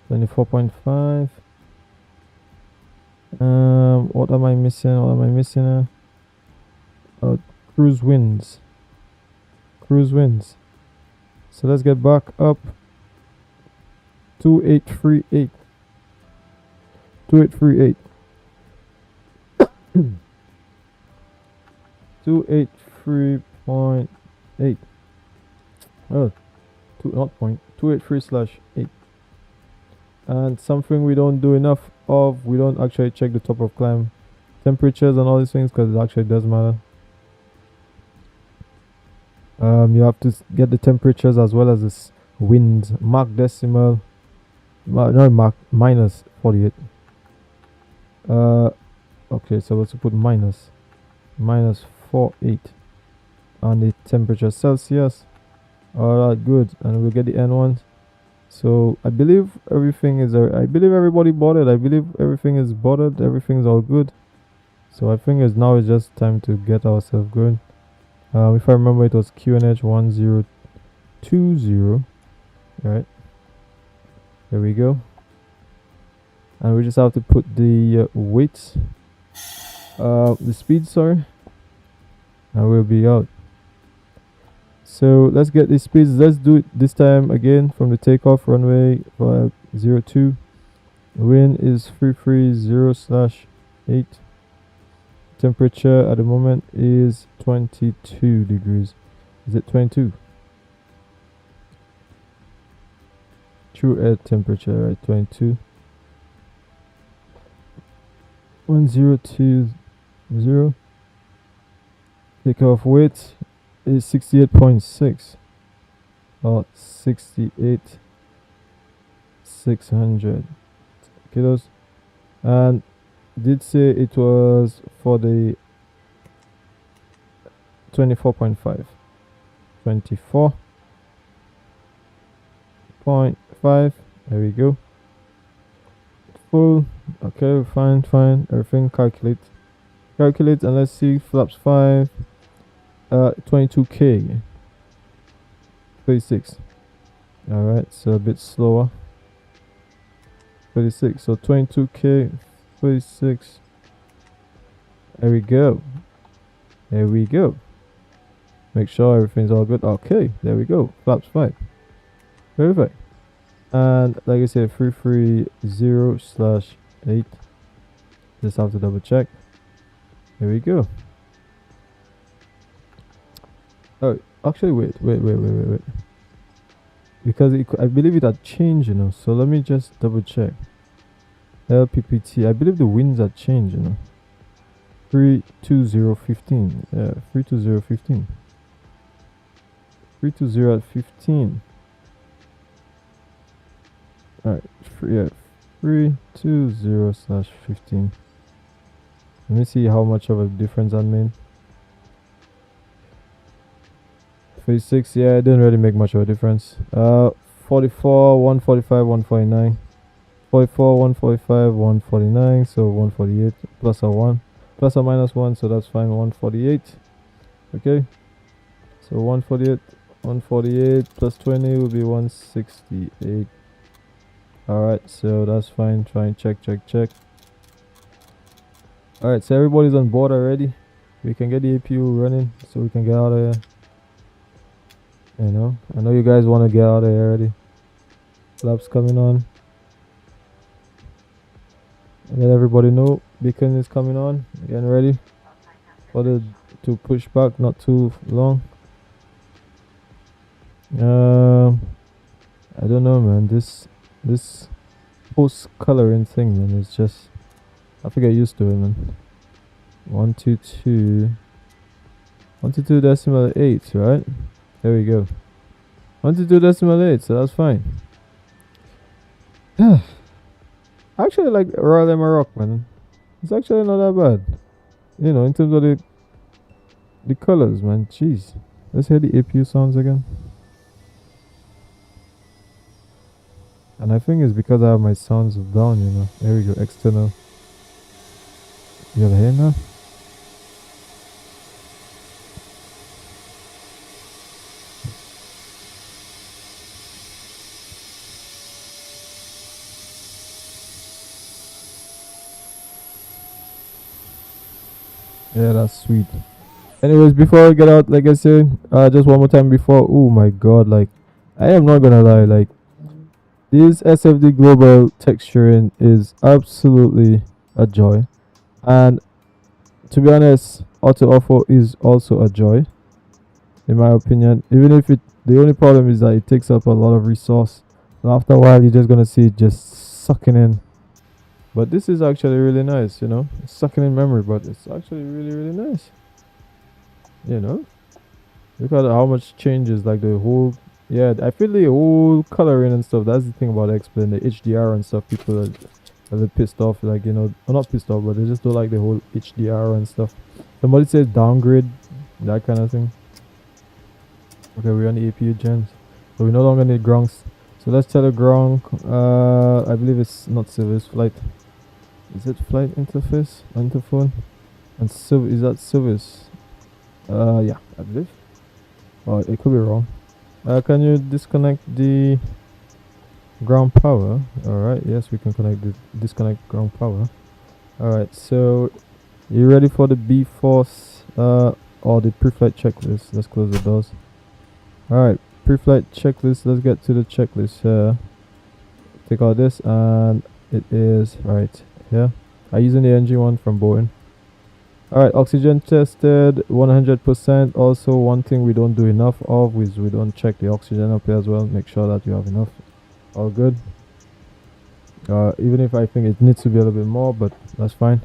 24.5. What am I missing? Cruise winds. So let's get back up. 2838. 283.8. Oh, not point, 283/8. And something we don't do enough of, we don't actually check the top of climb temperatures and all these things, because it actually does matter. You have to get the temperatures as well as this wind. Mark decimal, no, mark minus 48. Okay, so let's put minus 48 on the temperature Celsius. Alright, good, and we'll get the N1. So I believe everything is, I believe everybody boarded. I believe everything is boarded. Everything's all good. So I think it's just time to get ourselves going. If I remember, it was QNH 1020. Right, there we go. And we just have to put the weight, the speed, sorry, and we'll be out. So let's get the speeds. Let's do it this time again from the takeoff, runway 02. Wind is 330/8. Temperature at the moment is 22 degrees. Is it 22? True air temperature, right? 22. 1020. Takeoff weight is 68.6 or 68,600 kilos, and did say it was for the 24.5. 24.5. There we go. Full. Okay, fine. Everything calculate, and let's see. Flaps 5. 22k. 36. All right, so a bit slower. 36. So 22k. 36. There we go. Make sure everything's all good. Okay, there we go. Flaps 5. Perfect. And like I said, 330/8. Just have to double check. There we go. Oh, actually, wait. Because I believe it had changed, you know. So let me just double check. LPPT. I believe the winds had changed, you know. 32015. Yeah, 32015. 320 at 15. Alright, yeah, 320/15. Let me see how much of a difference that made. Phase 6, yeah, it didn't really make much of a difference. 44, 145, 149. 44, 145, 149, so 148 plus a 1. Plus or minus 1, so that's fine, 148. Okay, so 148 plus 20 will be 168. Alright, so that's fine. Check. Alright, so everybody's on board already. We can get the APU running so we can get out of here. You know, I know you guys want to get out of here already. Flaps coming on. Let everybody know beacon is coming on. Getting ready for the to push back, not too long. I don't know, man. This post coloring thing, man, is just, I have to get used to it, man. 122.8, right? There we go. 122.8, so that's fine. I actually like Royal Emirates, man. It's actually not that bad, you know, in terms of the colors, man. Jeez, let's hear the APU sounds again. And I think it's because I have my sounds down, you know. There we go, external. You have hear now? Yeah, that's sweet. Anyways, before I get out, like I said, just one more time before. Oh my god, like, I am not gonna lie, like, this SFD global texturing is absolutely a joy, and to be honest, auto offo is also a joy, in my opinion. Even if the only problem is that it takes up a lot of resource, and after a while you're just gonna see it just sucking in. But this is actually really nice, you know. It's sucking in memory, but it's actually really nice, you know. Look at how much changes, like the whole. Yeah, I feel the whole coloring and stuff. That's the thing about X-Plane, the HDR and stuff. People are a bit pissed off, like, you know, not pissed off, but they just don't like the whole HDR and stuff. Somebody says downgrade, that kind of thing. Okay, we're on the APU gens, so we no longer need grounds. So let's tell the ground. I believe it's not service flight. Is it flight interface? Interphone? And so is that service? Yeah, I believe. Oh, it could be wrong. Can you disconnect the ground power? Alright, yes, we can disconnect ground power. Alright, so you ready for the B-Force or the pre-flight checklist? Let's close the doors. Alright, pre-flight checklist. Let's get to the checklist here. Take out this, and it is right here. I'm using the NG one from Boeing. Alright, oxygen tested 100%. Also, one thing we don't do enough of is we don't check the oxygen up here as well. Make sure that you have enough. All good. Even if I think it needs to be a little bit more, but that's fine.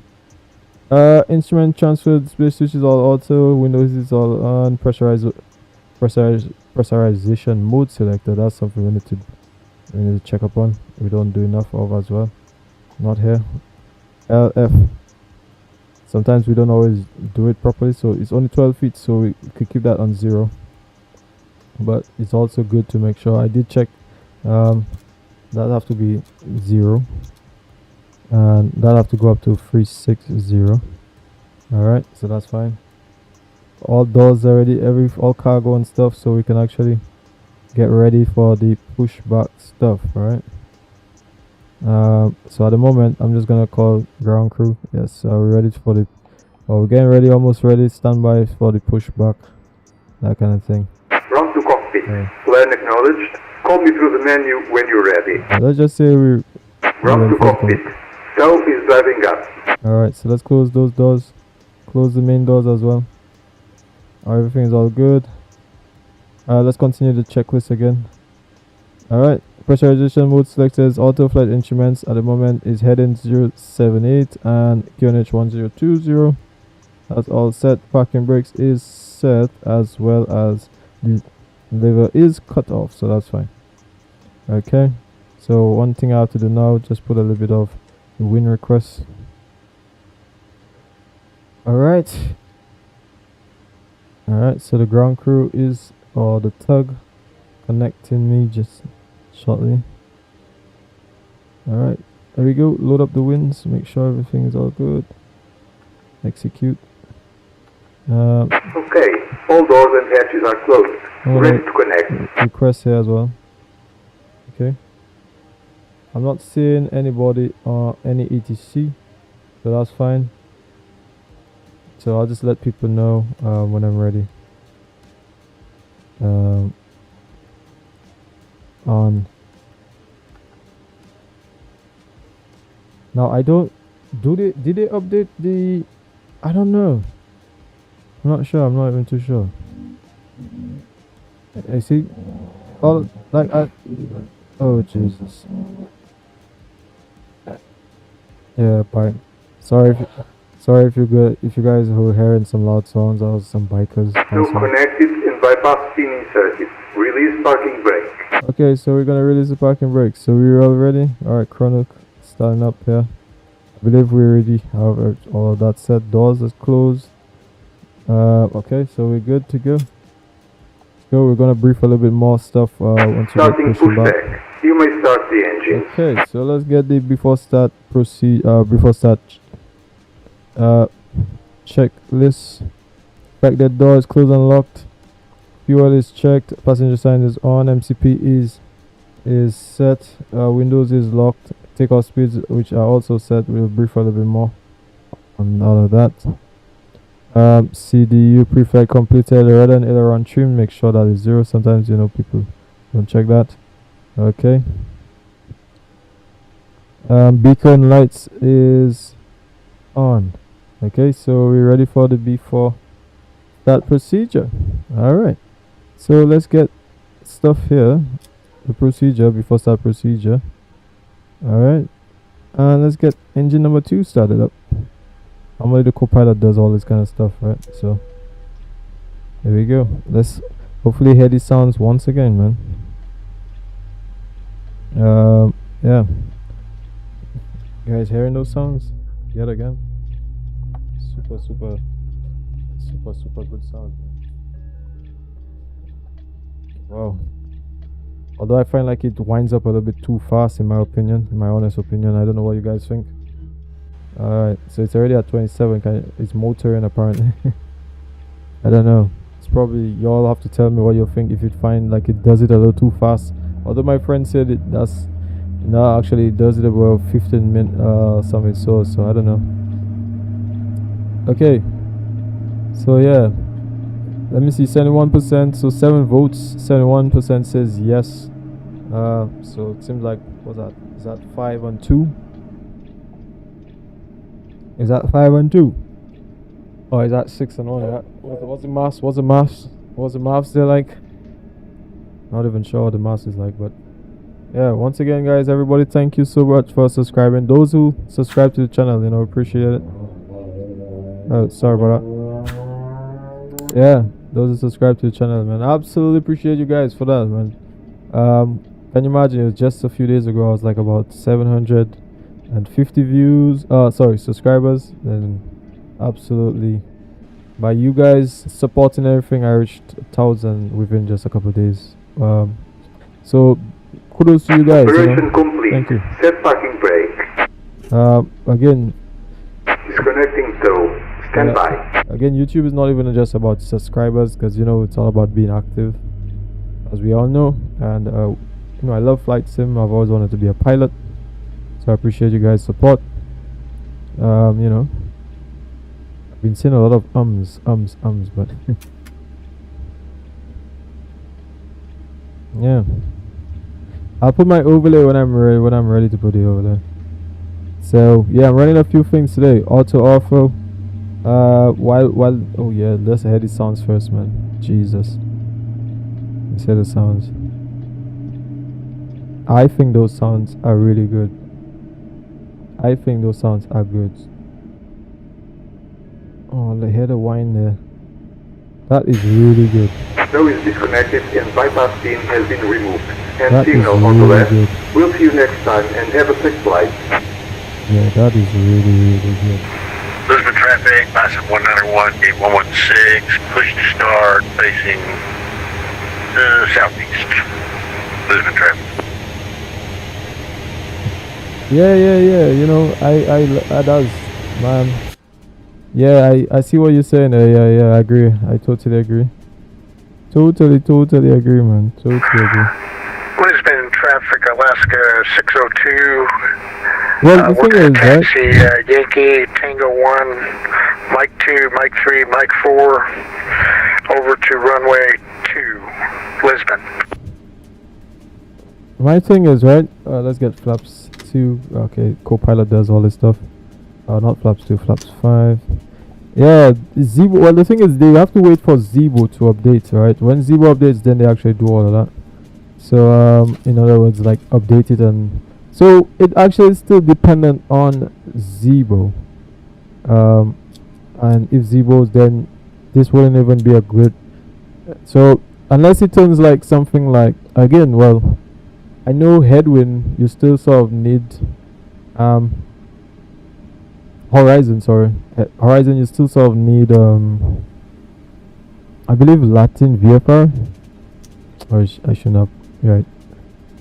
Instrument transfer display switch is all auto. Windows is all on. Pressurization mode selector. That's something we need to check up on. We don't do enough of as well. Not here. LF. Sometimes we don't always do it properly, so it's only 12 feet, so we could keep that on 0. But it's also good to make sure. I did check. That have to be 0, and that have to go up to 360. Alright, so that's fine. All doors are ready, all cargo and stuff, so we can actually get ready for the pushback stuff. Alright. So at the moment I'm just gonna call ground crew. Yes, we're ready for the we're getting ready, almost ready. Standby for the pushback, that kind of thing. Run to cockpit. Plan acknowledged. Call me through the menu when you're ready. Let's just say we're Run to cockpit. Stealth is driving up. Alright, so let's close those doors. Close the main doors as well. Everything is all good. Let's continue the checklist again. Alright, pressurization mode selected as auto flight instruments. At the moment is heading 078 and QNH 1020. That's all set. Parking brakes is set, as well as the lever is cut off, so that's fine. Okay, so one thing I have to do now, just put a little bit of the wind request. Alright, so the ground crew is, or the tug, connecting me just shortly. Alright, there we go. Load up the winds, make sure everything is all good. Execute. Okay, all doors and hatches are closed. Ready to connect. Request here as well. Okay. I'm not seeing anybody or any ETC, so that's fine. So I'll just let people know when I'm ready. On. Now I don't. Did they update the? I don't know. I'm not sure. I'm not even too sure. I see. Oh, like oh Jesus. Yeah, bye. Sorry if you guys were hearing some loud sounds. Or some bikers. Still connected and bypass spinning circuit. Release parking brake. Okay, so we're gonna release the parking brake. So we're all ready. All right, Chrono starting up here. I believe we're ready. However, all of that set. Doors is closed. Okay, so we're good to go. So we're gonna brief a little bit more stuff once we get pushing back. You may start the engine. Okay, so let's get the before start checklist. Back the door is closed and locked. Fuel is checked. Passenger sign is on. MCP is set. Windows is locked. Takeoff speeds, which are also set. We'll brief a little bit more on all of that. CDU pre-flight completed. Rudder and aileron trim. Make sure that is 0. Sometimes people don't check that. Okay. Beacon lights is on. Okay, so we're ready for the before that procedure. Alright, so let's get stuff here, the procedure before start procedure. Alright, and let's get engine number 2 started up. Normally the co-pilot does all this kind of stuff, right? So here we go. Let's hopefully hear these sounds once again, man. Yeah, you guys hearing those sounds yet again? Super good sound, man. Wow. Although I find like it winds up a little bit too fast, in my opinion, in my honest opinion. I don't know what you guys think. Alright, so it's already at 27. It's motoring apparently. I don't know. It's probably, y'all have to tell me what you think if you find like it does it a little too fast. Although my friend said it does, no, actually it does it about 15 minutes something, so I don't know. Okay, so yeah, let me see, 71%, so 7 votes, 71% says yes. So it seems like, what's that, is that 5 and 2? Is that 5 and 2? Or is that 6 and 1? What's the maths? What's the maths there like? Not even sure what the maths is like, but yeah, once again guys, everybody, thank you so much for subscribing. Those who subscribe to the channel, you know, appreciate it. Oh, sorry about that. Yeah, those who subscribe to the channel, man, I absolutely appreciate you guys for that, man. Can you imagine, it was just a few days ago I was like about 750 views, subscribers, and absolutely by you guys supporting everything I reached 1,000 within just a couple of days. So kudos to you guys, Operation complete. Thank you. Set parking brake. Again, Disconnecting tow. Stand by. Again, YouTube is not even just about subscribers, because you know it's all about being active, as we all know. And you know, I love flight sim. I've always wanted to be a pilot, so I appreciate you guys' support. You know, I've been seeing a lot of ums, but yeah, I'll put my overlay when I'm ready to put the overlay. So yeah, I'm running a few things today. Auto ortho. While oh yeah, let's hear the sounds first, man. Jesus, let's hear the sounds. I think those sounds are really good. I think those sounds are good. Oh, let's hear the whine there. That is really good. Snow is disconnected and bypass pin has been removed. And That is signal on the really left. good. We'll see you next time and have a safe flight. Yeah, that is really good. Lisbon traffic, VATSIM 191, gate 116, push to start, facing southeast. Lisbon traffic. Yeah, you know, I does, man. Yeah, I see what you're saying there. Yeah, I agree. I totally agree. Totally agree, man. Totally agree. Lisbon traffic, Alaska 602. Well, the thing is, right? Taxi, Yankee, Tango 1, Mike 2, Mike 3, Mike 4, over to runway 2, Lisbon. My thing is, right? Let's get flaps 2. Okay, Copilot does all this stuff. Not flaps 2, flaps 5. Yeah, Zibo. Well, the thing is, they have to wait for Zibo to update, right? When Zibo updates, then they actually do all of that. So, in other words, like update it, and so it actually is still dependent on Zibo. And if Zibo's, then this wouldn't even be a good. So unless it turns like something like, again, well, I know headwind, you still sort of need horizon, horizon, you still sort of need I believe Latin VFR, or I shouldn't have, right,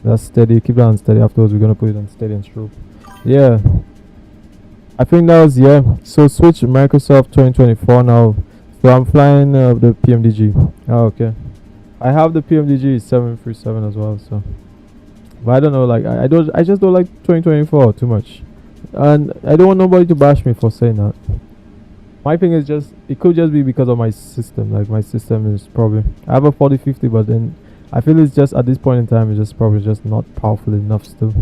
that's steady, keep that on steady. Afterwards we're gonna put it on steady and strobe. Yeah, I think that was, yeah, so switch Microsoft 2024 now. So I'm flying the PMDG. Oh, okay, I have the PMDG 737 as well, so, but I don't know, like I just don't like 2024 too much, and I don't want nobody to bash me for saying that. My thing is just, it could just be because of my system. Like my system is probably, I have a 4050, but then I feel it's just at this point in time it's just probably just not powerful enough still.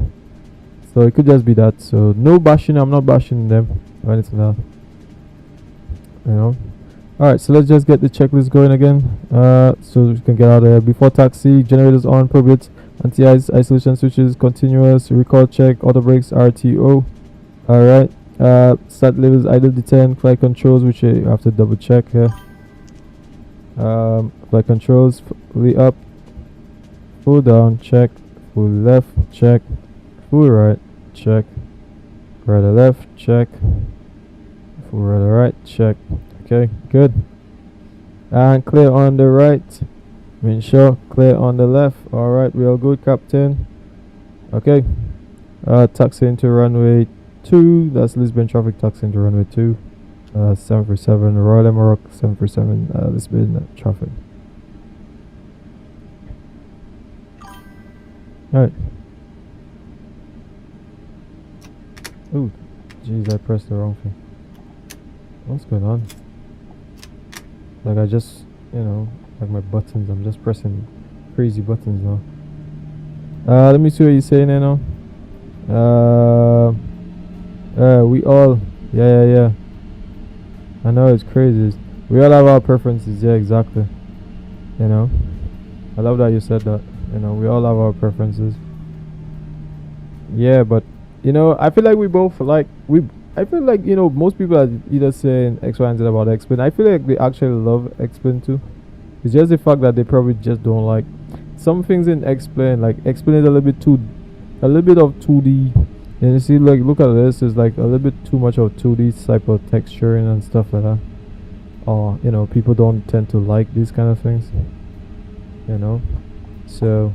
So it could just be that. So no bashing, I'm not bashing them or anything like that, you know. Alright, so let's just get the checklist going again, so we can get out of there. Before taxi, generators on, probit, anti-ice, isolation switches, continuous, record check, auto brakes, RTO. Alright, start levels, idle detent, flight controls, which you have to double check here. Flight controls, fully up, full down, check, full left, check, full right, check, right or left, check, full right or right, check. Okay, good. And clear on the right. Make sure clear on the left. Alright, we are good, Captain. Okay. Taxi into runway 02. That's Lisbon traffic taxi into runway 2. 737 Royal Emirates 737 Lisbon traffic. Alright. Ooh, jeez, I pressed the wrong thing. What's going on? Like I just, you know, like my buttons, I'm just pressing crazy buttons now. Let me see what you're saying there now. We all, yeah. I know it's crazy. We all have our preferences, yeah, exactly. You know, I love that you said that. You know, we all have our preferences. Yeah, but you know, I feel like we both like I feel like, you know, most people are either saying X, Y, and Z about X-Plane. I feel like they actually love X-Plane too. It's just the fact that they probably just don't like some things in X-Plane. Like X-Plane is a little bit of 2D. And you see, like, look at this. It's like a little bit too much of 2D type of texturing and stuff like that. Or, you know, people don't tend to like these kind of things. You know, so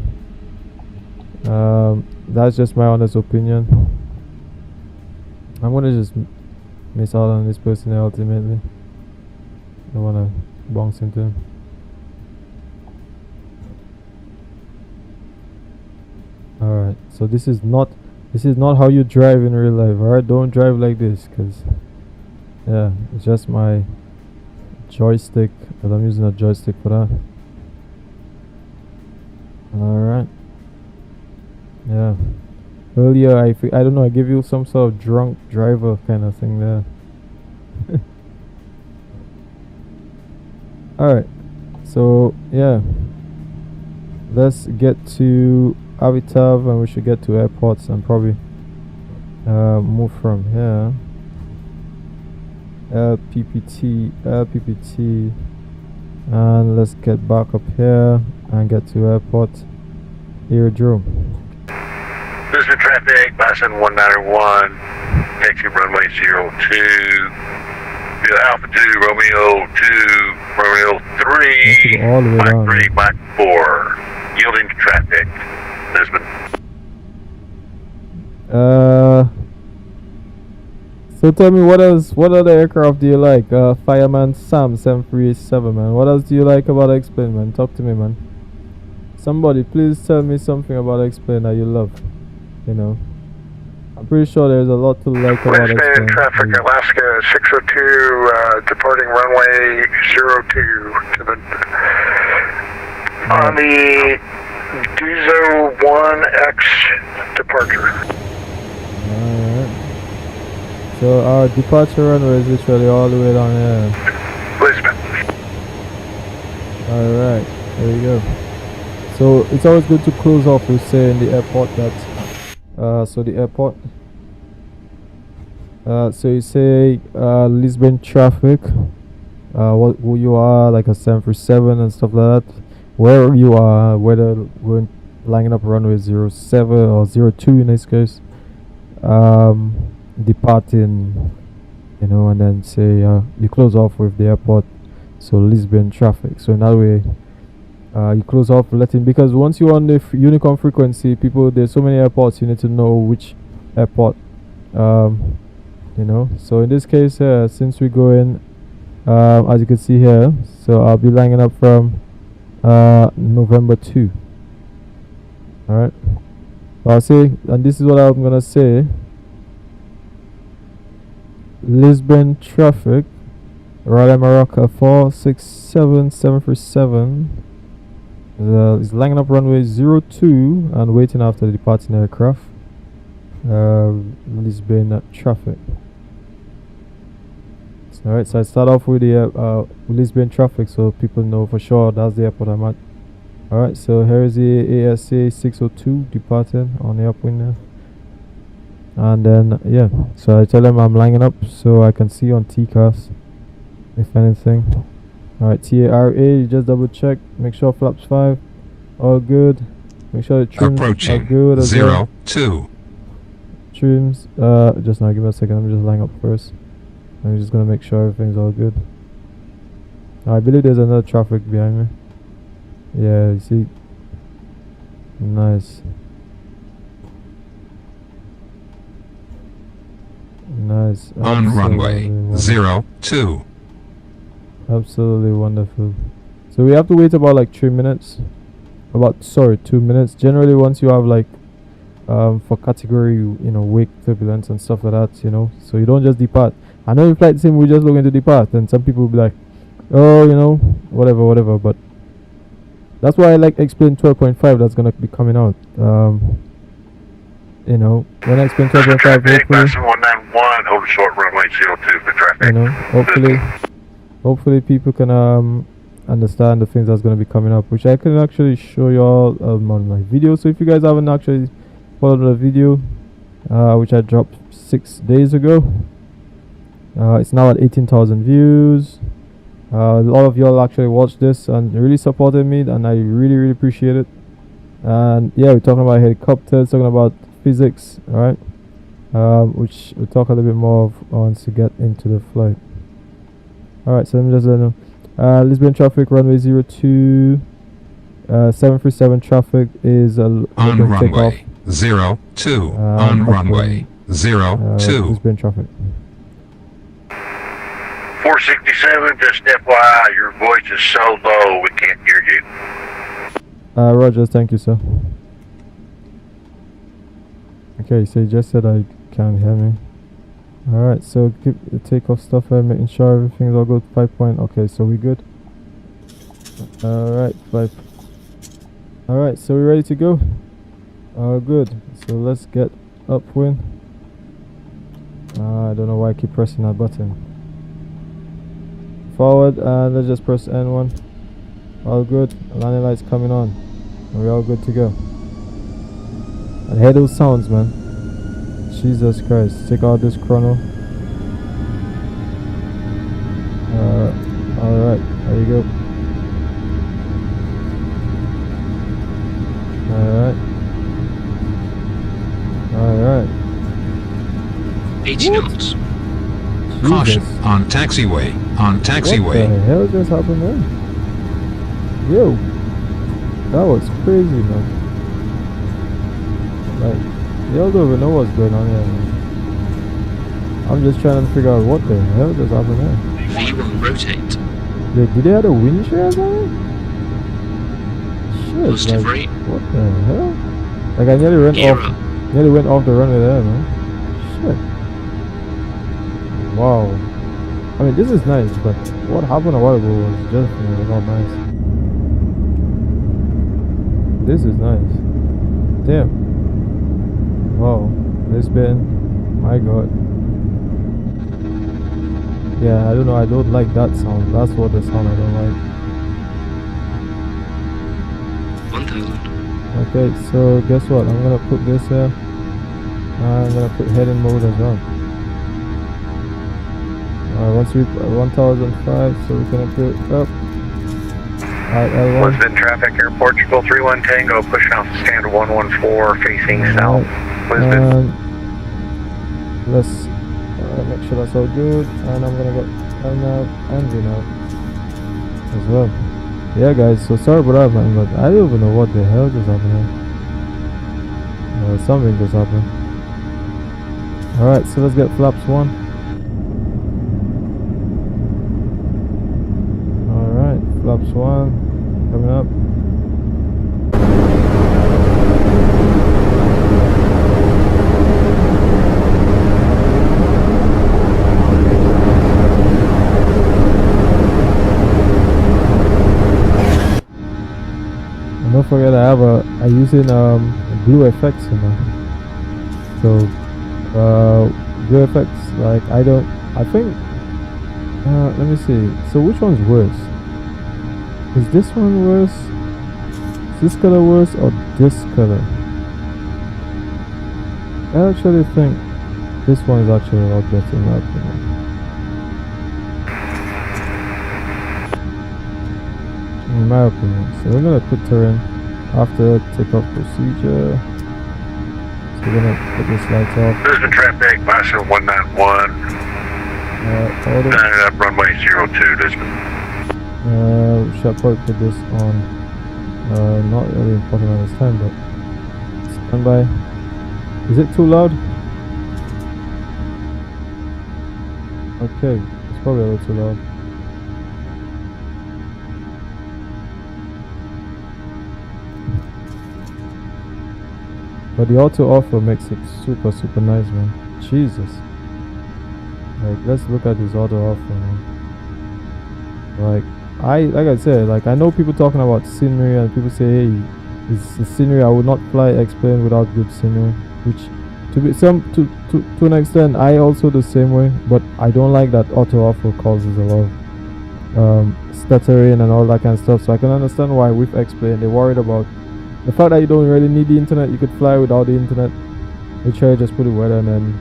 that's just my honest opinion. I'm gonna just miss out on this person ultimately. I wanna bounce into him. Alright, so this is not how you drive in real life. Alright, don't drive like this, cause yeah, it's just my joystick, but I'm using a joystick for that. Alright. Yeah. Earlier I don't know, I gave you some sort of drunk driver kind of thing there. Alright. So yeah. Let's get to Avitav and we should get to airports and probably move from here. LPPT, and let's get back up here and get to airport. Aerodrome. Lisbon traffic, Bison 191, taxi runway 02, Alpha 2, Romeo 2, Romeo 3, all the way Mach down. 3, Mach 4, yielding to traffic, Lisbon. So tell me, what other aircraft do you like? Fireman Sam 737, man. What else do you like about X-Plane, man? Talk to me, man. Somebody, please tell me something about X-Plane that you love. You know, I'm pretty sure there's a lot to like about Lisbon X-Plane. traffic, Alaska 602, departing runway 02 to the on the Duzo 1X departure. Alright. So our departure runway is literally all the way down here. Lisbon. Alright, there you go. So it's always good to close off with saying the airport that so the airport so you say Lisbon traffic, who you are, like a 737 and stuff like that, where you are, whether we're lining up runway 07 or 02 in this case, departing, you know, and then say you close off with the airport, so Lisbon traffic. So in that way you close off letting, because once you're on the unicorn frequency, people, there's so many airports, you need to know which airport, you know. So in this case since we go in, as you can see here, so I'll be lining up from November 2. Alright, so I'll say, and this is what I'm gonna say: Lisbon traffic, Royal Emirates 467 737 is lining up runway 02 and waiting after the departing aircraft. Lisbon traffic. Alright, so I start off with the Lisbon traffic so people know for sure that's the airport I'm at. Alright, so here is the ASA 602 departing on the upwind there. And then yeah, so I tell them I'm lining up so I can see on TCAS if anything. Alright, TARA, you just double check, make sure flaps 5 all good, make sure the trims are good as well. 02. Trims, just now, give me a second, I'm just lining up first. I'm just gonna make sure everything's all good. I believe there's another traffic behind me. Yeah, you see, nice. nice. On runway Wonderful. 02. Absolutely wonderful. So we have to wait about like 3 minutes. 2 minutes. Generally, once you have like for category, wake turbulence and stuff like that, so you don't just depart. I know in flight sim we're just looking to depart, and some people will be like, oh, whatever, but that's why I like explain 12.5 that's gonna be coming out. When I explain 12.5, hopefully 191, hold short runway 02 for traffic. Hopefully people can understand the things that's going to be coming up, which I can actually show you all on my video. So if you guys haven't actually followed the video, which I dropped 6 days ago, it's now at 18,000 views. A lot of y'all actually watched this and really supported me, and I really appreciate it. And yeah, we're talking about helicopters, talking about physics, right? Which we'll talk a little bit more of once we get into the flight. Alright, so let me just let you know. Lisbon traffic, runway 02. 737 traffic is on runway 02. On runway 02. Lisbon traffic. 467, just FYI, your voice is so low we can't hear you. Roger, thank you, sir. Okay, so you just said I can't hear me. Alright, so keep the takeoff stuff here, making sure everything's all good. 5 point, okay, so we good. Alright, 5. Alright, so we're ready to go. Good, so let's get upwind. I don't know why I keep pressing that button. Forward, and let's just press N1. All good, landing lights coming on, and we're all good to go. And hear those sounds, man. Jesus Christ, take out this chrono. Alright, there you go. Alright. 80 knots. Caution on taxiway. On taxiway. What the hell just happened there? Yo, that was crazy, man. Like, y'all don't even know what's going on here, man. I'm just trying to figure out what the hell just happened there. V1 rotate. Did they have a wind shear or something? Shit, Positive like, rate. what the hell? Like, I nearly went off the runway there, man. Shit. Wow. I mean, this is nice, but what happened a while ago was just not nice. This is nice. Damn. Wow. Lisbon. My god. Yeah, I don't know. I don't like that sound. That's what the sound I don't like. 1000. Okay, so guess what? I'm gonna put this here. I'm gonna put head in mode as well. Once we 1005, so we're gonna put it up. Alright, L1. Lisbon traffic, Air Portugal 31 Tango, pushing off the stand 114, facing south. Lisbon. Let's make sure that's all good, and I'm gonna get Andrew now as well. Yeah, guys, so sorry about that, man, but I don't even know what the hell just happened here. Something just happened. Alright, so let's get flaps 1. Flaps 1 coming up. And don't forget I'm using blue effects, So blue effects, like I think let me see. So which one's worse? Is this one worse? Is this color worse or this color? I actually think this one is actually a lot better in my opinion. In my opinion. So we're gonna put terrain after takeoff procedure. So we're gonna put this light off. Lisbon traffic, Bison 191. Order. Up runway 02, Lisbon. Should probably put this on not really important at this time, but standby. Is it too loud? Okay, it's probably a little too loud. But the auto offer makes it super nice, man. Jesus. Like, let's look at this auto offer, man. Like I said, like, I know people talking about scenery and people say, hey, it's the scenery. I would not fly X-plane without good scenery, which to an extent I also the same way, but I don't like that auto offer causes a lot of stuttering and all that kind of stuff. So I can understand why with X-plane they're worried about the fact that you don't really need the internet. You could fly without the internet. They try to just put it weather and then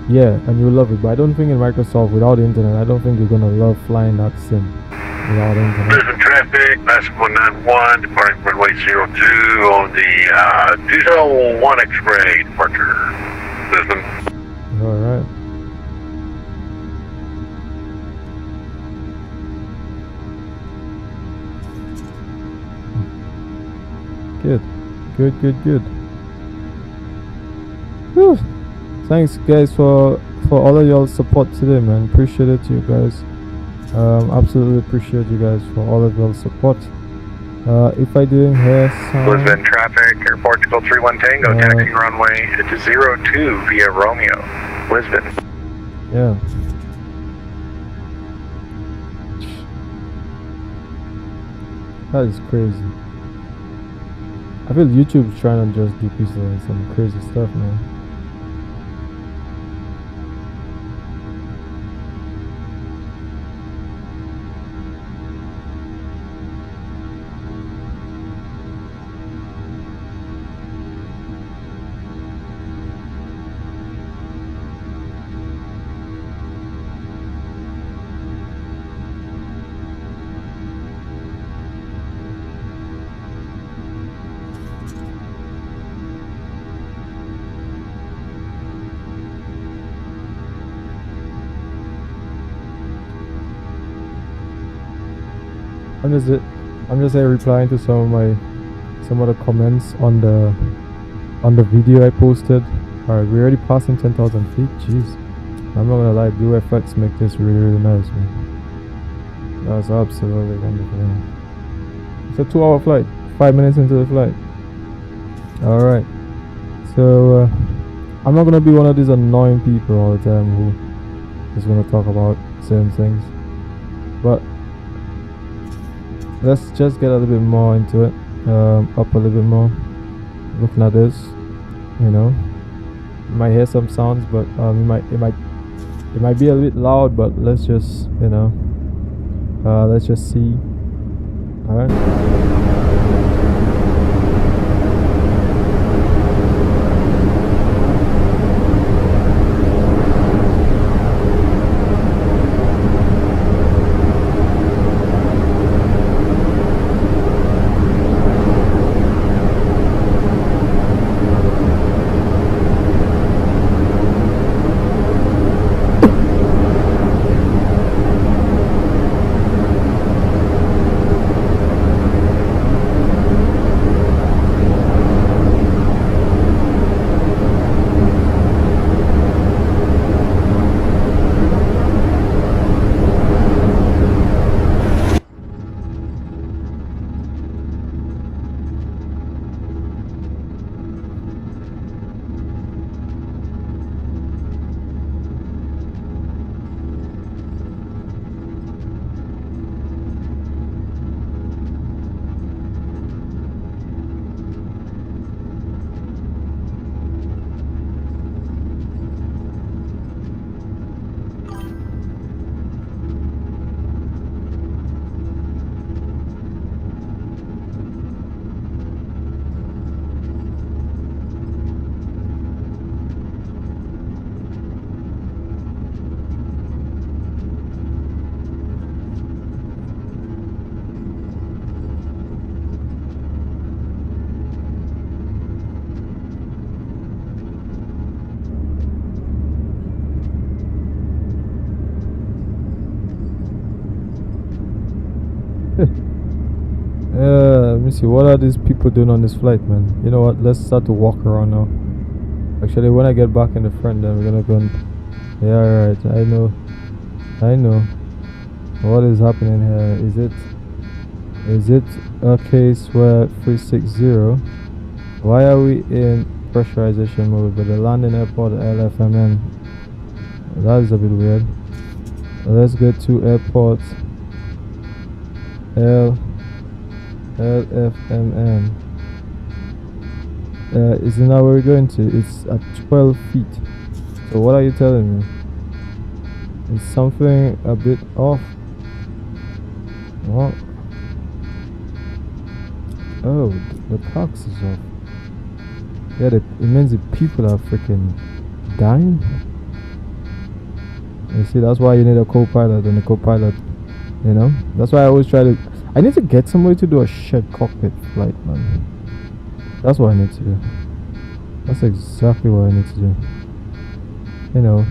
yeah, and you'll love it. But I don't think in Microsoft without the internet, I don't think you're gonna love flying that sim without the internet. Lisbon traffic, Mass 191, departing runway 02 on the 201 X-ray departure. Lisbon. Alright. Good. Whew. Thanks guys for all of y'all support today, man. Appreciate it, you guys. Absolutely appreciate you guys for all of y'all support. If I didn't hear some Lisbon traffic, Air Portugal 31 Tango, taxi runway to 02 via Romeo, Lisbon. Yeah. That is crazy. I feel YouTube's trying to just do pieces of some crazy stuff, man. I'm just replying to some of the comments on the video I posted. Alright, we're already passing 10,000 feet. Jeez, I'm not gonna lie, Blue effects make this really nice, man. That's absolutely wonderful. It's a 2-hour flight, 5 minutes into the flight. Alright, so I'm not gonna be one of these annoying people all the time who is gonna talk about certain things, but let's just get a little bit more into it, up a little bit more, looking at this, you know. You might hear some sounds, but it might be a bit loud, but let's just, you know, let's just see. All right. Let me see, what are these people doing on this flight, man? You know what, let's start to walk around now. Actually, when I get back in the front, then we're gonna go and Yeah, right. I know. What is happening here? Is it a case where 360? Why are we in pressurization mode but the landing airport LFMN? That is a bit weird. Let's get to airport LFMN. Isn't that where we're going to? It's at 12 feet. So what are you telling me? Is something a bit off? What? Oh, the box is off. Yeah, it means the people are freaking dying. You see, that's why you need a co-pilot, and a co-pilot, you know, that's why I always try to. I need to get somebody to do a shared cockpit flight, man. That's what I need to do. That's exactly what I need to do. You know,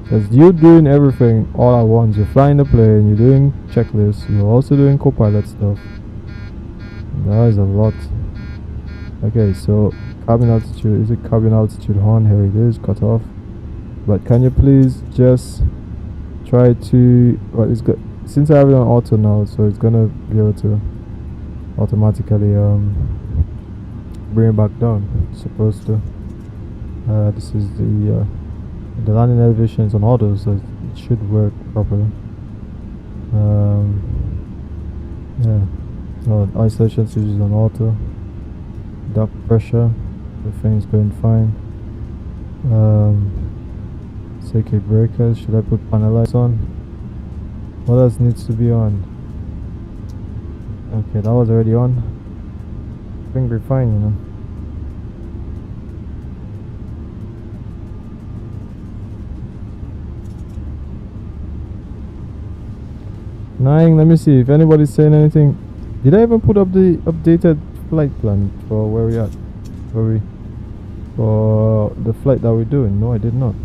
because you're doing everything all at once. You're flying the plane, you're doing checklists, you're also doing co-pilot stuff. That is a lot. Okay, so cabin altitude. Is it cabin altitude horn? Here it is, cut off. But can you please just try to, well, it's good since I have it on auto now, so it's gonna be able to automatically bring it back down. It's supposed to. This is the landing elevation is on auto, so it should work properly. Yeah. So isolation switch is on auto. Dock pressure, everything's going fine. Circuit breakers, should I put panel lights on? What else needs to be on? Okay, that was already on. I think we're fine, you know. Nine, let me see if anybody's saying anything. Did I even put up the updated flight plan for where we at? For the flight that we're doing? No, I did not.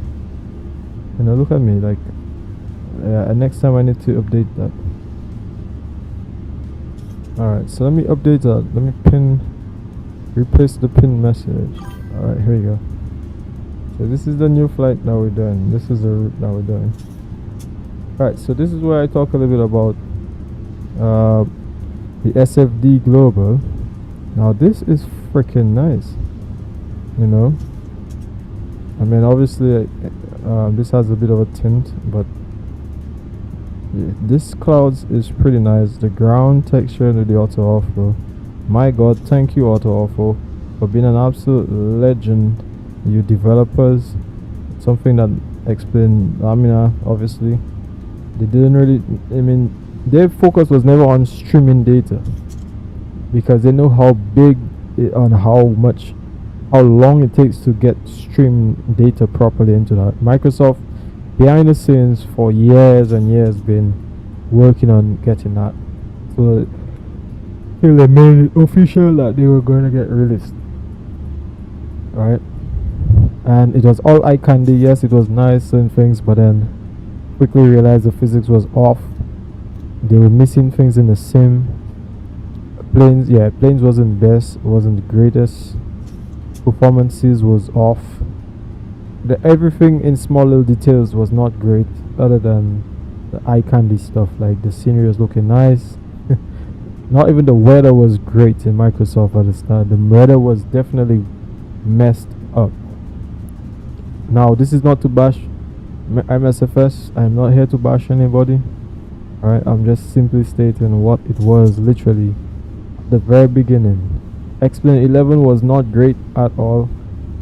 You know, look at me, like, next time I need to update that. Alright, so let me update that. Let me replace the pin message. Alright, here we go. So this is the new flight that we're doing. This is the route that we're doing. Alright, so this is where I talk a little bit about the SFD Global. Now this is freaking nice, you know. I mean, obviously this has a bit of a tint, but yeah, this clouds is pretty nice. The ground texture with the auto off-road, my god, thank you auto off-road for being an absolute legend, you developers. Something that explained Lamina. Obviously they didn't really, I mean, their focus was never on streaming data, because they know how big and how long it takes to get stream data properly into that. Microsoft behind the scenes for years and years been working on getting that, so they made it official that they were going to get released. Right, and it was all eye candy. Yes, it was nice and things, but then quickly realized the physics was off. They were missing things in the sim. Planes wasn't best, wasn't the greatest. Performances was off. Everything in small little details was not great, other than the eye candy stuff, like the scenery was looking nice. Not even the weather was great in Microsoft at the start. The weather was definitely messed up. Now this is not to bash MSFS. I'm not here to bash anybody. Alright, I'm just simply stating what it was literally at the very beginning. X-Plane 11 was not great at all.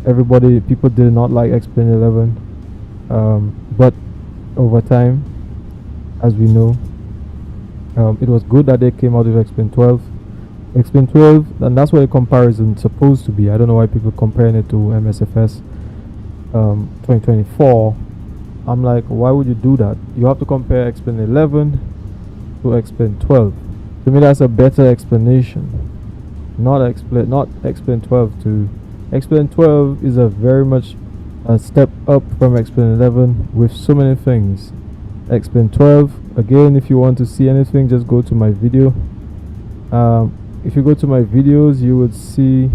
People did not like X-Plane 11, but over time, as we know, it was good that they came out with X-Plane 12. X-Plane 12, and that's what the comparison is supposed to be. I don't know why people comparing it to MSFS 2024. I'm like, why would you do that? You have to compare X-Plane 11 to X-Plane 12. To me, that's a better explanation. Not X-Plane 12 to X-Plane 12 is a very much a step up from X-Plane 11 with so many things. X-Plane 12, again, if you want to see anything, just go to my video. If you go to my videos, you would see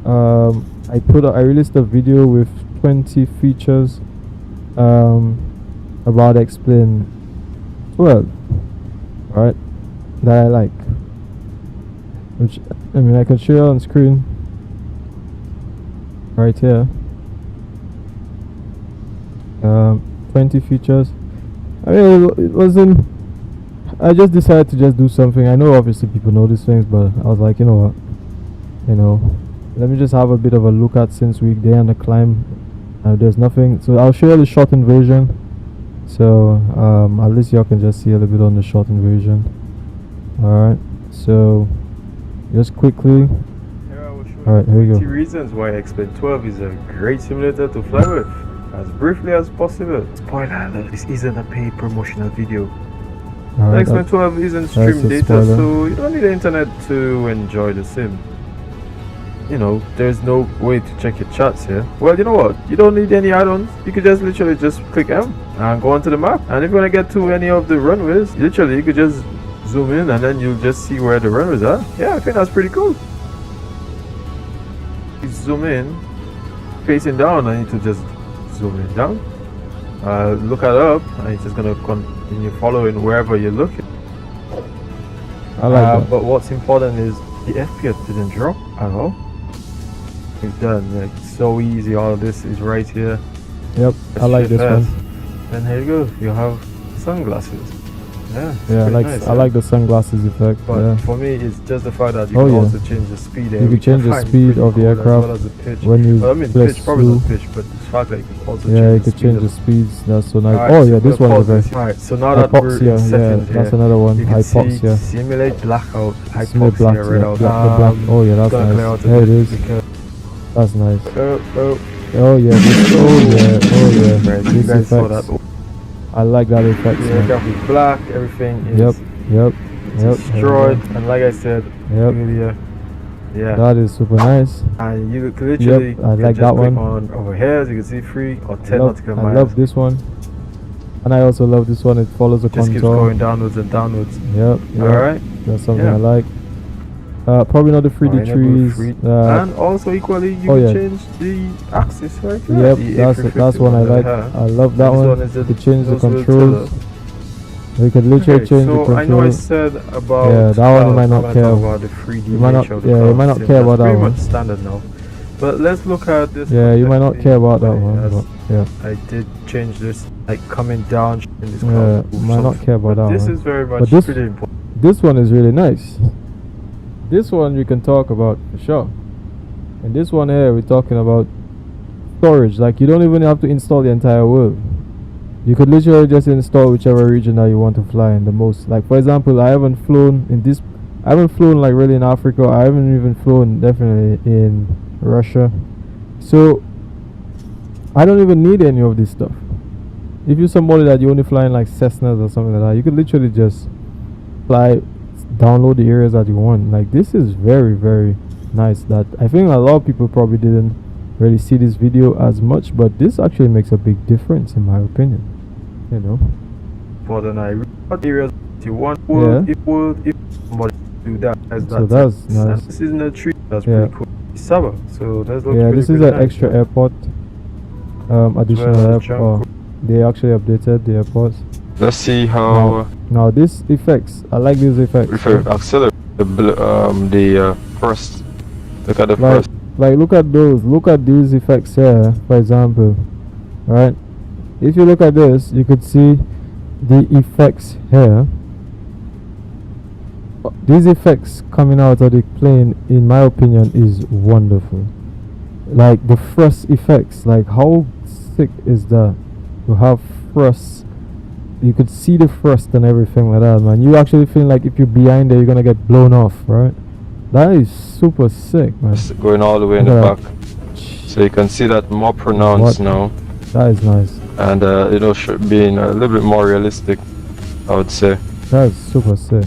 I released a video with 20 features about explain 12, right, that I like, which I mean I can show you on screen right here. 20 features. I mean it wasn't, I just decided to just do something. I know obviously people know these things, but I was like, you know what, let me just have a bit of a look at since we're there on the climb. There's nothing, so I'll show you the shortened version, so at least y'all can just see a little bit on the shortened version. Alright, so just quickly, alright, here we go. 20 reasons why X-Plane 12 is a great simulator to fly with, as briefly as possible. Spoiler alert, this isn't a paid promotional video. Alright, X-Plane 12 isn't stream data, so you don't need the internet to enjoy the sim. You know, there's no way to check your charts here. Well, you know what, you don't need any add-ons. You could just literally just click M and go onto the map, and if you want to get to any of the runways, literally you could just zoom in and then you'll just see where the runways are. Yeah, I think that's pretty cool. You zoom in, facing down, I need to just zoom in down. Look at up, and it's just gonna continue following wherever you're looking. I like that. But what's important is the FPS didn't drop at all. It's done, like so easy. All of this is right here. Yep, I like this one. And here you go, you have sunglasses. Yeah, I like the sunglasses effect. But yeah. for me, it's just the fact that you can also change the speed. You can change the speed of the aircraft as well as the pitch. when you I mean, press pitch, probably through. not pitch, but the fact that you can also You change can change the speeds. That's so nice. Alright, Oh so yeah, this one is very. Alright, so now that we're in Hypoxia, yeah, settings that's here, another one. you can see Hypoxia. simulate blackout, Simulate hypoxia, black, red yeah, out. black. Oh yeah, that's Gonna clear out nice. the There it disk is. because- That's nice. Oh, Oh yeah, oh yeah. right, you This guys saw that. effects. I like that effect. The aircraft is black, everything is Yep. destroyed, and like I said earlier, yeah, That is super nice. and you could literally I can like just that click one. on over here, as you can see 3 or 10 nautical I miles. love this one, and I also love this one. It follows the Just keeps contour. going downwards and downwards. Yep. Alright, That's something Yeah. I like. Probably not the 3D trees. And also equally you can change the axis right here. Yep, the that's one I over like. here. I love that This one. is You the- could change the those little controls. tiller. We could literally Okay, change the so I know I controls. said about Yeah, that one you might not I'm care. talk about the 3D You might not- nature of the yeah, you cloud might not sim. care That's about that pretty one. much standard now. But let's look at this. Yeah, you might not context care about that way, one. as But yeah, I did change this, like coming down in this yeah, cloud. you might not care about But that this one. is very But much this- pretty important. This one is really nice. This one you can talk about for sure. And this one here, we're talking about storage. Like you don't even have to install the entire world. You could literally just install whichever region that you want to fly in the most. Like for example, I haven't flown like really in Africa. I haven't even flown definitely in Russia. So I don't even need any of this stuff. If you're somebody that you only fly in like Cessnas or something like that, you could literally just fly, download the areas that you want. Like this is very, very nice. That I think a lot of people probably didn't really see this video as much, but this actually makes a big difference in my opinion. You know. For the night, what areas you want? If somebody do that, So that's nice. This isn't a tree. That's Yeah. pretty cool. Saba. So that's looks Yeah, pretty, this is pretty an nice. extra airport. Additional Well, airport. They actually updated the airports. Let's see how Now these effects, I like these effects. if I accelerate the first. Look at the Like, first. like look at those. Look at these effects here, for example. Right? If you look at this, you could see the effects here. These effects coming out of the plane, in my opinion, is wonderful. Like the thrust effects, like how sick is that? You have thrust, you could see the thrust and everything like that, man. You actually feel like if you're behind there, you're gonna get blown off, right? That is super sick, man. It's going all the way in the back, so you can see that more pronounced now, That is nice. and being a little bit more realistic, I would say. That is super sick.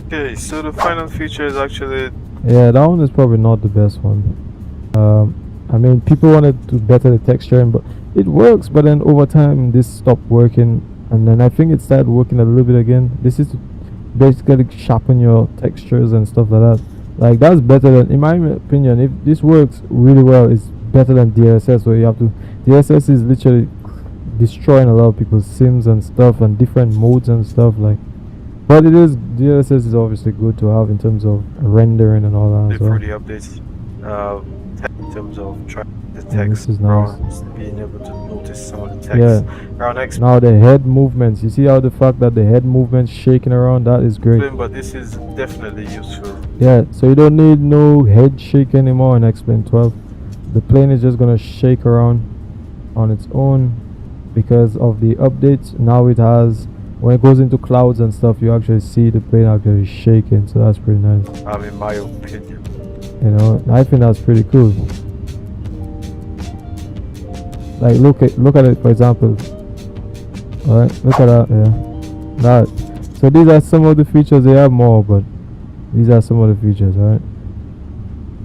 Okay, so the final feature is actually Yeah, that one is probably not the best one. I mean, people wanted to better the texturing, but it works. But then over time, this stopped working, and then I think it started working a little bit again. This is to basically sharpen your textures and stuff like that. Like that's better than, in my opinion, if this works really well, it's better than DSS. So you have to, DSS is literally destroying a lot of people's sims and stuff and different modes and stuff like. But it is, DLSS is obviously good to have in terms of rendering and all that as well. For the updates, in terms of the text, this is nice. being able to notice some of the text. Now the head movements, you see how the fact that the head movements shaking around, that is great. But this is definitely useful. Yeah, so you don't need no head shake anymore in X-Plane 12. The plane is just gonna shake around on its own because of the updates. Now it has, when it goes into clouds and stuff, you actually see the plane actually shaking, so that's pretty nice. In my opinion. You know, I think that's pretty cool. Like look at it for example. Alright, look at that, That. So these are some of the features. They have more, but these are some of the features, right?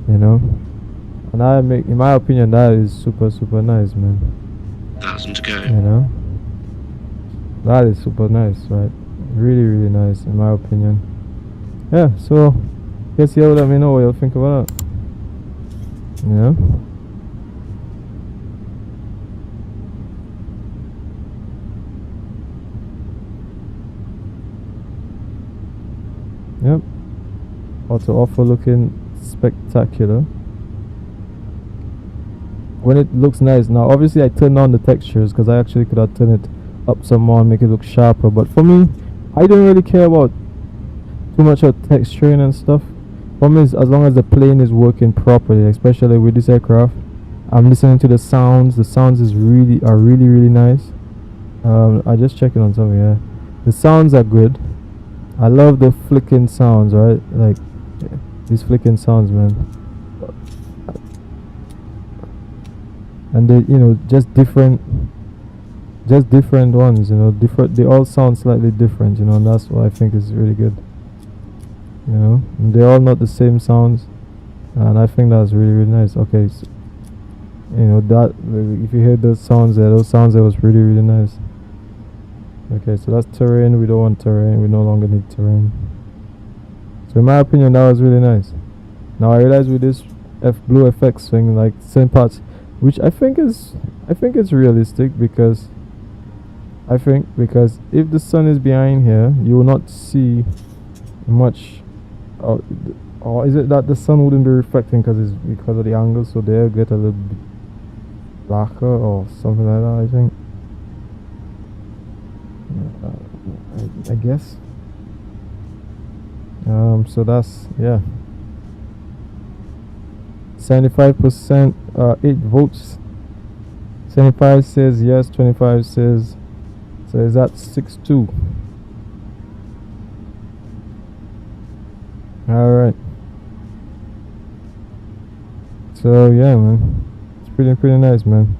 You know? And in my opinion, that is super nice, man. 1,000 to go. You know? That is super nice, right? Really nice in my opinion. Yeah, so guess you let me know what you'll think about that. You know? Yep. Also offer looking spectacular. When it looks nice. Now obviously I turned on the textures because I actually could have turned it up some more and make it look sharper, but for me I don't really care about too much of texturing and stuff. For me, as long as the plane is working properly, especially with this aircraft. I'm listening to the sounds. The sounds are really nice. I just checking on something. Yeah, the sounds are good. I love the flicking sounds, right? Like these flicking sounds, man. And they, you know, just different ones, you know, they all sound slightly different, you know, and that's what I think is really good. You know, and they're all not the same sounds, and I think that's really nice. Okay, so, you know, that if you hear those sounds there was really nice. Okay, so that's terrain. We don't want terrain. We no longer need terrain. So in my opinion, that was really nice. Now I realize with this blue FX thing, like same parts, which I think it's realistic because if the sun is behind here, you will not see much. Or is it that the sun wouldn't be reflecting because of the angle, so they'll get a little bit blacker or something like that, I think. I guess. So that's, yeah. 75%, 8 votes. 75 says yes, 25 says, so is that 6-2? Alright. So yeah, man, it's pretty nice, man.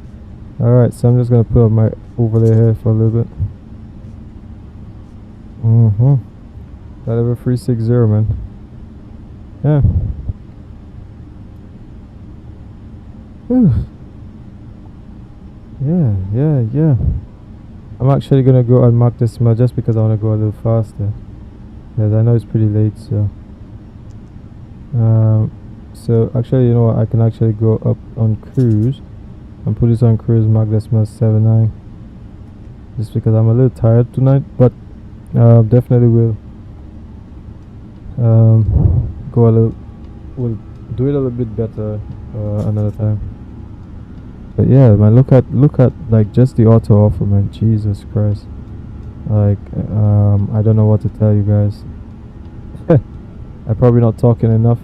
Alright, so I'm just gonna put up my overlay here for a little bit. That level 360, man. Yeah. Yeah. I'm actually gonna go and mark this mile just because I wanna go a little faster. Yes, I know it's pretty late, so. So actually, you know what? I can actually go up on cruise and put this on cruise, mark decimal 79. Just because I'm a little tired tonight, but definitely will we'll do it a little bit better another time. But yeah, man, look at like just the auto offer, man. Jesus Christ, like I don't know what to tell you guys. I'm probably not talking enough.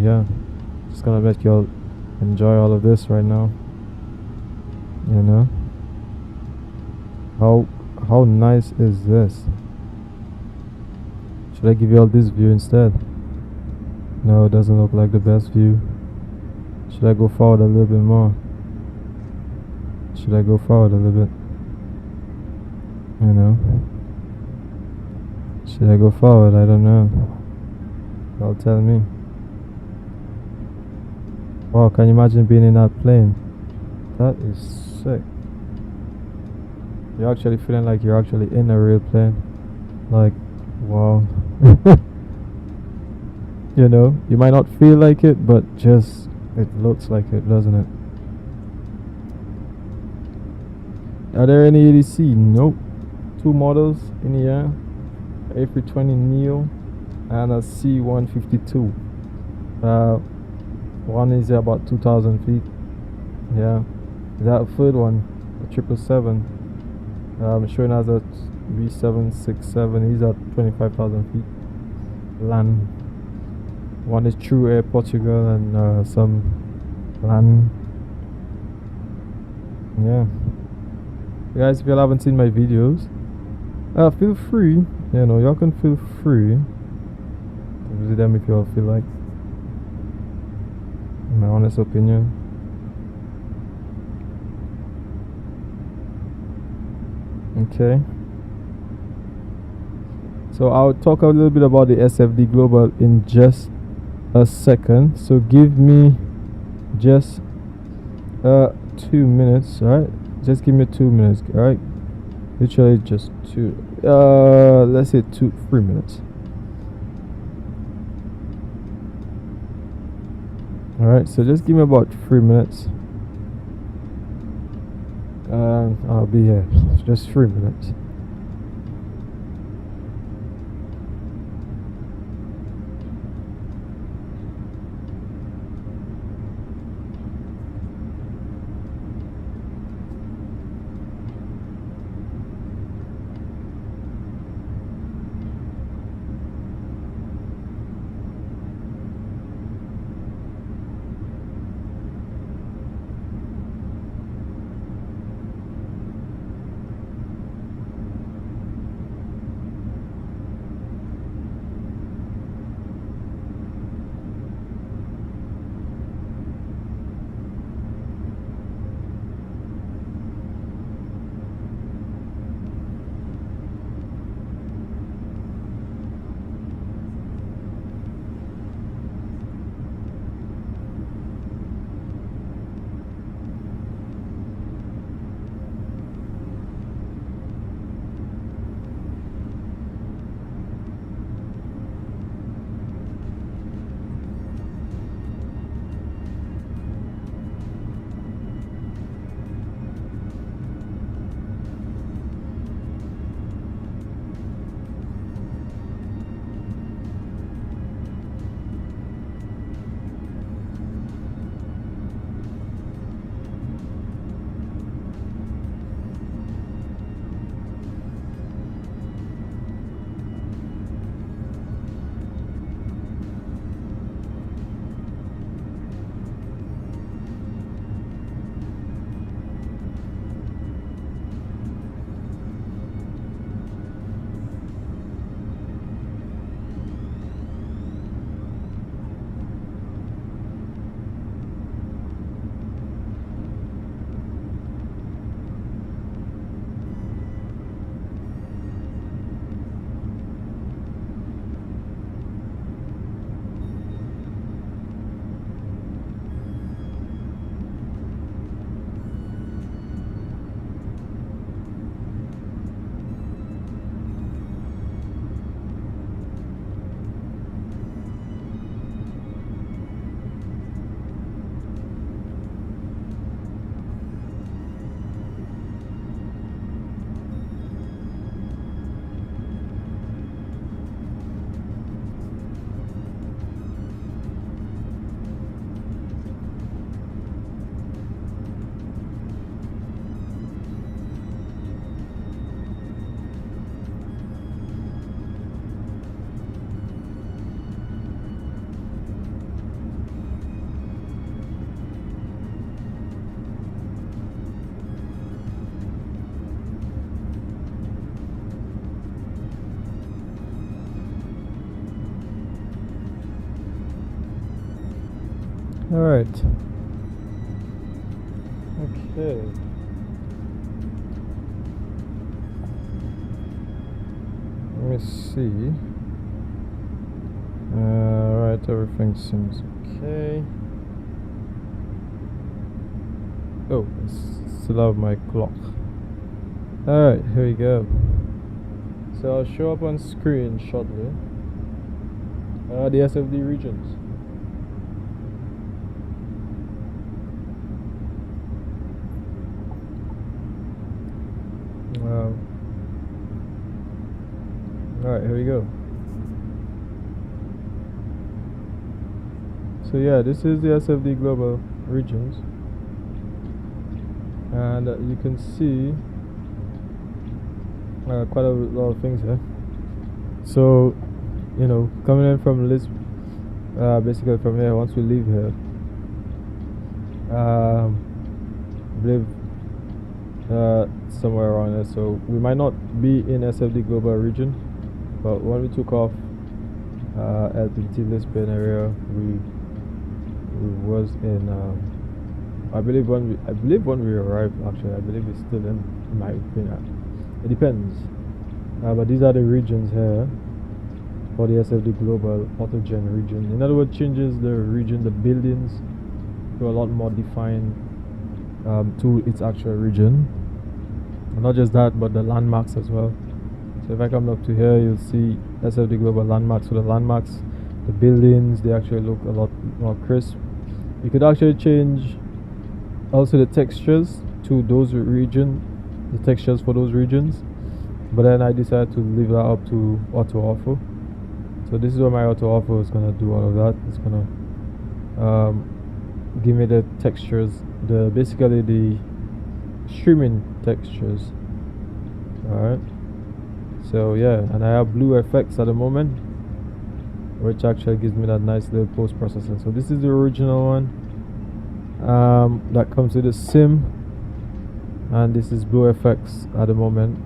Yeah, just gonna let y'all enjoy all of this right now. You know, how nice is this? Should I give you all this view instead? No, it doesn't look like the best view. Should I go forward a little bit more? Should I go forward a little bit? You know, should I go forward? I don't know. Y'all tell me. Wow, can you imagine being in that plane? That is sick. You're actually feeling like you're actually in a real plane. Like, wow. You know, you might not feel like it, but just it looks like it, doesn't it? Are there any ADC? Nope. 2 models in here, A320neo and a C152. One is about 2,000 feet. Yeah, that third one, a 777, showing as a B767. He's at 25,000 feet. Land. One is True Air Portugal and some land. Yeah. Guys, if you haven't seen my videos, feel free, you know, y'all can feel free to visit them if y'all feel like. In my honest opinion. Okay. So I'll talk a little bit about the SFD Global in just a second. So give me just 2 minutes, alright? Just give me 2 minutes, alright? Literally just 2, let's say 3 minutes. Alright, so just give me about 3 minutes and I'll be here. Just 3 minutes. All right. Okay. Let me see. Right, everything seems okay. Oh, I still have my clock. Alright, here we go. So I'll show up on screen shortly. The SFD regions. Alright, here we go. So yeah, this is the SFD global regions, and you can see quite a lot of things here. So, you know, coming in from Lisbon, basically from here, once we leave here, I believe somewhere around there. So we might not be in SFD global region, but when we took off LPPT Lisbon area, we was in I believe when we arrived, actually I believe it's still in my opinion. It depends, but these are the regions here for the SFD global autogen region. In other words, changes the region, the buildings, to a lot more defined to its actual region. And not just that, but the landmarks as well. So if I come up to here, you'll see SFD global landmarks. So the landmarks, the buildings, they actually look a lot more crisp. You could actually change also the textures to those regions, the textures for those regions, but then I decided to leave that up to auto overhaul. So this is where my auto overhaul is gonna do all of that. It's gonna give me the textures, basically the streaming textures. Alright, so yeah, and I have blue effects at the moment, which actually gives me that nice little post processing. So this is the original one that comes with the sim, and this is blue effects at the moment.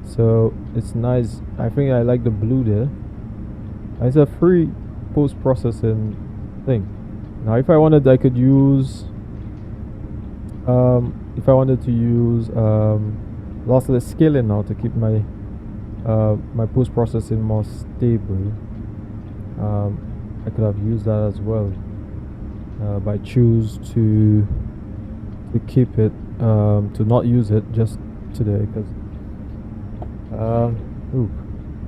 So it's nice. I think I like the blue there. It's a free post processing thing. Now if I wanted, I could use if I wanted to use lossless scaling now to keep my my post processing more stable. I could have used that as well, but I choose to keep it, to not use it just today, because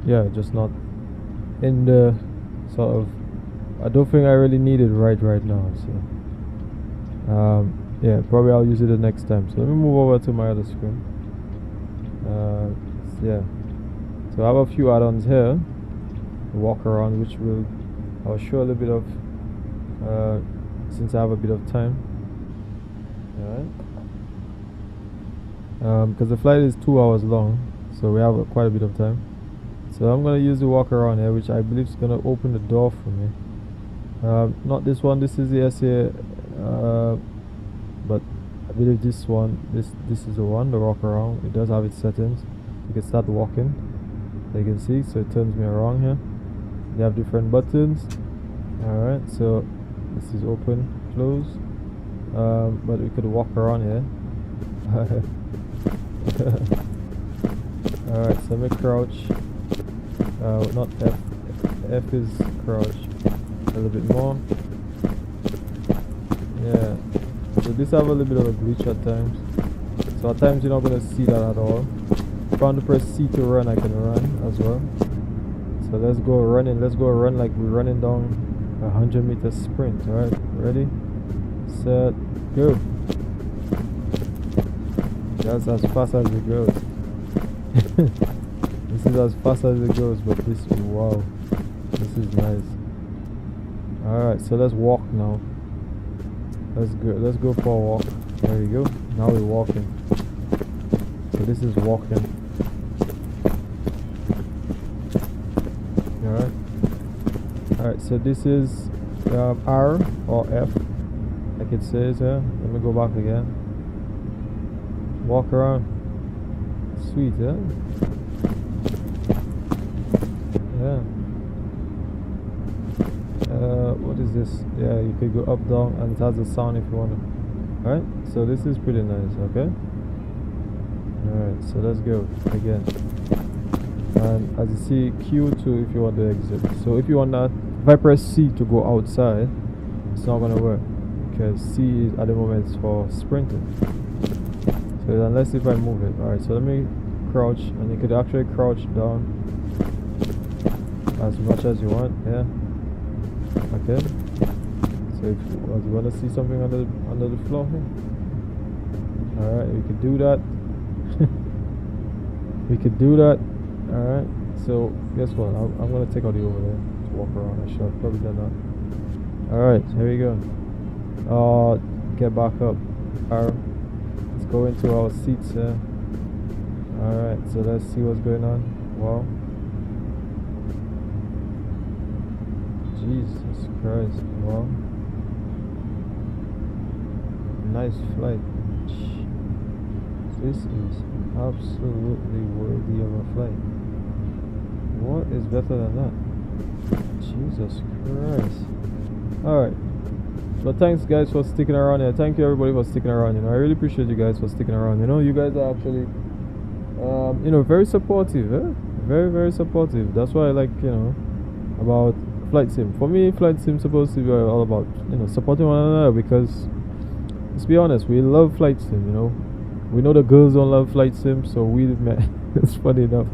yeah, just not in the sort of, I don't think I really need it right now. So yeah, probably I'll use it the next time. So let me move over to my other screen. Yeah, so I have a few add-ons here, walk around, which I'll show a little bit of since I have a bit of time. Alright, because the flight is 2 hours long, so we have quite a bit of time. So I'm gonna use the walk around here, which I believe is gonna open the door for me. Not this one, this is the SA, but I believe this one, this is the one, the walk around. It does have its settings. You can start walking, you can see, so it turns me around here. You have different buttons. Alright, so this is open, close, but we could walk around here. Alright, so let me crouch, not F, F is crouch, a little bit more. Yeah, so this have a little bit of a glitch at times, so at times you're not going to see that at all. If I want to press C to run, I can run as well. So let's go running, let's go run like we're running down a 100-meter sprint. Alright, ready, set, go. That's as fast as it goes. This is as fast as it goes, but this, wow, this is nice. Alright, so let's walk now. Let's go for a walk. There we go. Now we're walking. So this is walking. Alright, so this is R or F, like it says here. Let me go back again. Walk around. Sweet, yeah? Yeah. What is this? Yeah, you could go up, down, and it has a sound if you want to. Alright, so this is pretty nice, okay? Alright, so let's go again. And as you see, Q2 if you want to exit. So if you want that, if I press C to go outside, it's not going to work, because C is, at the moment, is for sprinting. So unless if I move it. Alright, so let me crouch, and you could actually crouch down as much as you want, yeah. Okay. So if you want to see something under the floor here, alright, we could do that. we could do that. All right. So guess what? I'm gonna take out the over there to walk around. I should have probably done that. All right, here we go. Get back up. Let's go into our seats here. All right. So let's see what's going on. Wow. Jesus Christ. Wow. Nice flight. This is absolutely worthy of a flight. What is better than that? Jesus Christ. Alright. But thanks guys for sticking around here. Thank you everybody for sticking around. You know, I really appreciate you guys for sticking around. You know, you guys are actually you know, very supportive, eh? Very, very supportive. That's why I like, you know, about flight sim. For me, flight sim supposed to be all about, you know, supporting one another, because let's be honest, we love flight sim, you know. We know the girls don't love flight sim, so we met. It's funny enough.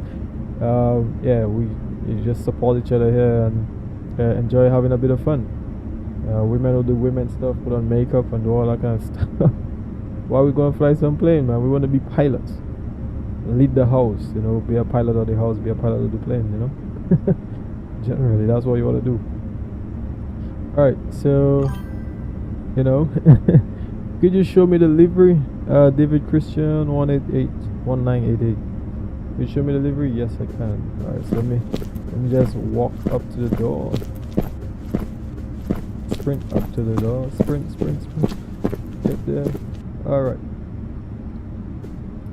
Yeah, we just support each other here and enjoy having a bit of fun. Women will do women stuff, put on makeup and do all that kind of stuff. Why we gonna fly some plane, man? We want to be pilots, lead the house, you know, be a pilot of the house, be a pilot of the plane, you know. Generally, that's what you want to do. All right, so you know, could you show me the livery? David Christian 1988. Could you show me the livery? Yes, I can. All right, so let me just walk up to the door. Sprint up to the door. Sprint. Get there. All right.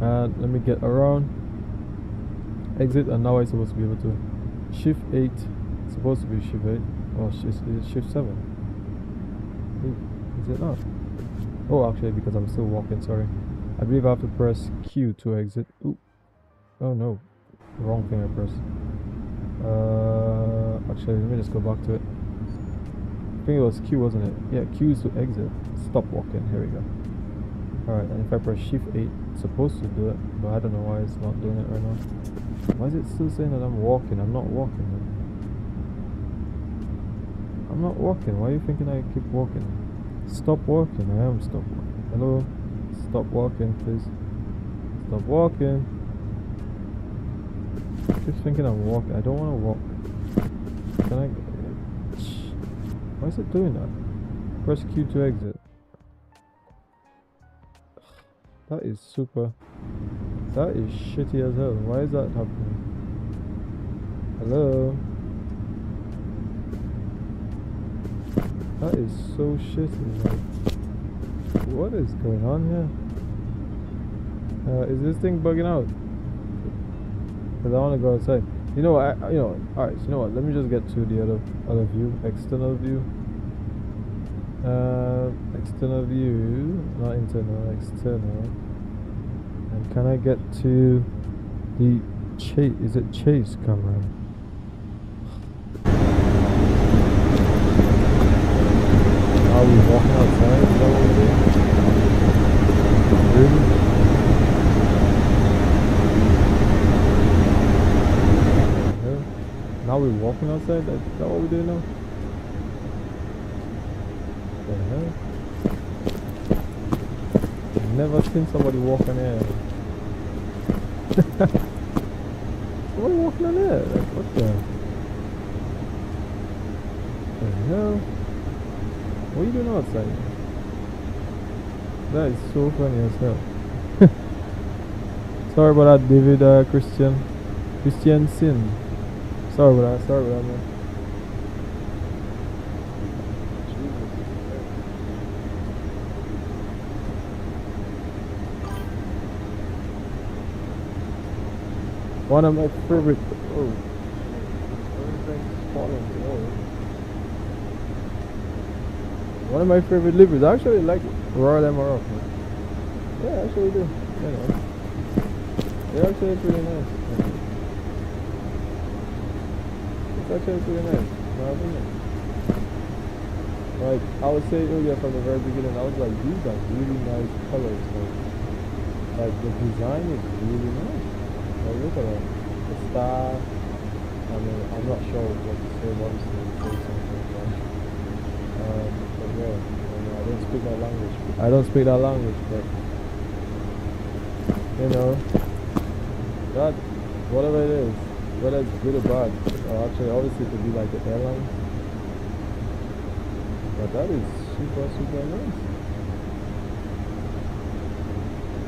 And let me get around. Exit, and now I'm supposed to be able to shift 8. It's supposed to be shift 8. Oh, is it shift 7? Is it not? Oh, actually, because I'm still walking, sorry. I believe I have to press Q to exit. Ooh. Oh no. Wrong thing I pressed. Actually, let me just go back to it. I think it was Q, wasn't it? Yeah, Q is to exit. Stop walking. Here we go. Alright, and if I press shift 8, it's supposed to do it, but I don't know why it's not doing it right now. Why is it still saying that I'm walking? I'm not walking, man. I'm not walking. Why are you thinking I keep walking? Stop walking. I am stop walking. Hello? Stop walking, please. Stop walking. I keep thinking I'm walking. I don't want to walk. Can I? Why is it doing that? Press Q to exit. That is super. That is shitty as hell. Why is that happening? Hello? That is so shitty, man. What is going on here? Is this thing bugging out? Because I want to go outside. You know what? Alright, so you know what? Let me just get to the other view. External view. External view. Not internal, external. And can I get to the chase? Is it chase camera? Are we walking outside? Is that what we're doing? Really? Now we're walking outside? Is that what we're doing now? What the hell? I've never seen somebody walk on air. Somebody walking on air? Like, what the hell? What are you doing outside? That is so funny as hell. Sorry about that, David Christian Sin. Sorry about that, man. One of my favorite. Oh, everything's falling. Oh. One of my favorite liveries. I actually like Royal MRF. Yeah, I actually do. You know, they're actually pretty nice. It's actually pretty nice, in my opinion. Like I was saying earlier from the very beginning, I was like, these are really nice colors. Like the design is really nice. Like look at that, the star. I mean, I'm not sure what to say. Obviously, say something. But yeah, I don't speak that language. but you know, whatever it is, whether it's good or bad, actually obviously it could be like the airline, but that is super nice.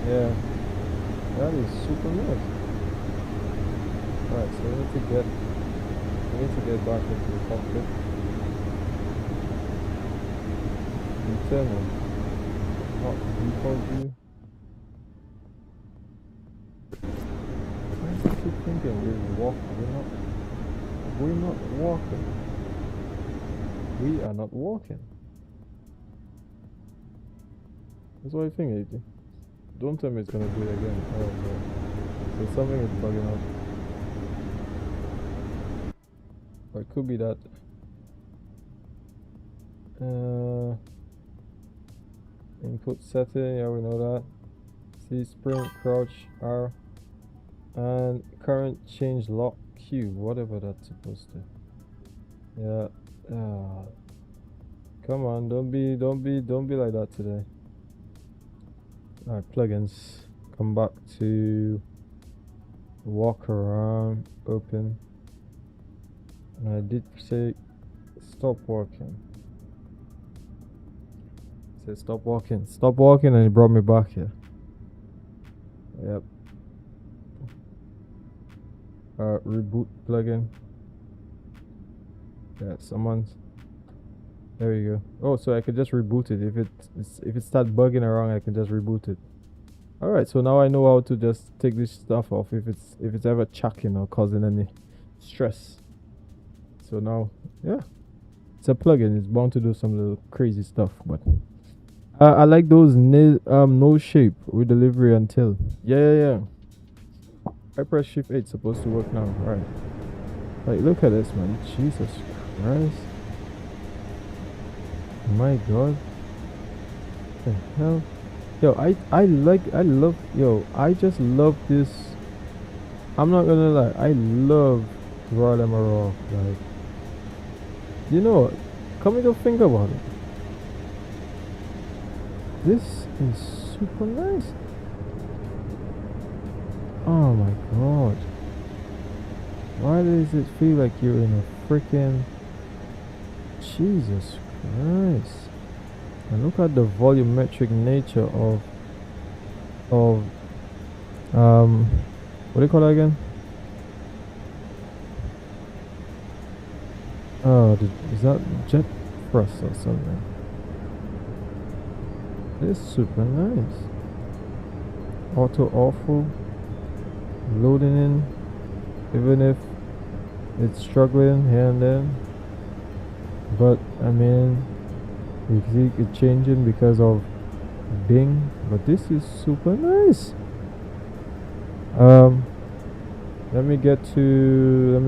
Yeah, that is super nice. Alright, so we need to get back into the cockpit. Internal, not default view. I keep thinking we're walking. We're not walking. We are not walking. That's what I think, AJ. Don't tell me it's gonna do it again. Oh no. So something is bugging out. Or it could be that. Input setting, yeah, we know that. C sprint, crouch, R, and current change lock Q, whatever that's supposed to. Yeah. Come on, don't be like that today. Alright, plugins. Come back to walk around, open. And I did say stop walking. It said stop walking, and it brought me back here. Yep. Reboot plugin. Yeah, someone's. There you go. Oh, so I could just reboot it. If it starts bugging around, I can just reboot it. All right. So now I know how to just take this stuff off if it's ever chucking or causing any stress. So now, yeah, it's a plugin. It's bound to do some little crazy stuff, but I like those no shape with delivery until. Yeah. I press Shift 8. Supposed to work now. All right. Like, look at this, man. Jesus Christ. My God. What the hell? Yo, I just love this. I'm not gonna lie, I love Royal Emerald. Like, you know what? Come to think about it. This is super nice. Oh my God. Why does it feel like you're in a freaking Jesus Christ? And look at the volumetric nature of what do you call that again? Oh, is that jet thrust or something? It's super nice. Auto awful. Loading in, even if it's struggling here and there. But I mean, you see it changing because of Bing, but this is super nice. Let me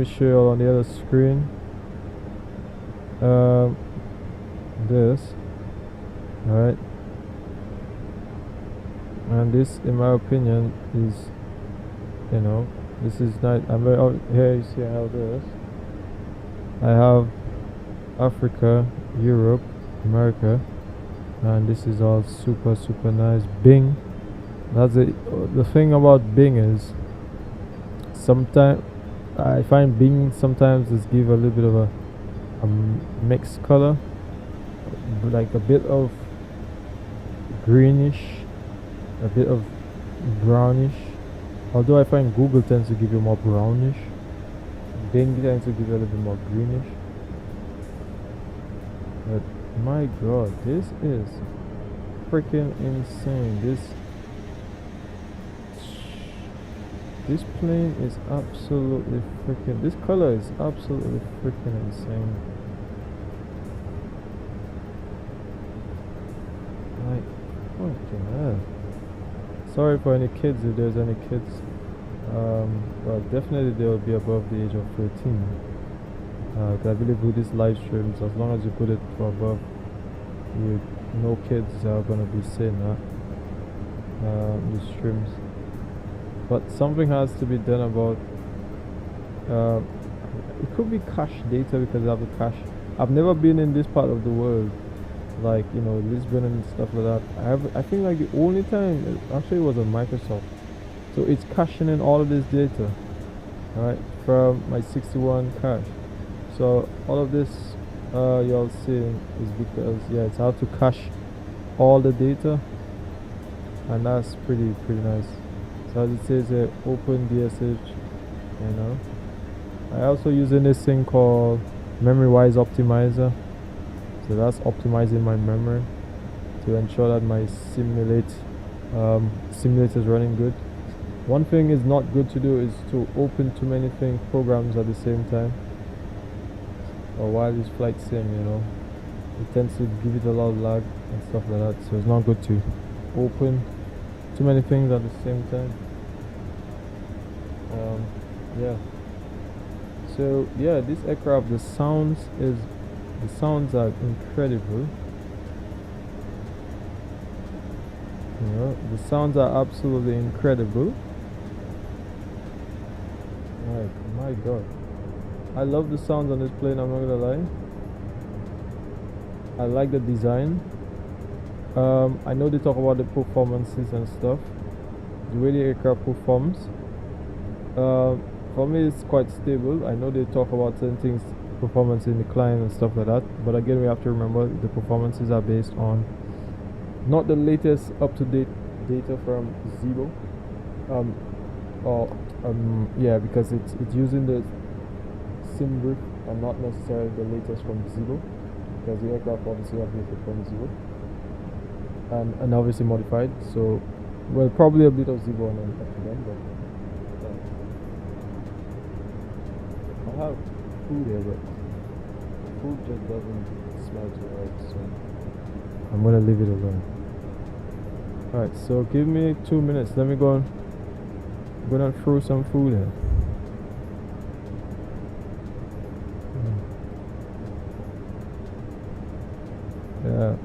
show you all on the other screen. This, alright, and this, in my opinion, is, you know, this is not. I'm very, here you see how this. I have Africa, Europe, America, and this is all super nice. Bing. That's it. The thing about Bing is, sometimes I find Bing sometimes just give a little bit of a mixed color, like a bit of greenish, a bit of brownish. Although I find Google tends to give you more brownish, Bing tends to give you a little bit more greenish. But my God, this is freaking insane. This plane is absolutely freaking. This color is absolutely freaking insane. Like, fucking hell. Sorry for any kids if there's any kids. Well, definitely they will be above the age of 13. I believe with these live streams, as long as you put it for above, no kids are gonna be seeing that. The streams. But something has to be done about. It could be cache data because I have the cache. I've never been in this part of the world, like, you know, Lisbon and stuff like that. I think like the only time actually was on Microsoft, so it's caching in all of this data. Alright, from my 61 cache. So all of this y'all seeing is because it's how to cache all the data, and that's pretty nice. So as it says here, open DSH, you know. I also using this thing called memory-wise optimizer. So that's optimizing my memory to ensure that my simulator is running good. One thing is not good to do is to open too many programs at the same time, or while this flight sim, you know, it tends to give it a lot of lag and stuff like that. So it's not good to open too many things at the same time. So this aircraft, the sounds are incredible. You know, the sounds are absolutely incredible. Like, my god, I love the sounds on this plane, I'm not gonna lie. I like the design. I know they talk about the performances and stuff, the way the aircraft performs. For me it's quite stable. I know they talk about certain things, performance in the climb and stuff like that, but again we have to remember the performances are based on not the latest up-to-date data from Zibo, because it's using the sim brief and not necessarily the latest from Zibo, because the aircraft obviously updated from Zibo and obviously modified. So, well, probably a bit of Zibo and then up to them, but I have food here, but food just doesn't smell too right, so I'm gonna leave it alone. Alright, so give me 2 minutes. Let me go on. I'm gonna throw some food here. Yeah.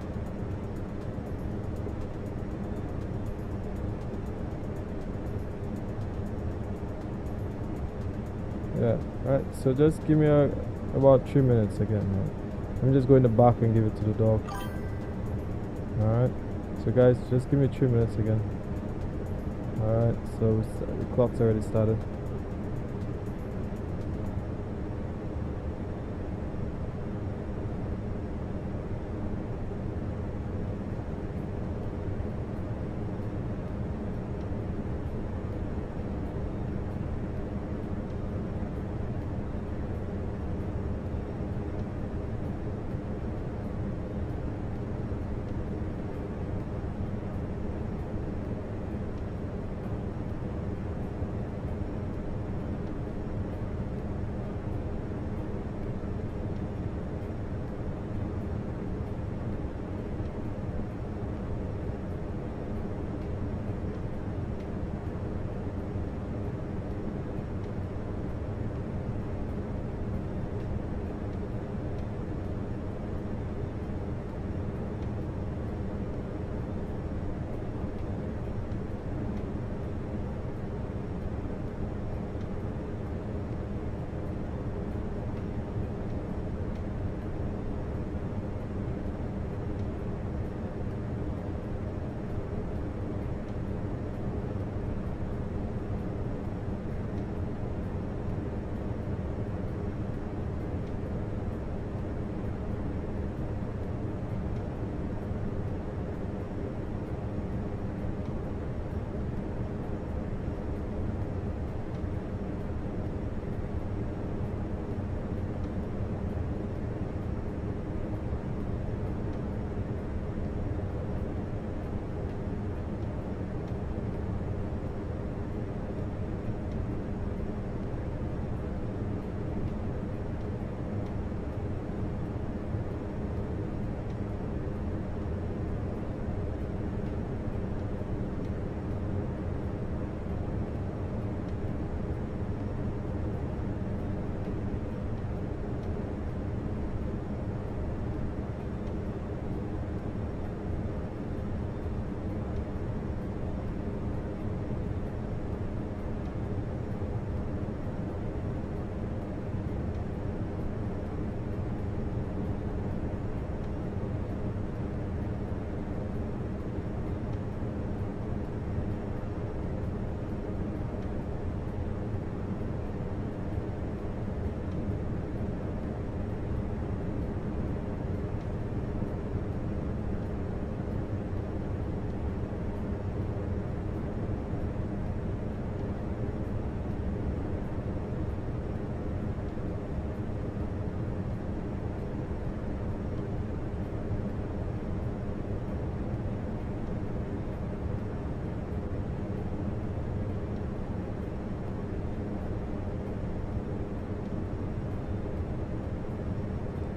Alright, so just give me about 3 minutes again. Right? Let me just go in the back and give it to the dog. Alright. So guys, just give me 3 minutes again. Alright, so the clock's already started.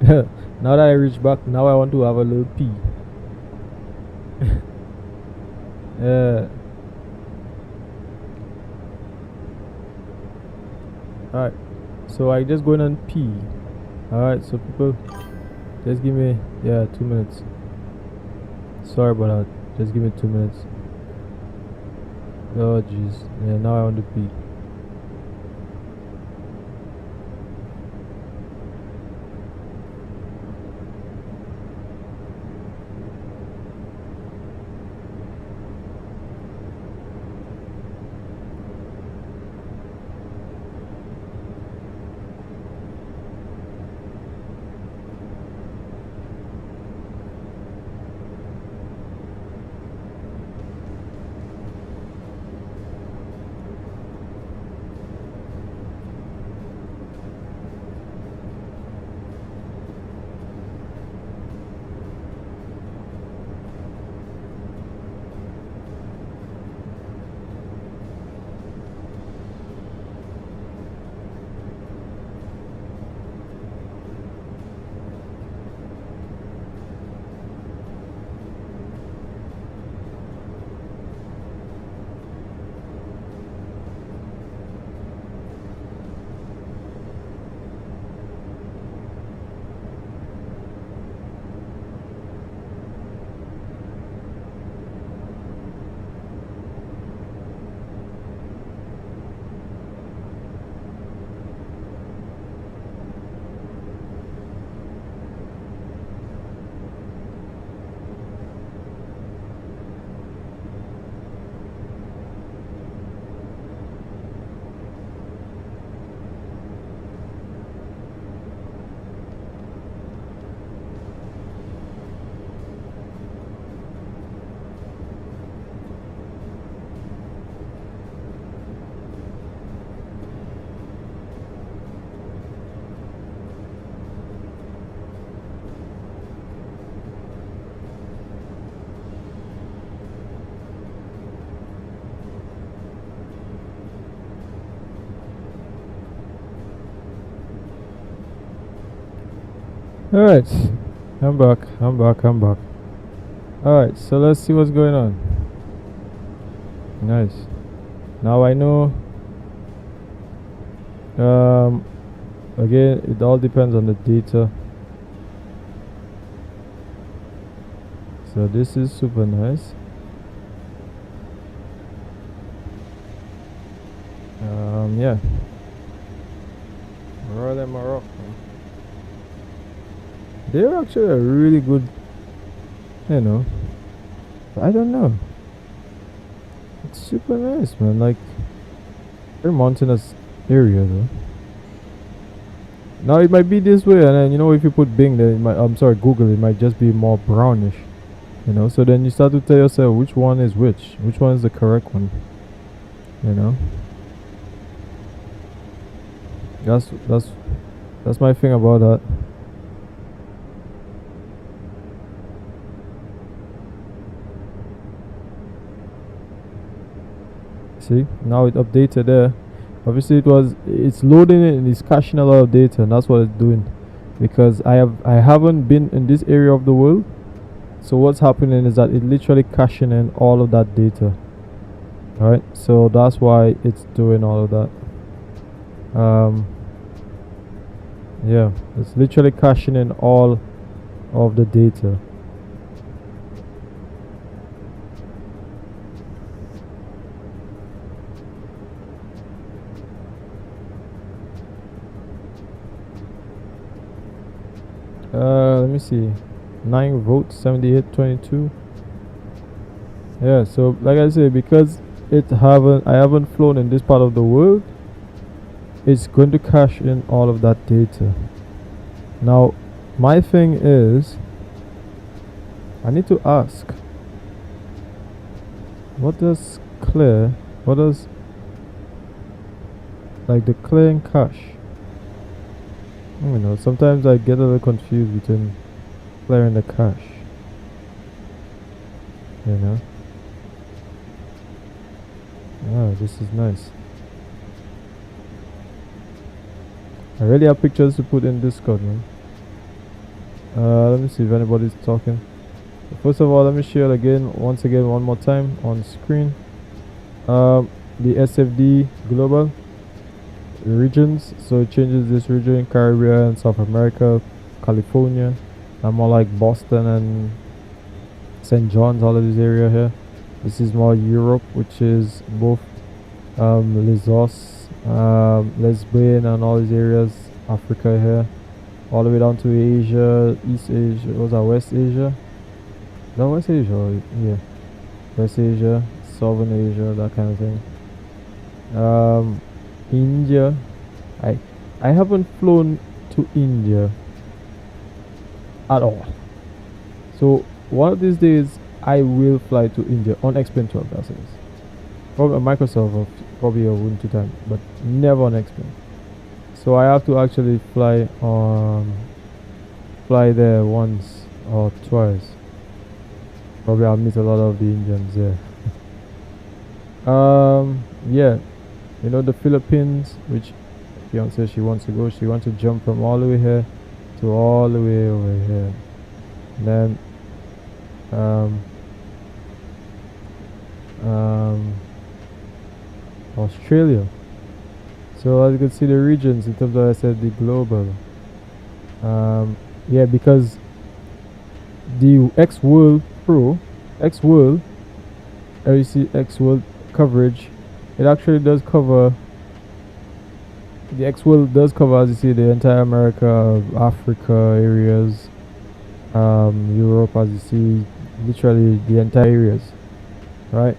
Now that I reach back, now I want to have a little pee. Yeah. Alright. So I just going and pee. Alright, so people, just give me 2 minutes. Sorry about that. Just give me 2 minutes. Oh jeez. Yeah, now I want to pee. Alright, I'm back. Alright, so let's see what's going on. Nice. Now I know. Again, it all depends on the data. So this is super nice. Yeah. Royal Morocco. They're actually a really good, I don't know. It's super nice, man. Like, very mountainous area, though. Now it might be this way, and then if you put Bing, then it might, Google, it might just be more brownish, So then you start to tell yourself which one is which one is the correct one, That's my thing about that. See, now it updated there. Obviously it's loading it and it's caching a lot of data, and that's what it's doing, because I haven't been in this area of the world. So what's happening is that it literally caching in all of that data. Alright, so that's why it's doing all of that. Yeah, it's literally caching in all of the data. Let me see. 9 votes, 78-22. Yeah, so like I said, because I haven't flown in this part of the world, it's going to cache in all of that data. Now my thing is, I need to ask, what does like the clear and cache? Sometimes I get a little confused between clear and the cache. This is nice. I really have pictures to put in Discord, man. Let me see if anybody's talking. First of all, let me share it once again, one more time on screen. The SFD global regions, so it changes this region: Caribbean, South America, California, and more like Boston and St. John's, all of this area here. This is more Europe, which is both Lisbon and all these areas, Africa here, all the way down to Asia, East Asia, was that West Asia? Is that West Asia? Yeah, West Asia, Southern Asia, that kind of thing. India, I haven't flown to India at all, so one of these days I will fly to India on X-Plane 12, that's it. Probably Microsoft or probably a 1 2 time, but never on X-Plane. So I have to actually fly there once or twice. Probably I'll meet a lot of the Indians there. Yeah, you know, the Philippines, which Fiance, she wants to go. She wants to jump from all the way here to all the way over here. And then Australia. So as you can see the regions in terms of, I said, the global. Yeah, because the X World Pro, X World, you see X World coverage, it actually does cover, the X World does cover, as you see, the entire America, Africa areas, Europe, as you see, literally the entire areas, right?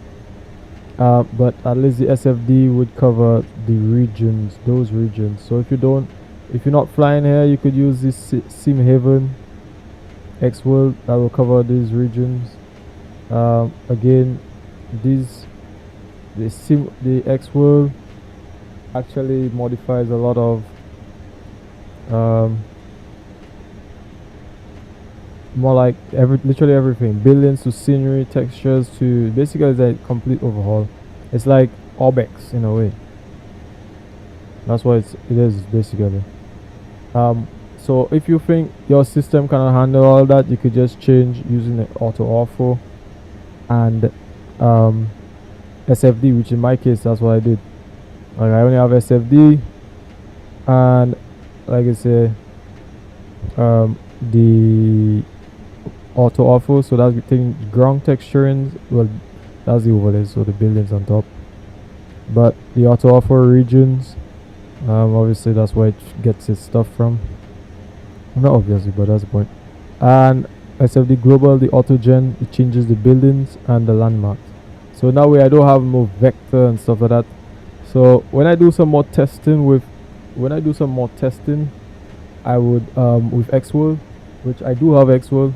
But at least the SFD would cover the regions, those regions. So if you're not flying here, you could use this Sim Haven X World that will cover these regions. Again, the X World actually modifies a lot of more like literally everything, buildings to scenery, textures to, basically it's a complete overhaul. It's like Orbex in a way. That's what it is basically. So if you think your system cannot handle all that, you could just change using the auto ortho and SFD, which in my case that's what I did. Like I only have SFD and, like I say, the auto ortho, so that's the thing, ground texturing, well that's the overlay, so the buildings on top. But the auto ortho regions, obviously that's where it gets its stuff from. Not obviously, but that's the point. And SFD global, the auto gen, it changes the buildings and the landmarks. So now I don't have no vector and stuff like that. So when I do some more testing I would with Xworld, which I do have Xworld.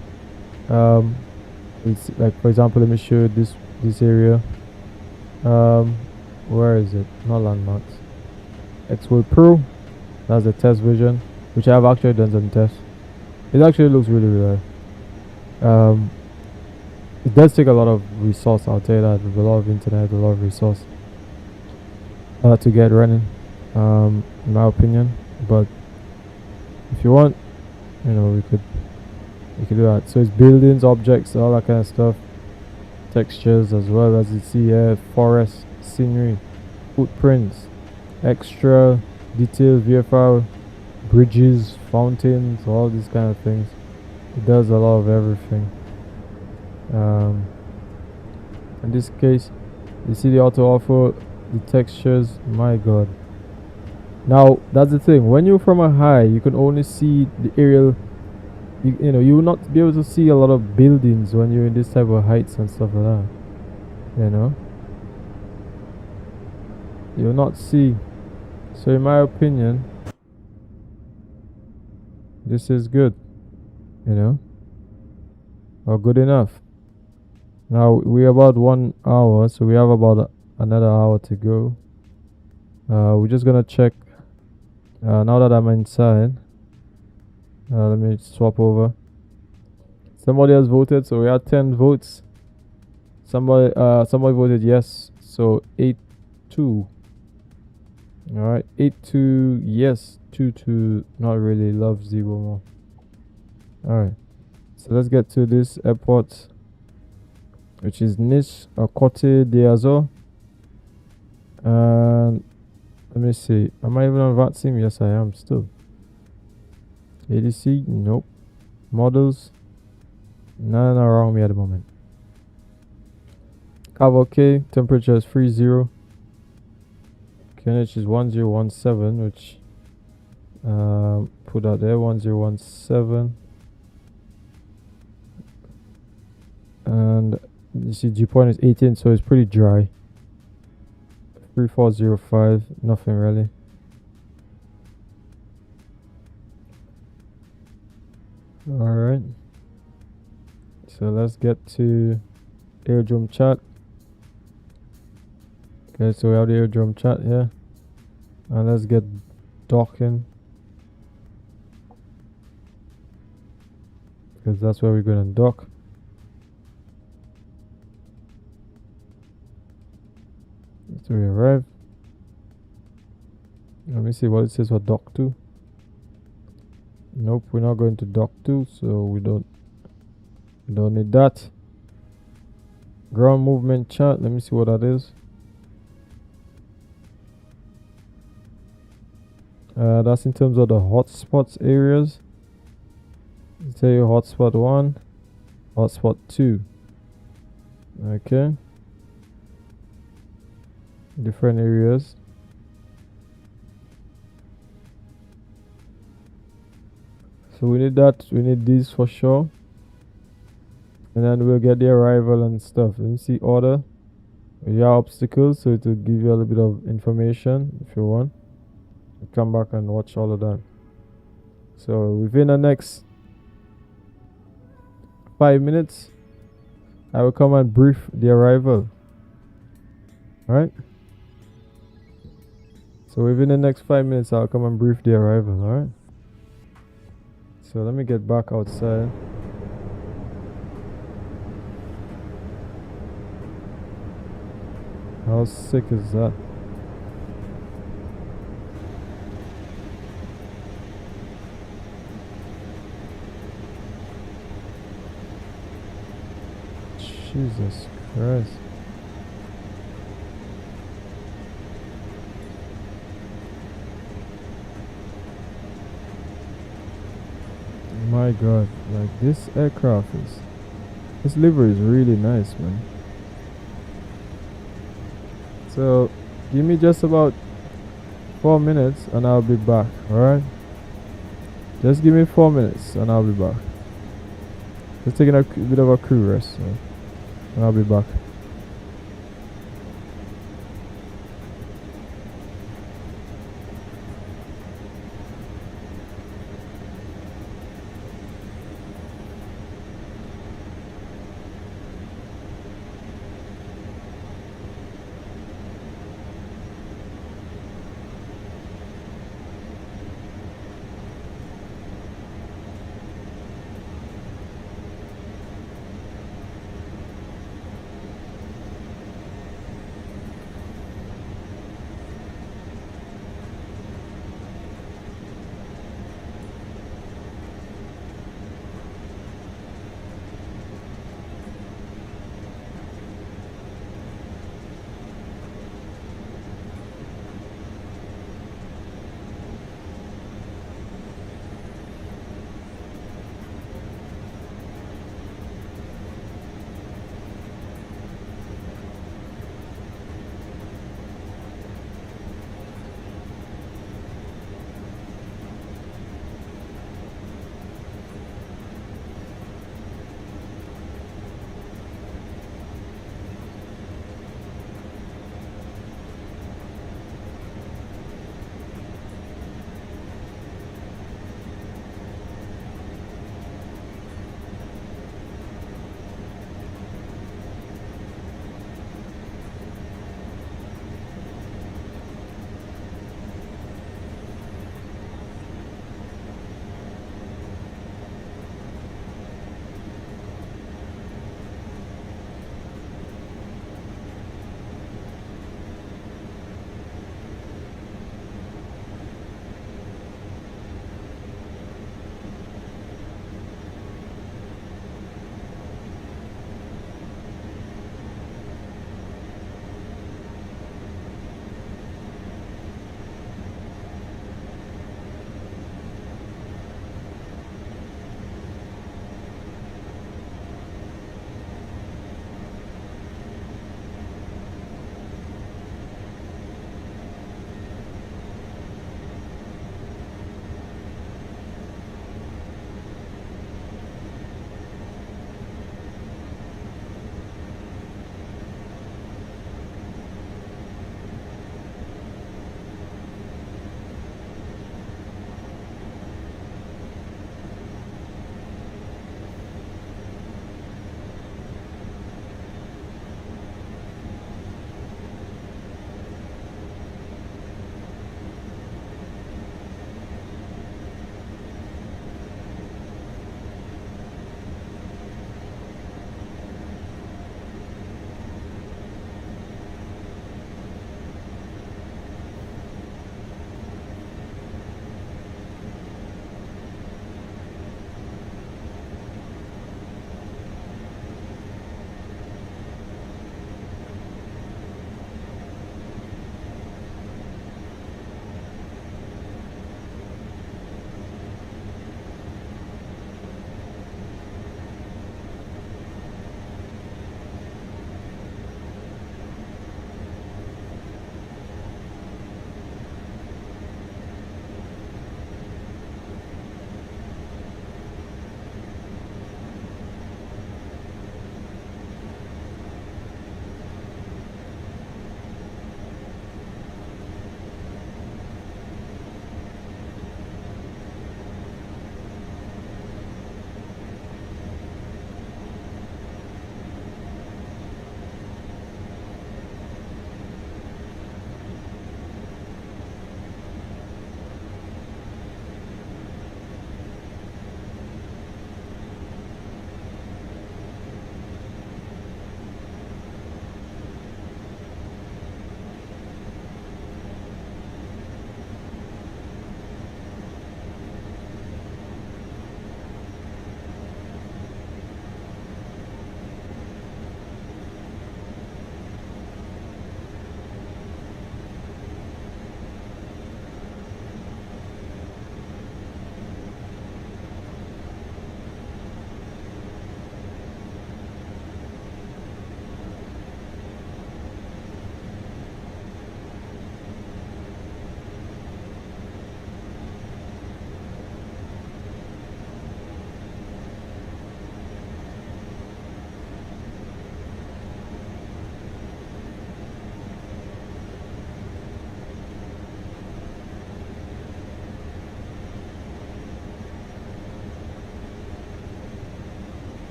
It's like, for example, let me show you this area. Where is it? Not landmarks. Xworld Pro. That's the test version, which I have actually done some tests. It actually looks really good. It does take a lot of resource, I'll tell you that, with a lot of internet, a lot of resource to get running, in my opinion. But if you want, you know, we could do that. So it's buildings, objects, all that kind of stuff, textures as well, as you see here, forest, scenery, footprints, extra details, VFR, bridges, fountains, all these kind of things. It does a lot of everything. In this case, you see the auto ortho, the textures, my god. Now that's the thing, when you're from a high, you can only see the aerial. You know, you will not be able to see a lot of buildings when you're in this type of heights and stuff like that. You know, you'll not see. So in my opinion, this is good, you know, or good enough. Now we're about 1 hour, so we have about another hour to go. We're just gonna check now that I'm inside. Let me swap over. Somebody has voted, so we had 10 votes. Somebody voted yes, so 8-2. All right, 8-2 yes, 2-2 not really. Love ZiboMod. Alright, so let's get to this airport, which is Nice or Côte d'Azur. And let me see, am I even on VATSIM? Yes, I am still. ADC, nope. Models, none around me at the moment. Cav okay, temperature is 30. QNH is 1017, which put out there 1017. And you see G point is 18, so it's pretty dry. 3405, nothing really. Alright, so let's get to airdrome chat. Okay, so we have the airdrome chat here, and let's get docking, because that's where we're going to dock. So we arrive. Let me see what it says for dock to. Nope, we're not going to dock to, so we don't need that. Ground movement chart, let me see what that is. That's in terms of the hotspots areas. Let's tell you hotspot 1, hotspot 2. Okay. Different areas. So we need that, we need these for sure. And then we'll get the arrival and stuff. Let me see order. We have obstacles, so it will give you a little bit of information if you want. You come back and watch all of that. So within the next 5 minutes, I will come and brief the arrival. Alright? So within the next 5 minutes, I'll come and brief the arrival. Alright? So let me get back outside. How sick is that? Jesus Christ. My God, like this aircraft is, this livery is really nice, man. So give me just about 4 minutes and I'll be back. Alright, just give me 4 minutes and I'll be back. Just taking a bit of a crew rest, so, and I'll be back.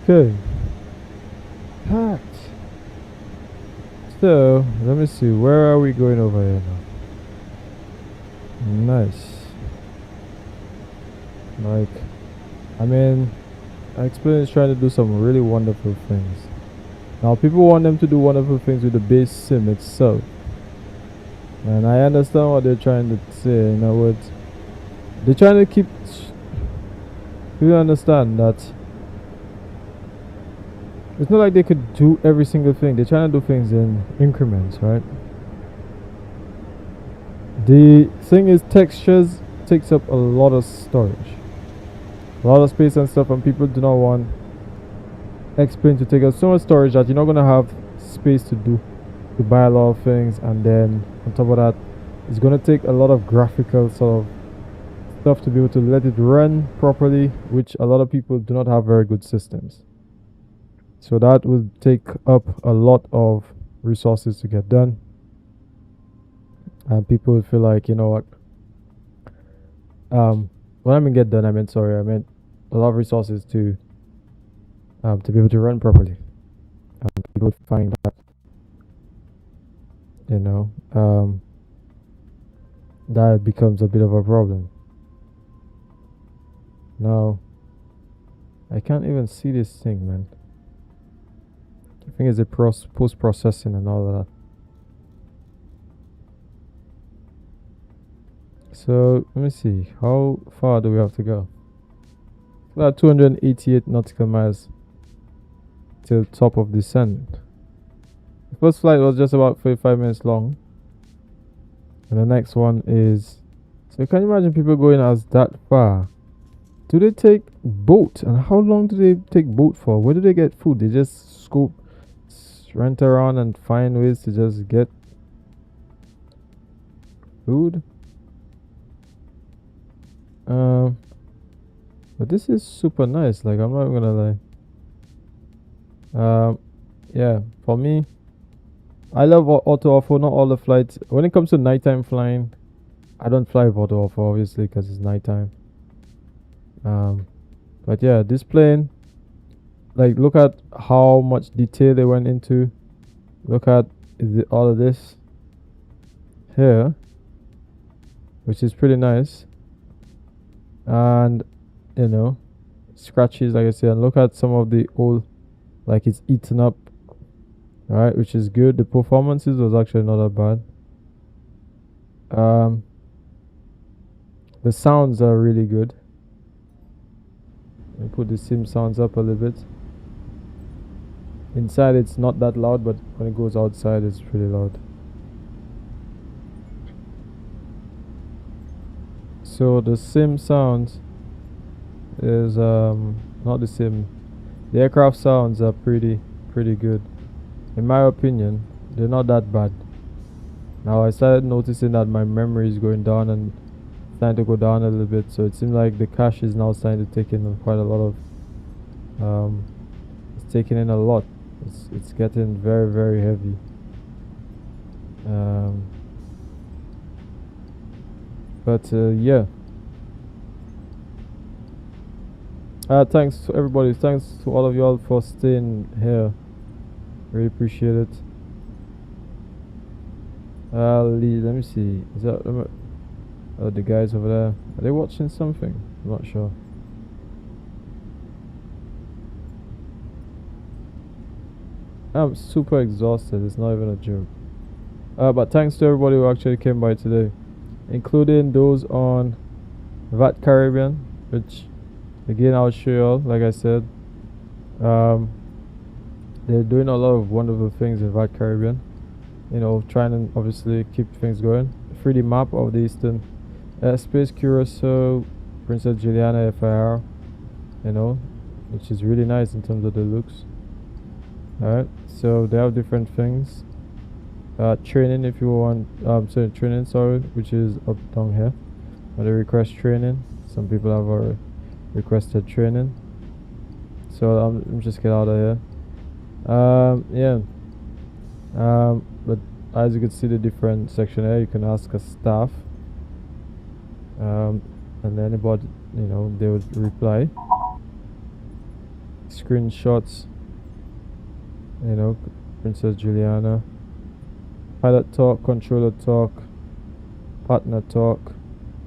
Okay. Packed. So, let me see. Where are we going over here now? Nice. Like, I mean, X-Plane is trying to do some really wonderful things. Now, people want them to do wonderful things with the base sim itself. And I understand what they're trying to say. In other words, they're trying to keep... You understand that it's not like they could do every single thing. They're trying to do things in increments, right? The thing is, textures takes up a lot of storage, a lot of space and stuff, and people do not want X-Plane to take up so much storage that you're not gonna have space to buy a lot of things. And then on top of that, it's gonna take a lot of graphical sort of stuff to be able to let it run properly, which a lot of people do not have very good systems. So that will take up a lot of resources to get done, and people will feel like, you know what, when I mean get done, I meant a lot of resources to be able to run properly. And people find that, you know, that becomes a bit of a problem. Now, I can't even see this thing, man. I think it's a post-processing and all of that. So, let me see. How far do we have to go? About 288 nautical miles till top of descent. The first flight was just about 45 minutes long. And the next one is... So, can you imagine people going as that far? Do they take boat? And how long do they take boat for? Where do they get food? They just scoop, rent around and find ways to just get food. But this is super nice. Like, I'm not gonna lie. Yeah, for me, I love auto offo. Not all the flights. When it comes to nighttime flying, I don't fly with auto offo, obviously, because it's nighttime. But yeah, this plane, like, look at how much detail they went into. Look at all of this here, which is pretty nice. And, you know, scratches, like I said. And look at some of the old, like, it's eaten up. Alright, which is good. The performances was actually not that bad. The sounds are really good. Let me put the sim sounds up a little bit. Inside it's not that loud, but when it goes outside it's pretty loud. So the sim sounds is not the sim. The aircraft sounds are pretty good. In my opinion, they're not that bad. Now I started noticing that my memory is going down and starting to go down a little bit, so it seems like the cache is now starting to take in quite a lot of it's taking in a lot. It's getting very heavy. But yeah, thanks to everybody, thanks to all of y'all for staying here. Really appreciate it. Let me see, is that the guys over there, are they watching something? I'm not sure. I'm super exhausted, it's not even a joke. But thanks to everybody who actually came by today, including those on VAT Caribbean, which again I'll show you all. Like I said, they're doing a lot of wonderful things in VAT Caribbean, you know, trying to obviously keep things going. 3D map of the Eastern Space Curacao, Princess Juliana FIR, you know, which is really nice in terms of the looks. Alright, so they have different things. Training, if you want, training, which is up down here. They request training. Some people have already requested training, so I'm just get out of here. Yeah. But as you can see, the different section here, you can ask a staff, and anybody, you know, they would reply. screenshots. You know, Princess Juliana. Pilot talk, controller talk, partner talk.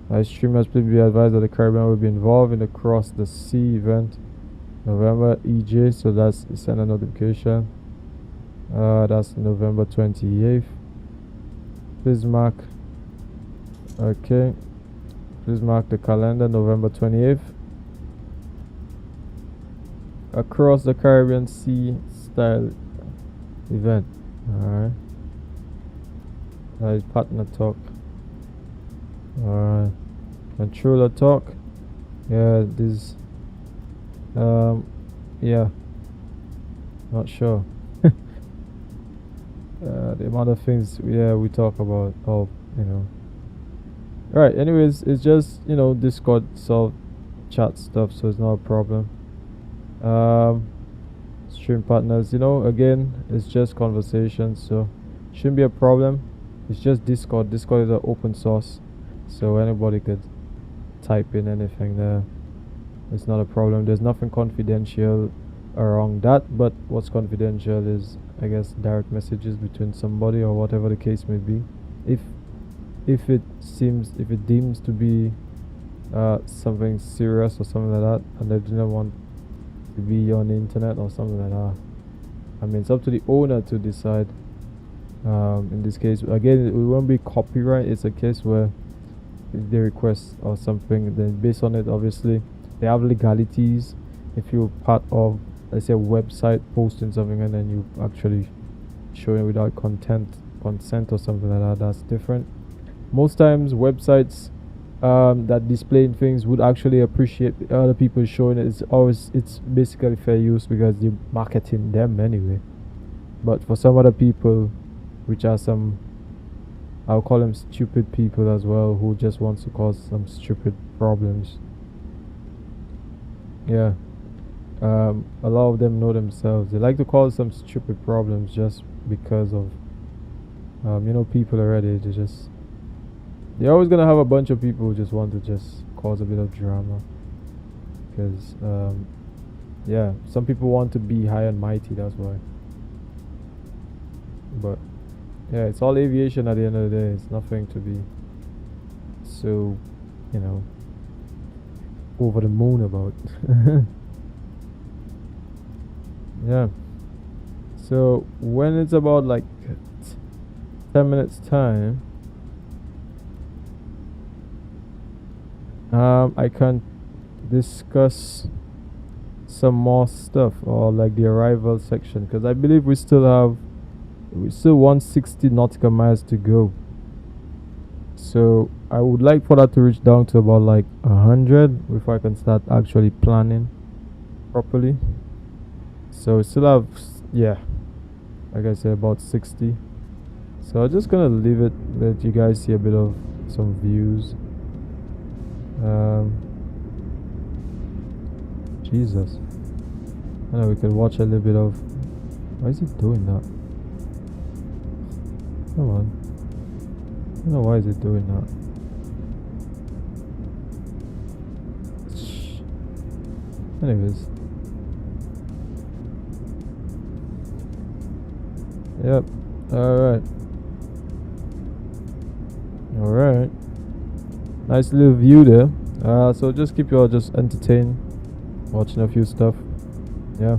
Live streamers, please be advised that the Caribbean will be involved in the Cross the Sea event. November EJ, so that's send a notification. That's November 28th. Please mark. Okay. Please mark the calendar, November 28th. Across the Caribbean Sea style event. Alright. That is partner talk. Alright. Controller talk. Yeah, this. Yeah. Not sure. The amount of things, yeah, we talk about. Oh, you know. Alright, anyways, it's just, you know, Discord solve chat stuff, so it's not a problem. Stream partners, you know, again, it's just conversation, so shouldn't be a problem. It's just Discord. Discord is an open source, so anybody could type in anything there. It's not a problem. There's nothing confidential around that, but what's confidential is, I guess, direct messages between somebody or whatever the case may be. If it deems to be something serious or something like that, and they do not want to be on the internet or something like that, I mean, it's up to the owner to decide. In this case, again, it won't be copyright. It's a case where if they request or something, then based on it, obviously they have legalities. If you're part of, let's say, a website posting something and then you actually showing without consent or something like that, that's different. Most times websites that displaying things would actually appreciate other people showing it. It's basically fair use because you're marketing them anyway. But for some other people, which are some, I'll call them stupid people as well, who just wants to cause some stupid problems. Yeah. A lot of them know themselves. They like to cause some stupid problems just because of, you know, people already. They're always gonna have a bunch of people who just want to just cause a bit of drama. Because, yeah, some people want to be high and mighty. That's why. But yeah, it's all aviation at the end of the day. It's nothing to be so, you know, over the moon about. Yeah. So when it's about like 10 minutes time, I can discuss some more stuff, or like the arrival section, because I believe we still 160 nautical miles to go. So I would like for that to reach down to about like 100 before I can start actually planning properly. So we still have, yeah, like I said, about 60. So I'm just gonna leave it, let you guys see a bit of some views. Jesus, I know we can watch a little bit of. Why is it doing that? Come on. I don't know why is it doing that. Anyways. Yep. Alright. Nice little view there. So just keep you all just entertained, watching a few stuff. Yeah.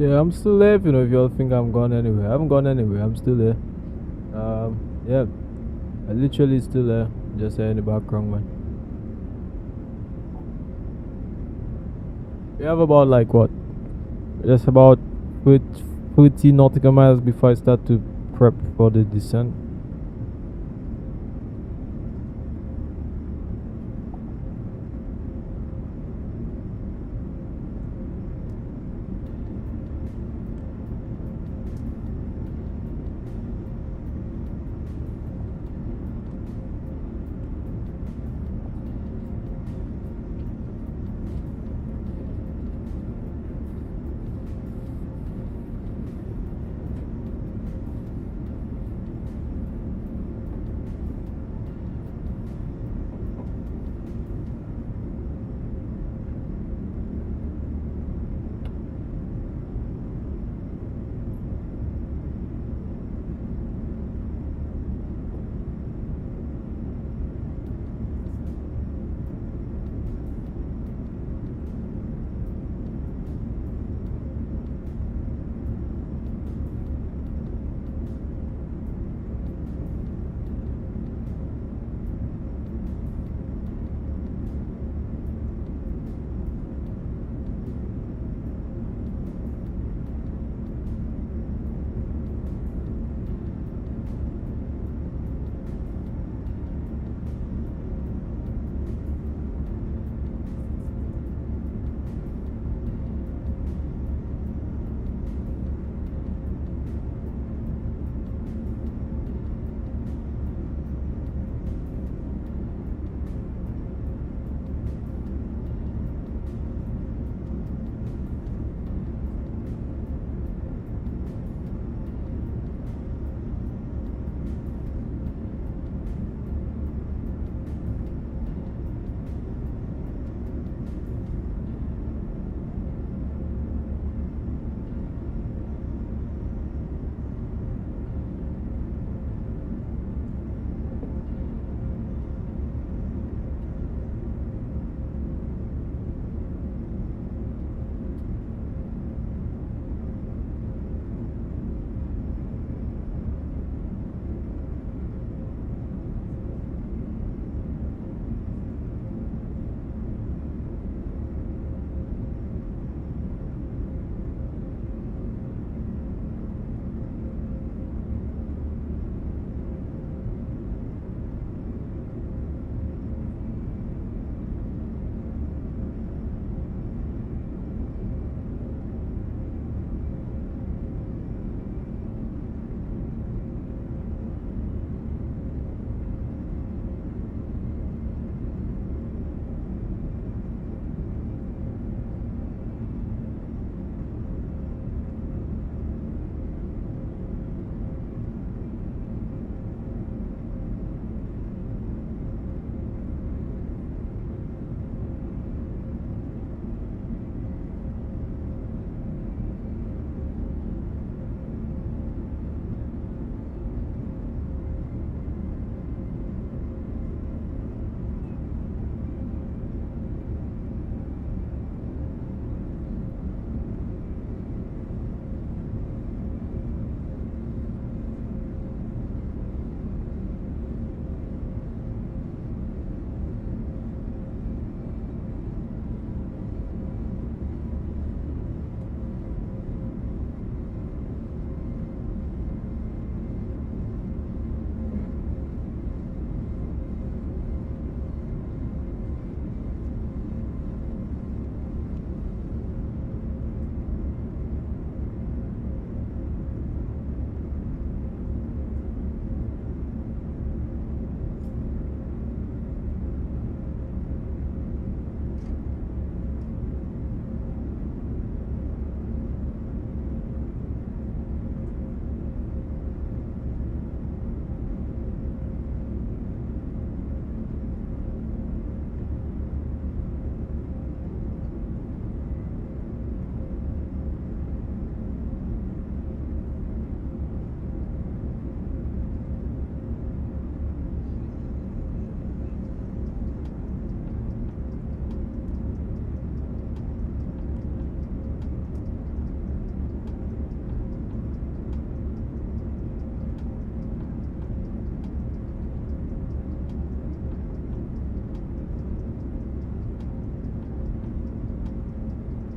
Yeah, I'm still there. If y'all think I'm gone anywhere, I haven't gone anywhere. I'm still there. Yeah, I literally still there. Just there in the background, man. We have about like what? Just about 40 nautical miles before I start to prep for the descent.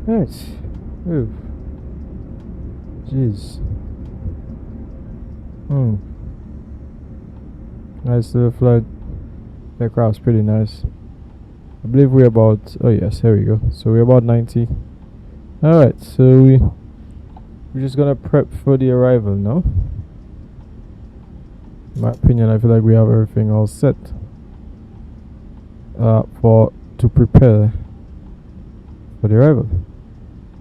Right. Ooh. Jeez. Nice little flight. The aircraft's pretty nice. I believe we're about, oh yes, here we go. So we're about 90. Alright, so we're just gonna prep for the arrival now. In my opinion, I feel like we have everything all set to prepare for the arrival.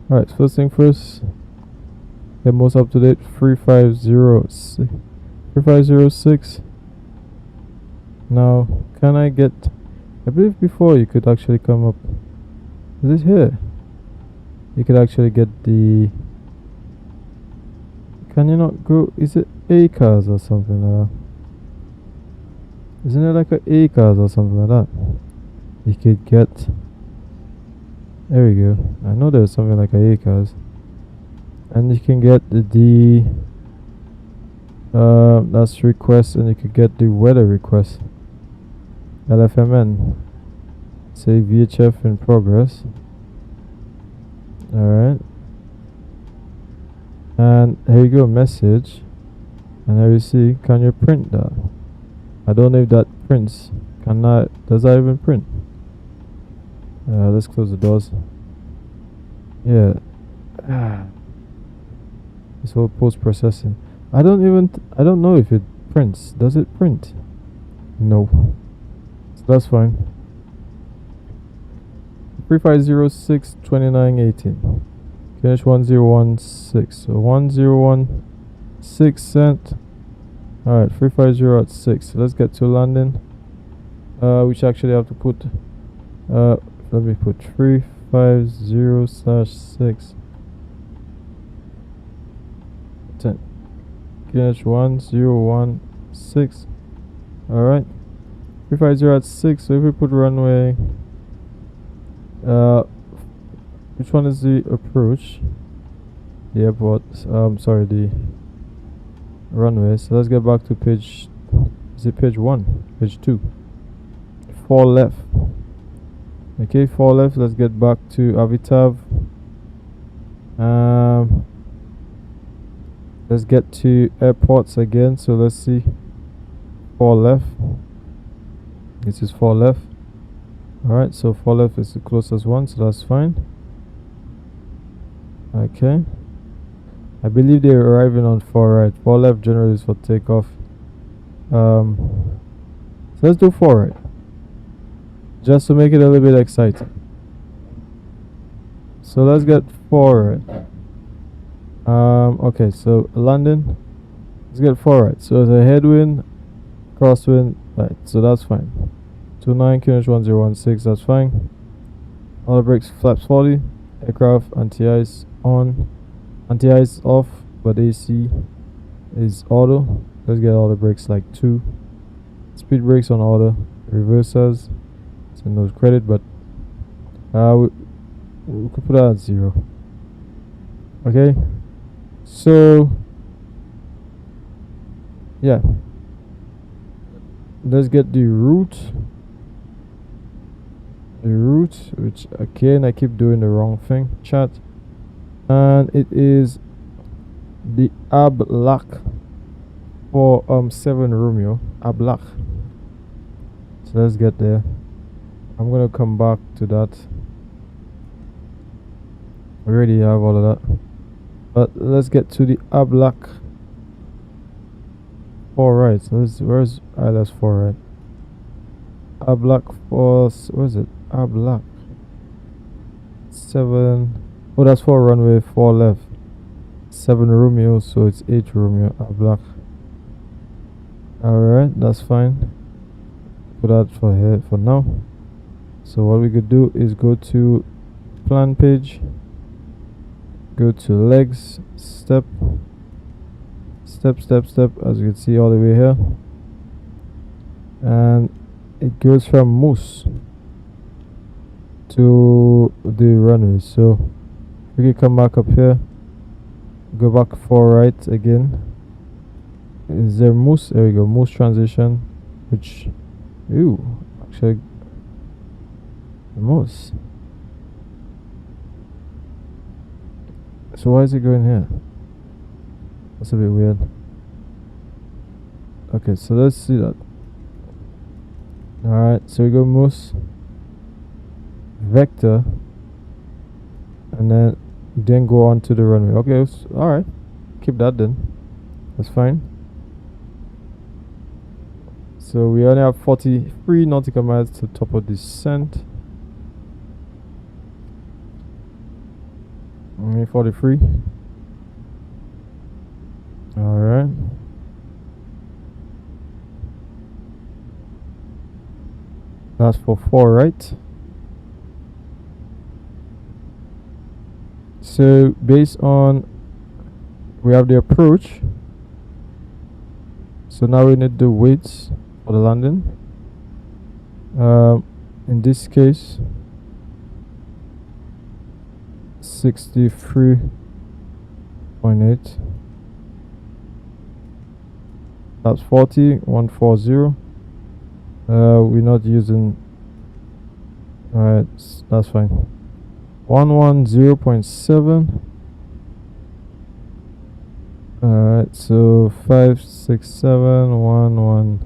Alright, first thing first, the most up to date 3506. Now, can I get, I believe before you could actually come up, is it here? You could actually get the, can you not go, is it acres or something like that? Isn't it like a acres or something like that? You could get, there we go. I know there's something like a acres. And you can get the that's request, and you could get the weather request. LFMN. Say VHF in progress. Alright. And here you go, message. And here you see, can you print that? I don't know if that prints. Does that even print? Let's close the doors. Yeah. This whole post-processing. I don't know if it prints. Does it print? No. So that's fine. 3506 2918. Finish 1016. So 1016 cent. Alright, 350 at 6. So let's get to landing. Which actually have to put let me put 350/6. 10. Finish 1016. Alright. 350 at 6. So if we put runway, which one is the approach? The airport, sorry, the runway. So let's get back to page, is it page 1? Page 2. 4 left. Okay, 4 left. Let's get back to Avitav. Let's get to airports again. So let's see. 4 left. This is 4 left. Alright, so 4 left is the closest one, so that's fine. Okay. I believe they're arriving on 4 right. 4 left generally is for takeoff. So let's do 4 right. Just to make it a little bit exciting. So let's get 4 right. Okay, so landing. Let's get 4 right. So it's a headwind, crosswind, right. So that's fine. 29 QNH 1016, that's fine. All the brakes, flaps 40. Aircraft anti-ice on. Anti-ice off, but AC is auto. Let's get all the brakes like 2. Speed brakes on auto. Reversers. So no credit, but we could put that at 0. Okay. So yeah. Let's get the route. Which again I keep doing the wrong thing, chat. And it is the Ablak for 7 Romeo. Ablak. So let's get there. I'm gonna come back to that. We already have all of that. But let's get to the Ablak 4 right. So where's ILS 4 right? Ablak 4, where is it? Ablak 7. Oh, that's 4 runway, 4 left. 7 Romeo, so it's 8 Romeo. Ablak. Alright, that's fine. Put that for here for now. So what we could do is go to plan page, go to legs, step, as you can see all the way here, and it goes from Moose to the runway. So we can come back up here, go back 4 right again. Is there Moose? There we go, Moose transition, which, actually the Moose. So why is it going here? That's a bit weird. Okay, so let's see that. Alright, so we go mouse, vector, and then go on to the runway. Okay, alright. Keep that then. That's fine. So we only have 43 nautical miles to top of descent. Only 43. Alright. That's for 4, right? So based on, we have the approach. So now we need the weights for the landing. In this case, 63.8. That's 140. We're not using. Alright, that's fine. 110.7. Alright, so 567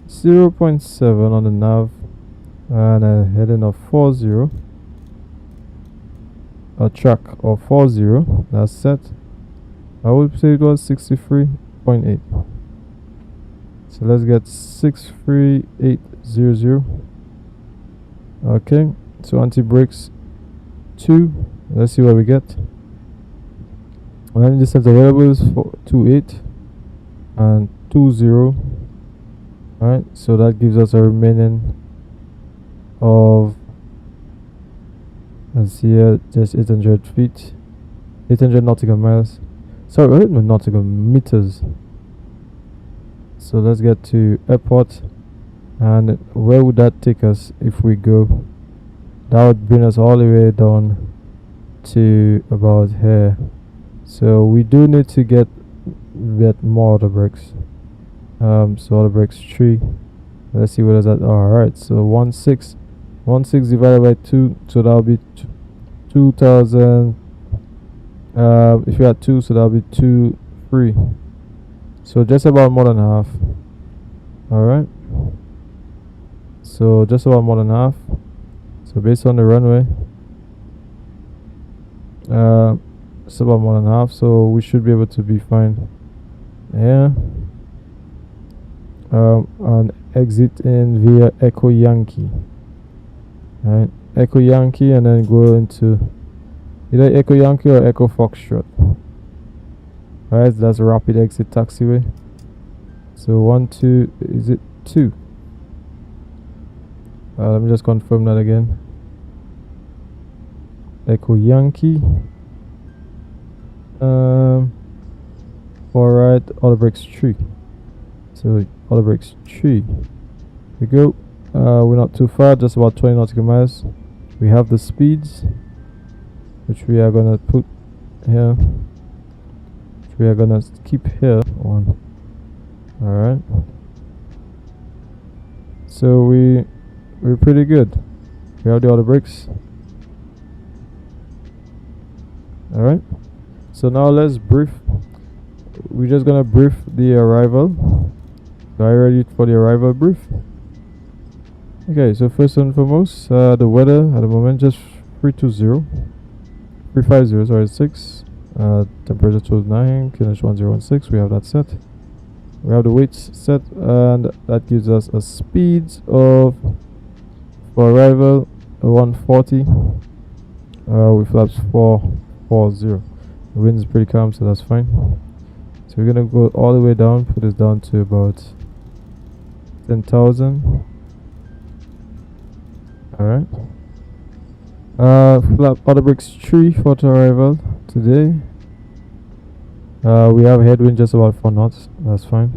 0.7 on the nav, and a heading of 40. A track of 40. That's set. I would say it was 63.8. So let's get 63800. Okay, so anti-brakes 2. Let's see what we get. Landing distance available is 28 and 20. Alright, so that gives us a remaining of, let's see here, just 800 feet, 800 nautical miles. Sorry, nautical meters. So let's get to airport, and where would that take us if we go? That would bring us all the way down to about here. So we do need to get more auto brakes. So auto brakes 3. Let's see what is that. Alright, so 16 divided by 2, so that'll be 2000. If you had 2, so that'll be 3. So just about more than half. Alright, so just about more than half. So based on the runway, it's about more than half, so we should be able to be fine. Yeah. And exit in via Echo Yankee. Right, Echo Yankee, and then go into either Echo Yankee or Echo Foxtrot. Alright, that's a rapid exit taxiway. So 1, 2, is it 2? Let me just confirm that again. Echo Yankee. Alright, auto brakes 3. So auto brakes 3. We go. We're not too far, just about 20 nautical miles. We have the speeds, which we are gonna put here. Which we are gonna keep here on. Alright. So we're pretty good. We have the auto brakes. Alright. So now let's brief. We're just gonna brief the arrival. So are you ready for the arrival brief? Okay, so first and foremost, the weather at the moment just 350, sorry, 6. Temperature 29, QNH 1016. We have that set. We have the weights set, and that gives us a speed of, for arrival, 140. With flaps 440. The wind is pretty calm, so that's fine. So we're gonna go all the way down, put this down to about 10,000. Alright. Flap auto brakes 3 for the arrival today. We have headwind just about 4 knots. That's fine.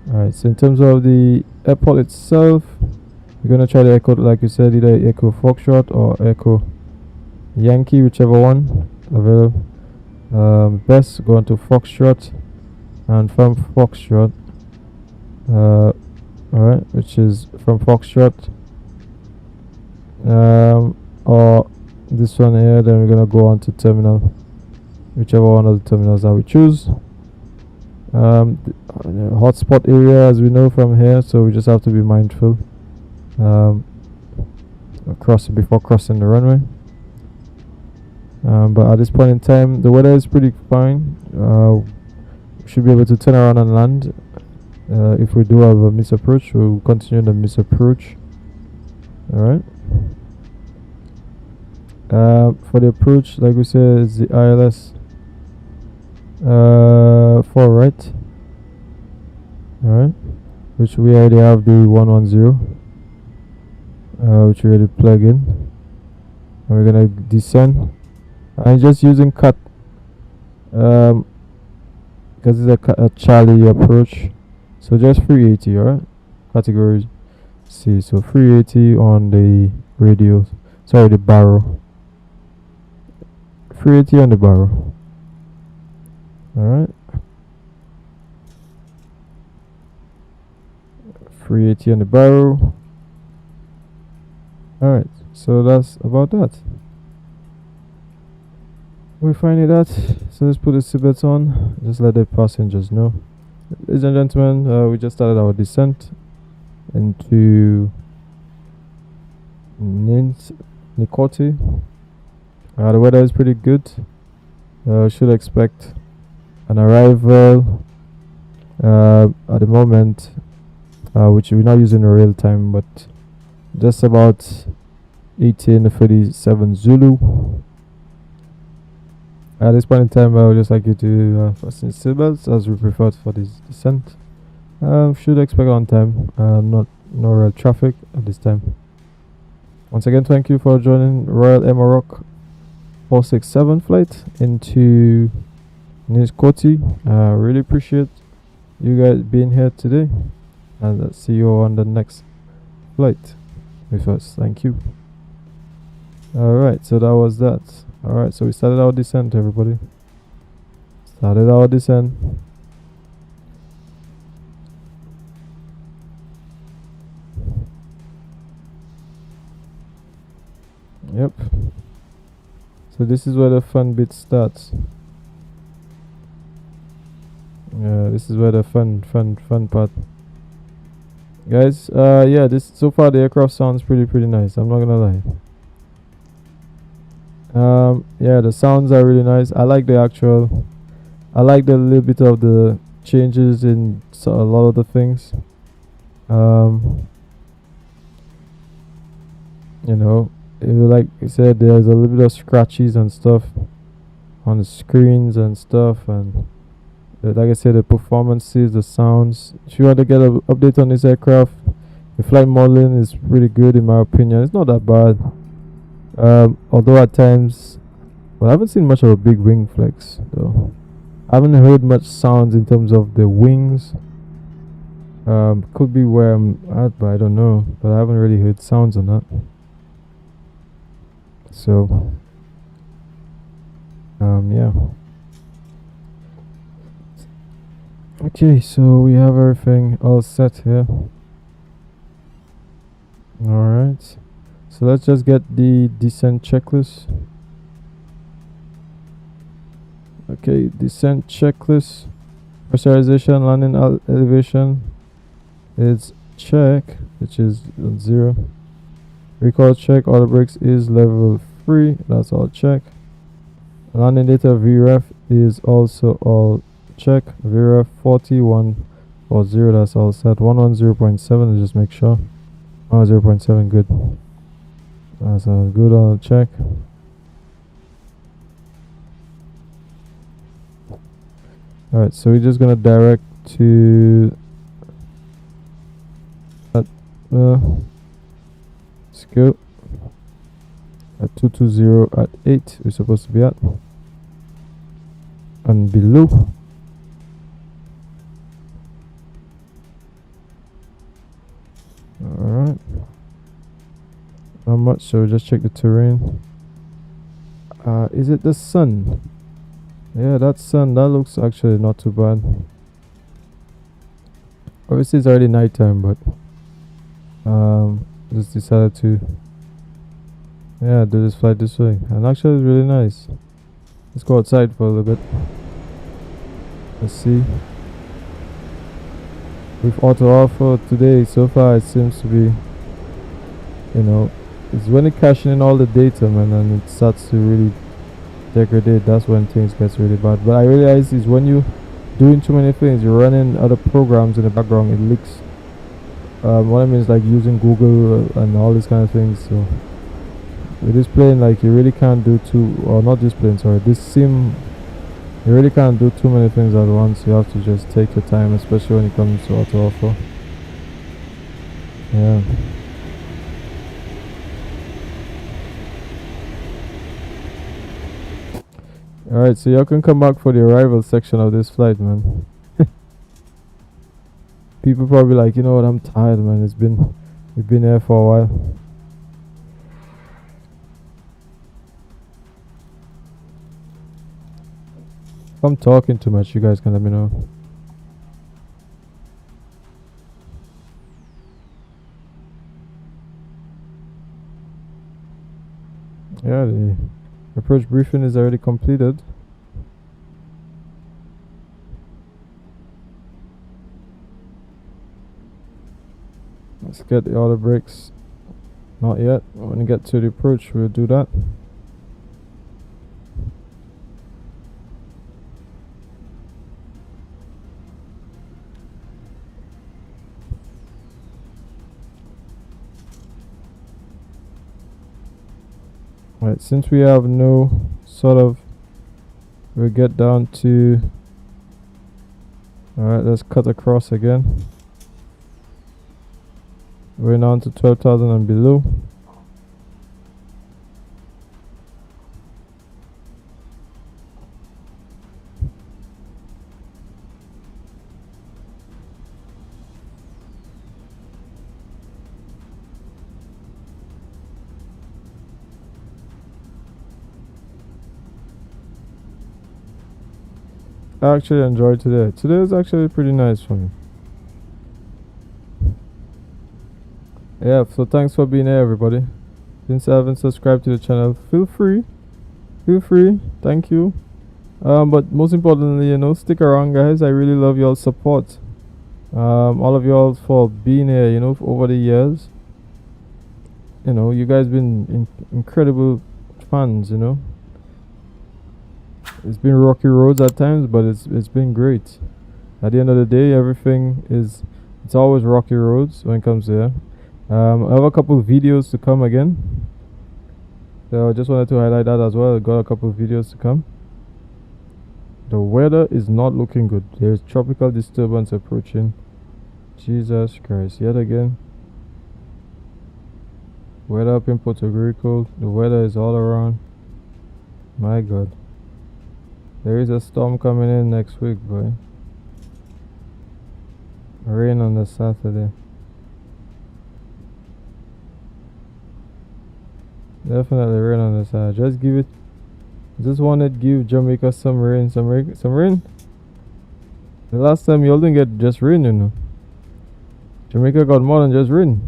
Alright, so in terms of the airport itself, we're gonna try the Echo, like you said, either Echo Foxtrot or Echo Yankee, whichever one available. Best go into Foxtrot, and from Foxtrot, alright, which is from Foxtrot, or this one here, then we're gonna go on to terminal, whichever one of the terminals that we choose. Hotspot area, as we know from here, so we just have to be mindful before crossing the runway. But at this point in time, the weather is pretty fine. We should be able to turn around and land. If we do have a misapproach, we'll continue the misapproach. Alright. For the approach, like we said, it's the ILS 4, right? Alright. Which we already have the 110, which we already plug in. And we're gonna descend. I'm just using cut because it's a Charlie approach, so just 380. Alright, category C, so 380 on the radio, sorry, the barrel, 380 on the barrel. Alright, 380 on the barrel. Alright, so that's about that. We're finding that, so let's put the seatbelts on, just let the passengers know. Ladies and gentlemen, we just started our descent into Côte. The weather is pretty good. Should expect an arrival at the moment, which we're not using in real time, but just about 18:37 Zulu. At this point in time, I would just like you to fasten seatbelts as we prefer for this descent. Should expect on time, no real traffic at this time. Once again, thank you for joining Royal Maroc 467 flight into Côte. Really appreciate you guys being here today, and I'll see you on the next flight with us. Thank you. Alright, so that was that. Alright, so we started our descent, everybody. Started our descent. Yep. So this is where the fun bit starts. This is where the fun part. Guys, yeah, this so far the aircraft sounds pretty nice. I'm not gonna lie. Yeah, the sounds are really nice. I like the little bit of the changes in a lot of the things. You know, like I said, there's a little bit of scratches and stuff on the screens and stuff, and like I said, the performances, the sounds. If you want to get an update on this aircraft, the flight modeling is pretty good in my opinion. It's not that bad. Although at times, well, I haven't seen much of a big wing flex though. I haven't heard much sounds in terms of the wings. Could be where I'm at, but I don't know. But I haven't really heard sounds on that. So, yeah. Okay, so we have everything all set here. Alright. So let's just get the descent checklist. Okay, descent checklist. Pressurization, landing elevation is check, which is 0. Recoil check, auto brakes is level 3, that's all check. Landing data VREF is also all check. VREF 4140, that's all set. 110.7, just make sure. 0.7, good. That's a good on check. Alright, so we're just gonna direct to let's go at 220 at 8 we're supposed to be at, and below. Alright, not much, so just check the terrain. Is it the sun? Yeah, that sun, that looks actually not too bad. Obviously it's already night time, but just decided to Yeah, do this flight this way. And actually it's really nice. Let's go outside for a little bit. Let's see. With auto offer today, so far it seems to be, you know, it's when it caching in all the data, man, and it starts to really degrade. That's when things gets really bad. But I realize is when you doing too many things, you're running other programs in the background, it leaks. What I mean is like using Google and all these kind of things. So with this plane, like you really can't do or not this plane, sorry, this sim, you really can't do too many things at once. You have to just take your time, especially when it comes to auto offer. Yeah. Alright, so y'all can come back for the arrival section of this flight, man. People probably like, you know what, I'm tired, man. We've been here for a while. If I'm talking too much, you guys can let me know. Yeah, the approach briefing is already completed. Let's get the auto brakes. Not yet. When we get to the approach, we'll do that. Right, since we have no sort of, we'll get down to, alright, let's cut across again. We're now to 12,000 and below. I actually enjoyed today. Today was actually pretty nice for me. Yeah, so thanks for being here, everybody. Since you haven't subscribed to the channel, feel free. Thank you. But most importantly, you know, stick around, guys. I really love y'all's support. All of y'all for being here, you know, over the years. You know, you guys been incredible fans, you know. It's been rocky roads at times, but it's been great. At the end of the day, it's always rocky roads when it comes there. I have a couple of videos to come again, so I just wanted to highlight that as well. I got a couple of videos to come. The weather is not looking good. There's tropical disturbance approaching. Jesus Christ, yet again. Weather up in Puerto Rico, the weather is all around. My God. There is a storm coming in next week, boy. Rain on the Saturday. Definitely rain on the side. Just wanted to give Jamaica some rain. The last time y'all didn't get just rain, you know. Jamaica got more than just rain.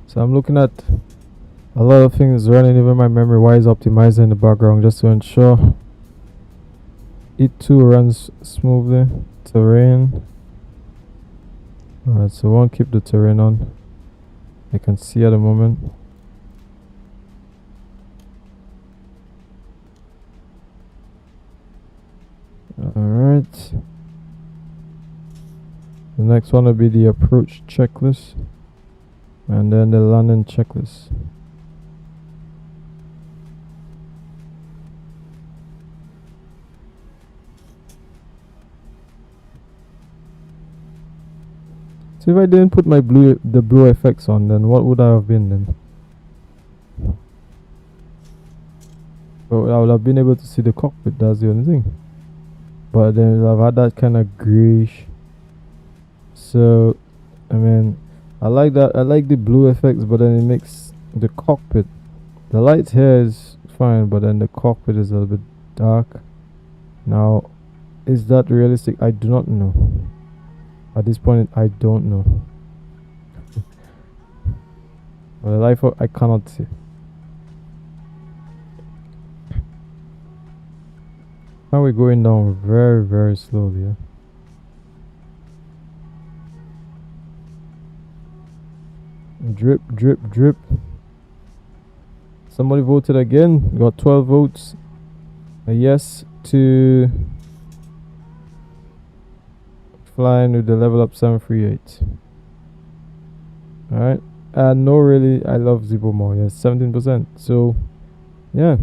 So I'm looking at a lot of things running, even my memory wise optimizer in the background, just to ensure it too runs smoothly. Terrain. Alright, so we won't keep the terrain on. I can see at the moment. Alright. The next one will be the approach checklist. And then the landing checklist. So if I didn't put my the blue effects on, then what would I have been then? Well, I would have been able to see the cockpit, that's the only thing. But then I've had that kind of grayish. So, I mean, I like that. I like the blue effects, but then it makes the cockpit. The lights here is fine, but then the cockpit is a little bit dark. Now, is that realistic? I do not know. At this point, I don't know. For the life of, I cannot see. Now we're going down very, very slowly. Yeah? Drip, drip, drip. Somebody voted again. Got 12 votes. A yes to flying with the LevelUp 738. Alright. No, really, I love ZiboMod. Yes, 17%. So, yeah.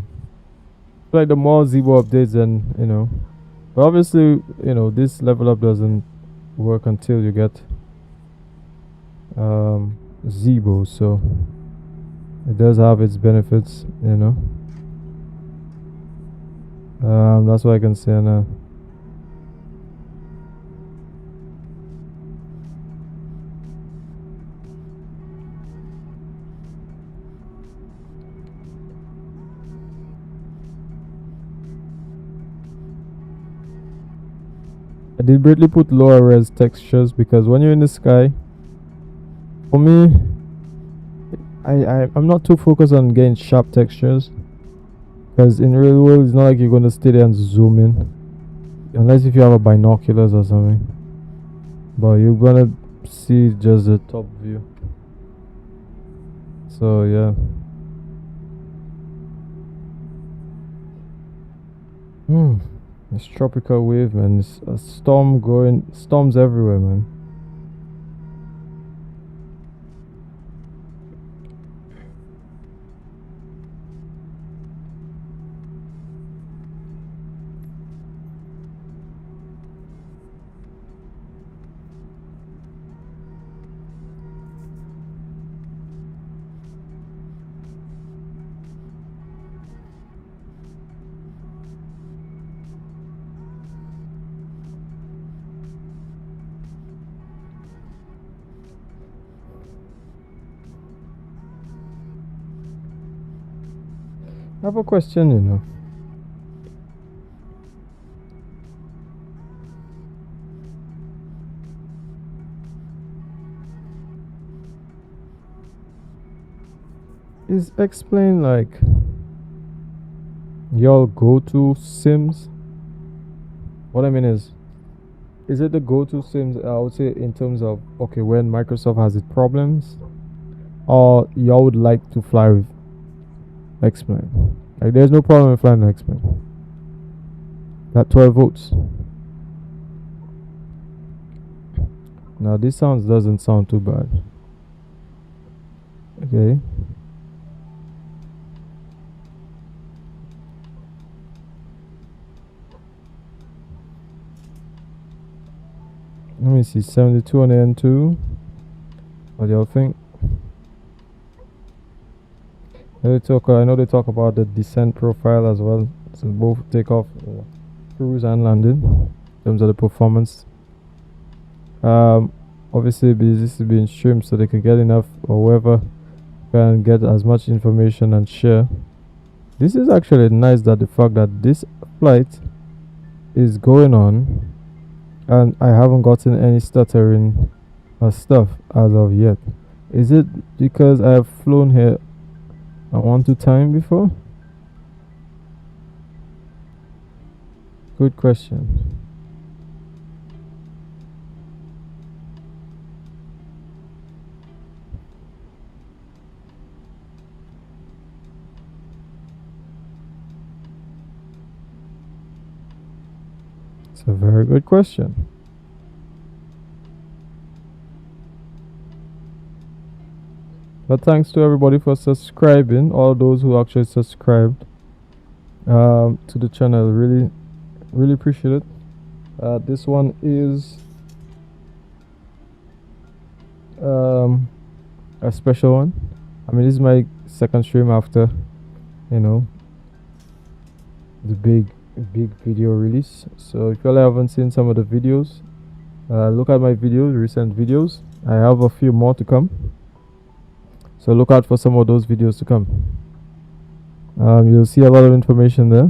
Like the more Zibo updates, then, you know. But obviously, you know, this LevelUp doesn't work until you get Zibo. So, it does have its benefits, you know. That's what I can say now. I deliberately put lower res textures because when you're in the sky, for me, I'm not too focused on getting sharp textures, because in real world it's not like you're gonna stay there and zoom in, unless if you have a binoculars or something. But you're gonna see just the top view. So yeah. It's tropical wave, man. It's a storm going, storms everywhere, man. I have a question, you know. Is explain like y'all go-to sims? What I mean is it the go-to sims, I would say, in terms of, okay, when Microsoft has its problems, or y'all would like to fly with X-Men? Like, there's no problem with flying X-Men. That 12 votes. Now this doesn't sound too bad. Okay. Let me see, 72 on the N2. What do y'all think? I know they talk about the descent profile as well. So both takeoff, cruise and landing in terms of the performance. Obviously this is being streamed so they can get enough, or whoever can get as much information and share. This is actually nice, that the fact that this flight is going on and I haven't gotten any stuttering stuff as of yet. Is it because I have flown here a 1-2 time before? Good question. It's a very good question. But thanks to everybody for subscribing, all those who actually subscribed to the channel. Really appreciate it. This one is a special one. I mean, this is my second stream after, you know, the big video release. So if you all haven't seen some of the videos, look at my videos, recent videos. I have a few more to come, so look out for some of those videos to come. You'll see a lot of information there,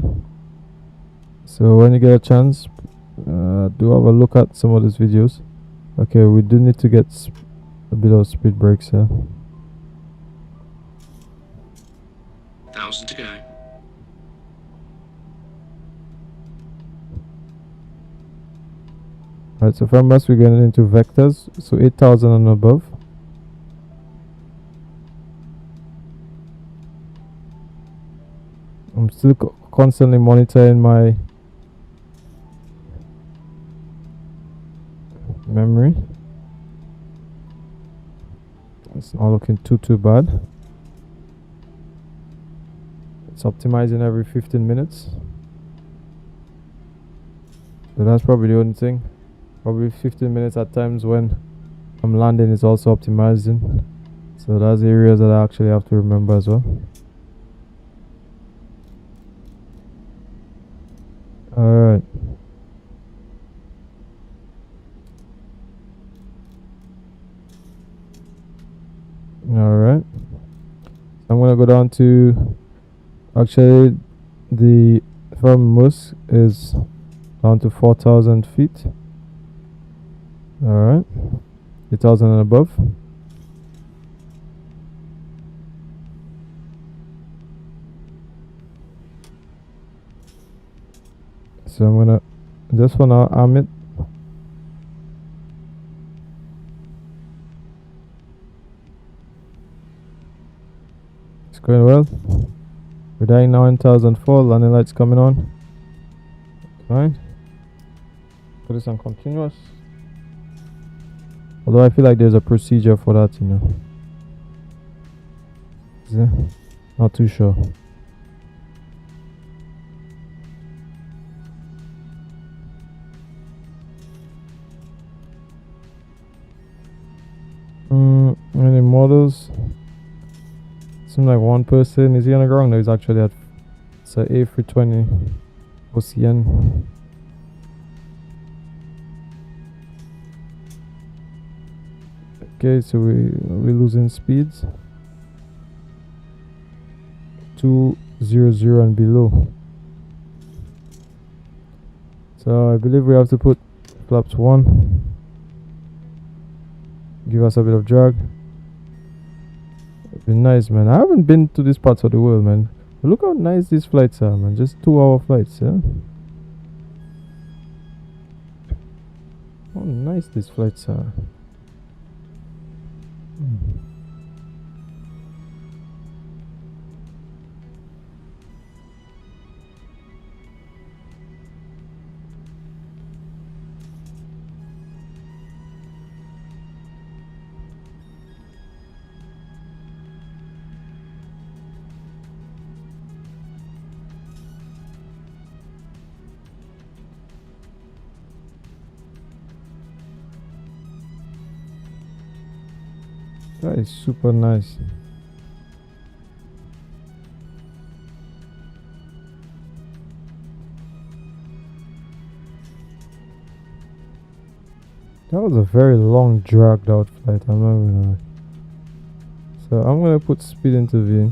so when you get a chance, do have a look at some of these videos. Okay, we do need to get a bit of speed brakes here. 1,000 to go. Alright, so from us we're getting into vectors, so 8,000 and above. I'm still constantly monitoring my memory. It's not looking too bad. It's optimizing every 15 minutes. So that's probably the only thing. Probably 15 minutes at times when I'm landing is also optimizing. So that's areas that I actually have to remember as well. Alright. Alright. So I'm gonna go down to, actually the firmmost is down to 4,000 feet. Alright. 8,000 and above. So I'm gonna just for now arm it. It's going well. We're dying now in 1004. Landing lights coming on. Fine. Put this on continuous. Although I feel like there's a procedure for that, you know. Yeah, not too sure. Any models? Seems like one person. Is he on the ground? No, he's actually at, it's a A320 OCN. Okay, so we're losing speeds. 200 and below. So I believe we have to put flaps 1. Give us a bit of drag. It'd be nice, man. I haven't been to these parts of the world, man. But look how nice these flights are, man. Just 2-hour flights, yeah. How nice these flights are. That is super nice. That was a very long dragged out flight, I'm not gonna lie. So I'm gonna put speed into V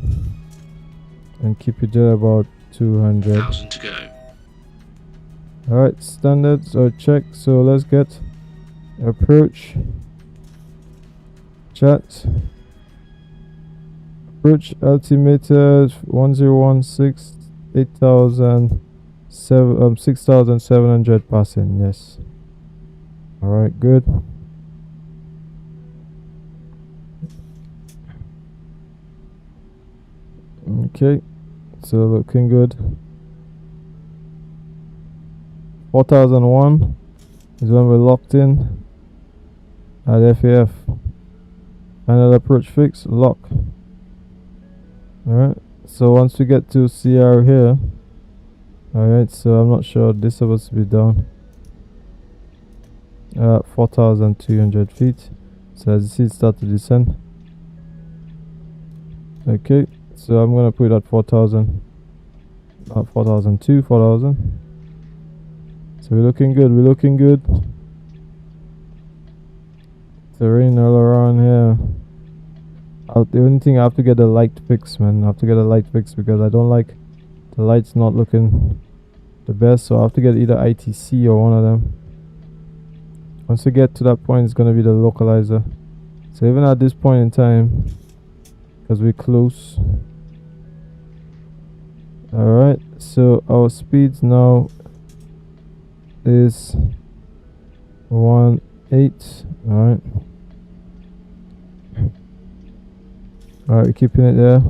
and keep it there about 200. 1,000 to go. Alright, standards are checked, so let's get approach. Chat. Approach altimeter 1016, 6,700 passing. Yes. Alright, good. Okay, so looking good. 4001 is when we're locked in at FAF. Final approach fix, lock. Alright, so once we get to CR here, alright, so I'm not sure, this is supposed to be down 4,200 feet. So as you see, it start to descend. Okay, so I'm gonna put it at 4,000. 4,002, 4,000. So we're looking good, we're looking good. Terrain all around here. The only thing, I have to get the light fixed, man. I have to get a light fixed because I don't like the lights not looking the best. So I have to get either ITC or one of them. Once we get to that point, it's going to be the localizer. So even at this point in time, because we're close. Alright, so our speeds now is 1.8. Alright. Alright, we're keeping it there.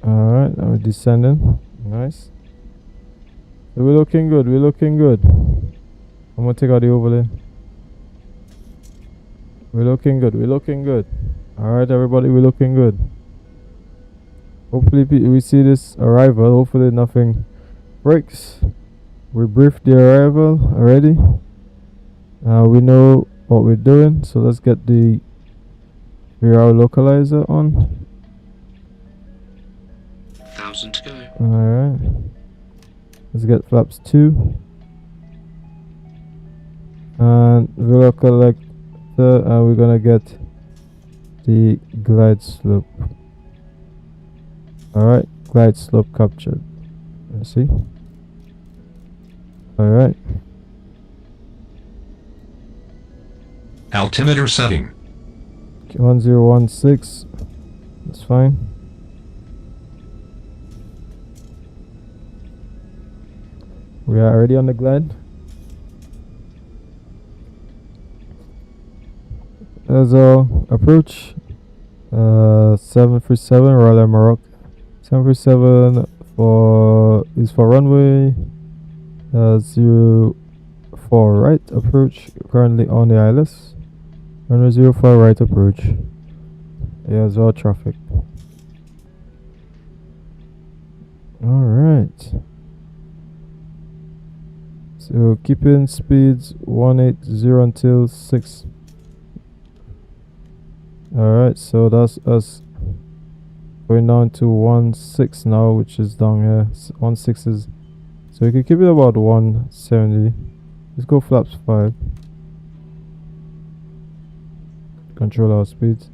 Alright, now we're descending. Nice. So we're looking good, we're looking good. I'm gonna take out the overlay. We're looking good, we're looking good. Alright everybody, we're looking good. Hopefully we see this arrival, hopefully nothing breaks. We briefed the arrival already. We know what we're doing, so let's get the VAR localizer on. 1,000 to go. Alright. Let's get flaps 2. And VAR collector, and we're gonna get the glide slope. Alright, glide slope captured. Let's see. Alright. Altimeter setting. 1016. That's fine. We are already on the glide. There's our approach. 737 Royal Maroc. 737 is for runway 04 right approach. Currently on the ILS. Runway 04 right approach. Here's our traffic. Alright. So keeping speeds 180 until 6. Alright, so that's us going down to 16 now, which is down here. 16 is, so we can keep it about 170. Let's go flaps 5. Control our speeds.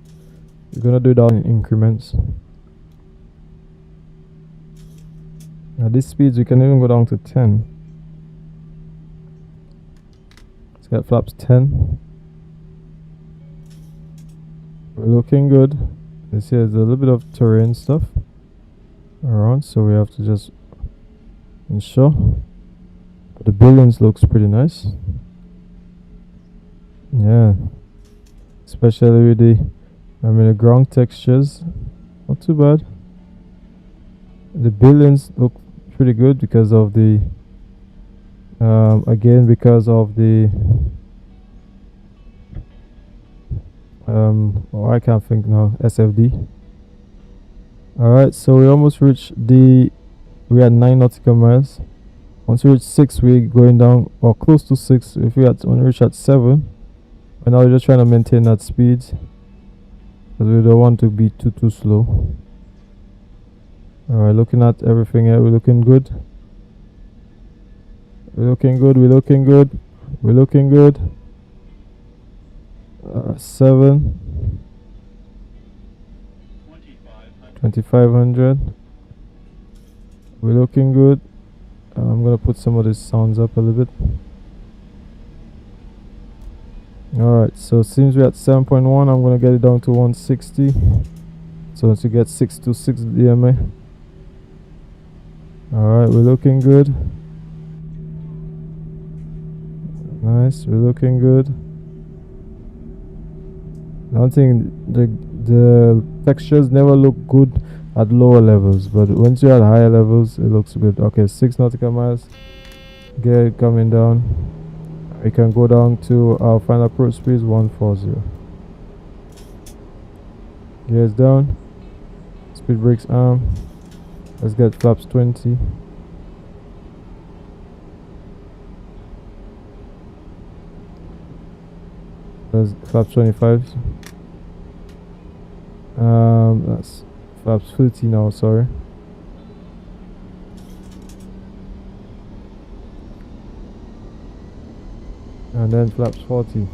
We're gonna do it down in increments. At these speeds we can even go down to 10. Let's get flaps 10. We're looking good. This here is a little bit of terrain stuff around, so we have to just ensure. But the buildings looks pretty nice. Yeah. Especially with the ground textures. Not too bad. The buildings look pretty good because of the again because of the I can't think now, SFD. Alright, so we almost reached we had 9 nautical miles. Once we reach 6, we're going down, or close to 6. If we had only reach at 7, and now we're just trying to maintain that speed because we don't want to be too slow. Alright, looking at everything here, we're looking good. We're looking good, we're looking good, we're looking good. 7 2500. We're looking good. I'm gonna put some of these sounds up a little bit. Alright, so since we're at 7.1, I'm gonna get it down to 160. So once you get 626 DMA. Alright, we're looking good. Nice, we're looking good. I think the textures never look good at lower levels, but once you're at higher levels it looks good. Okay, 6 nautical miles. Get it coming down. We can go down to our final approach speed is 140. Gears down. Speed brakes arm. Let's get flaps 20. That's flaps 25. That's flaps 50 now, sorry. And then flaps 40.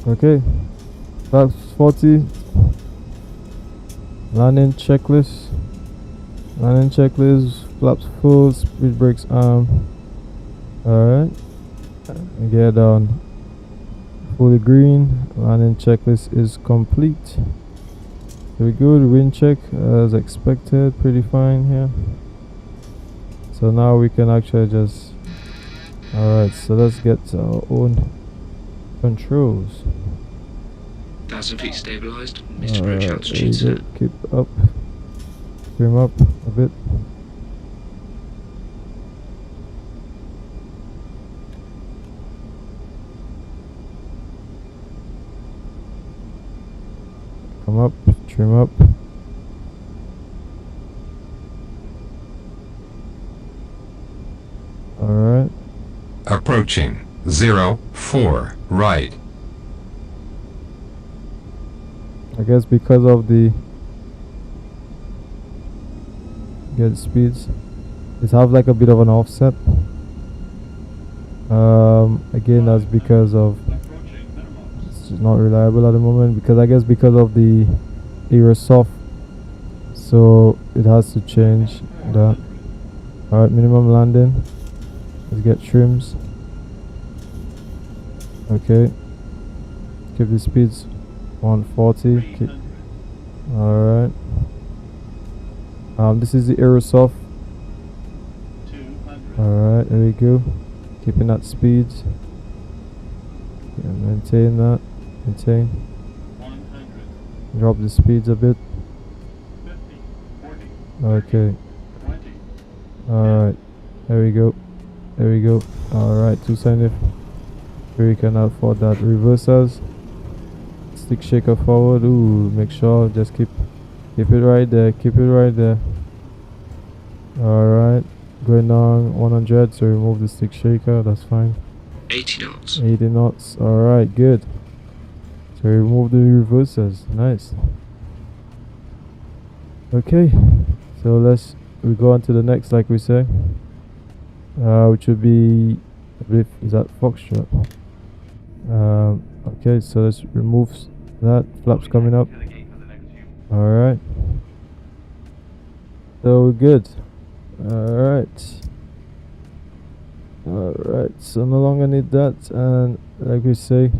Okay, flaps 40. Landing checklist. Landing checklist. Flaps full. Speed brakes arm. Alright. Get down. Fully green. Landing checklist is complete. Very good. Wind check as expected. Pretty fine here. So now we can actually just. Alright, so let's get our own controls. 1,000 feet stabilized. Missed approach Alright, altitude set. keep up. Trim up a bit. Come up, trim up. Alright. Approaching 04 right. I guess because of the get speeds, it have like a bit of an offset. Again, that's because of it's just not reliable at the moment, because I guess because of the Aerosoft, so it has to change that. Alright, minimum landing. Let's get trims. Okay, keep the speeds 140. Alright. This is the Aerosoft. Alright, there we go. Keeping that speed. Yeah, maintain that. Maintain. Drop the speeds a bit. Okay. Alright. There we go. There we go. Alright, 270. We can afford that. Reversers. Stick shaker forward. Ooh, make sure just keep it right there. Keep it right there. Alright. Going on 100, so remove the stick shaker, that's fine. 80 knots. 80 knots. Alright, good. So remove the reversers. Nice. Okay. So we go on to the next, like we say. Which would be, I believe, is that Foxtrot? Okay, so let's remove that. Flaps coming up. Alright. So we're good. Alright. Alright, so no longer need that, and like we say,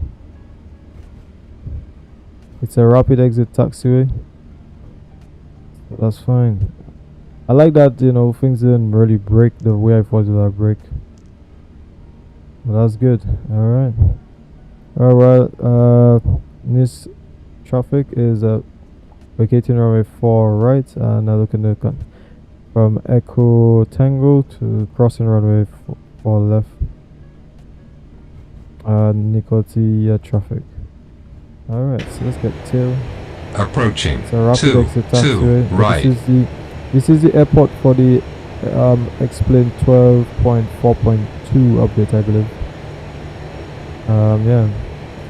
it's a rapid exit taxiway. So that's fine. I like that, things didn't really break the way I thought it would break. But that's good. Alright. Alright, this traffic is vacating runway 4 right, and looking at from Echo Tango to crossing runway 4 left. Nicotia traffic. Alright, so let's get tail. Approaching It's a rapid exit taxiway. right. This is the airport for the explain 12.4.2 update, I believe. Yeah,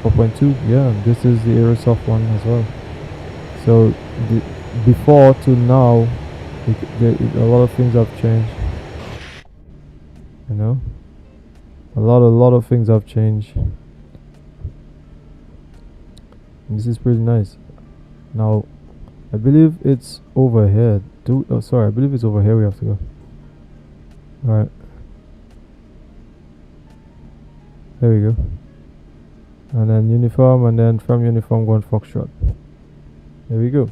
4.2. Yeah, this is the Aerosoft one as well. So before to now, a lot of things have changed. A lot of things have changed. This is pretty nice. Now, I believe it's over here. I believe it's over here we have to go. Alright. There we go. And then uniform, and then from uniform going Foxtrot. There we go.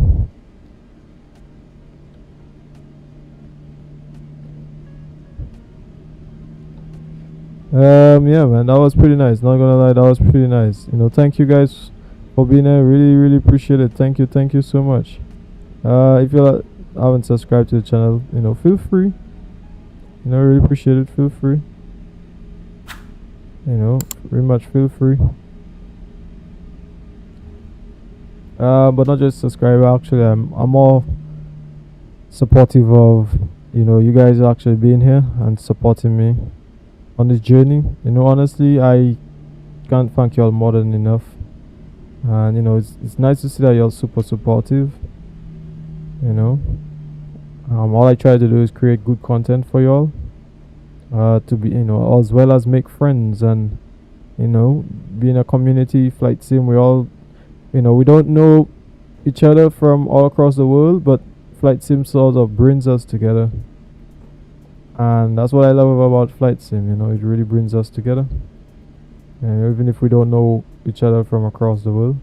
Yeah, man, that was pretty nice. Not gonna lie, that was pretty nice. Thank you guys for being here. Really appreciate it. Thank you so much. If you haven't subscribed to the channel, feel free. Really appreciate it. Feel free. Very much feel free. But not just subscribe. Actually, I'm more supportive of you guys actually being here and supporting me on this journey. Honestly, I can't thank you all more than enough. And you know, it's nice to see that you're super supportive. You know, all I try to do is create good content for y'all. To be, you know, as well as make friends and, you know, be in a community. Flight sim, we all, you know, we don't know each other from all across the world, but flight sim sort of brings us together. And that's what I love about flight sim, you know, it really brings us together. And even if we don't know each other from across the world.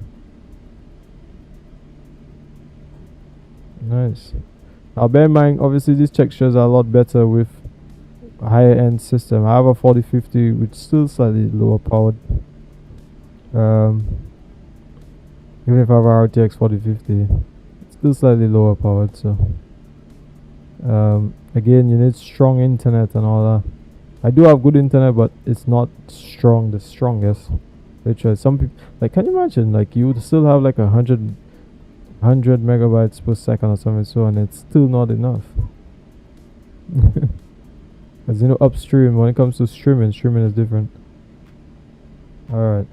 Nice. Now bear in mind, obviously these textures are a lot better with a higher end system. I have a 4050 which is still slightly lower powered. Even if I have a RTX 4050, it's still slightly lower powered. So again, you need strong internet and all that. I do have good internet, but it's not strong, the strongest. Literally, some people, like, can you imagine, like, you would still have like 100 megabytes per second or something, so, and it's still not enough. As you know, upstream, when it comes to streaming is different. Alright,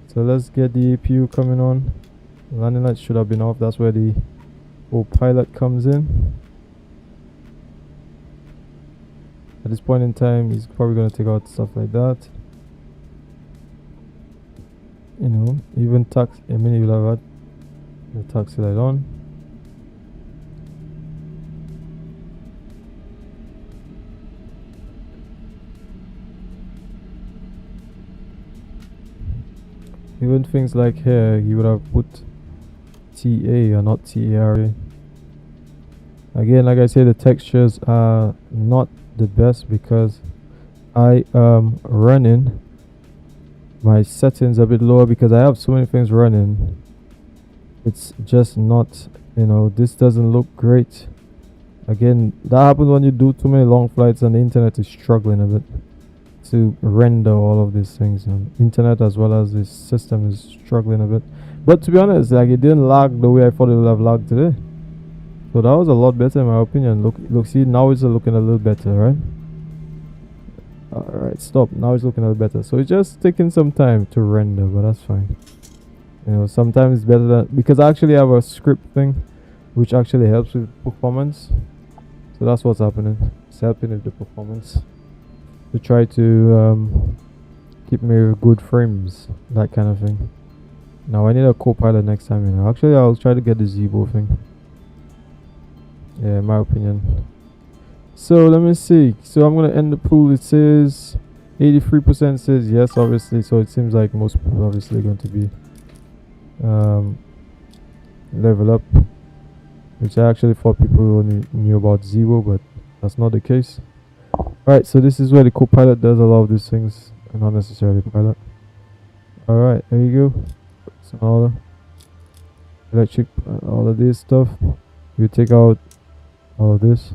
so let's get the APU coming on. Landing lights should have been off. That's where the old pilot comes in. At this point in time, he's probably going to take out stuff like that. You know, even taxi, I mean, you'll have the taxi light on. Even things like here, you would have put TA or not TARA. Again, like I say, the textures are not the best because I am running my settings a bit lower because I have so many things running. It's just not, you know, this doesn't look great. Again, that happens when you do too many long flights and the internet is struggling a bit to render all of these things, and internet as well as this system is struggling a bit. But to be honest, like, it didn't lag the way I thought it would have lagged today. So that was a lot better in my opinion. Look, see, now it's looking a little better, right? Alright, stop. Now it's looking a little better. So it's just taking some time to render, but that's fine. You know, sometimes it's better than, because I actually have a script thing which actually helps with performance. So that's what's happening. It's helping with the performance to try to keep me with good frames, that kind of thing. Now I need a co-pilot next time, you know. Actually, I'll try to get the Zibo thing. Yeah, in my opinion. So let me see. So I'm gonna end the pool. It says 83% says yes, obviously. So it seems like most people obviously going to be level up, which I actually thought people only knew about Zibo, but that's not the case. Alright, so this is where the co-pilot does a lot of these things, and not necessarily pilot. Alright, there you go. So all the electric, all of this stuff. You take out all of this.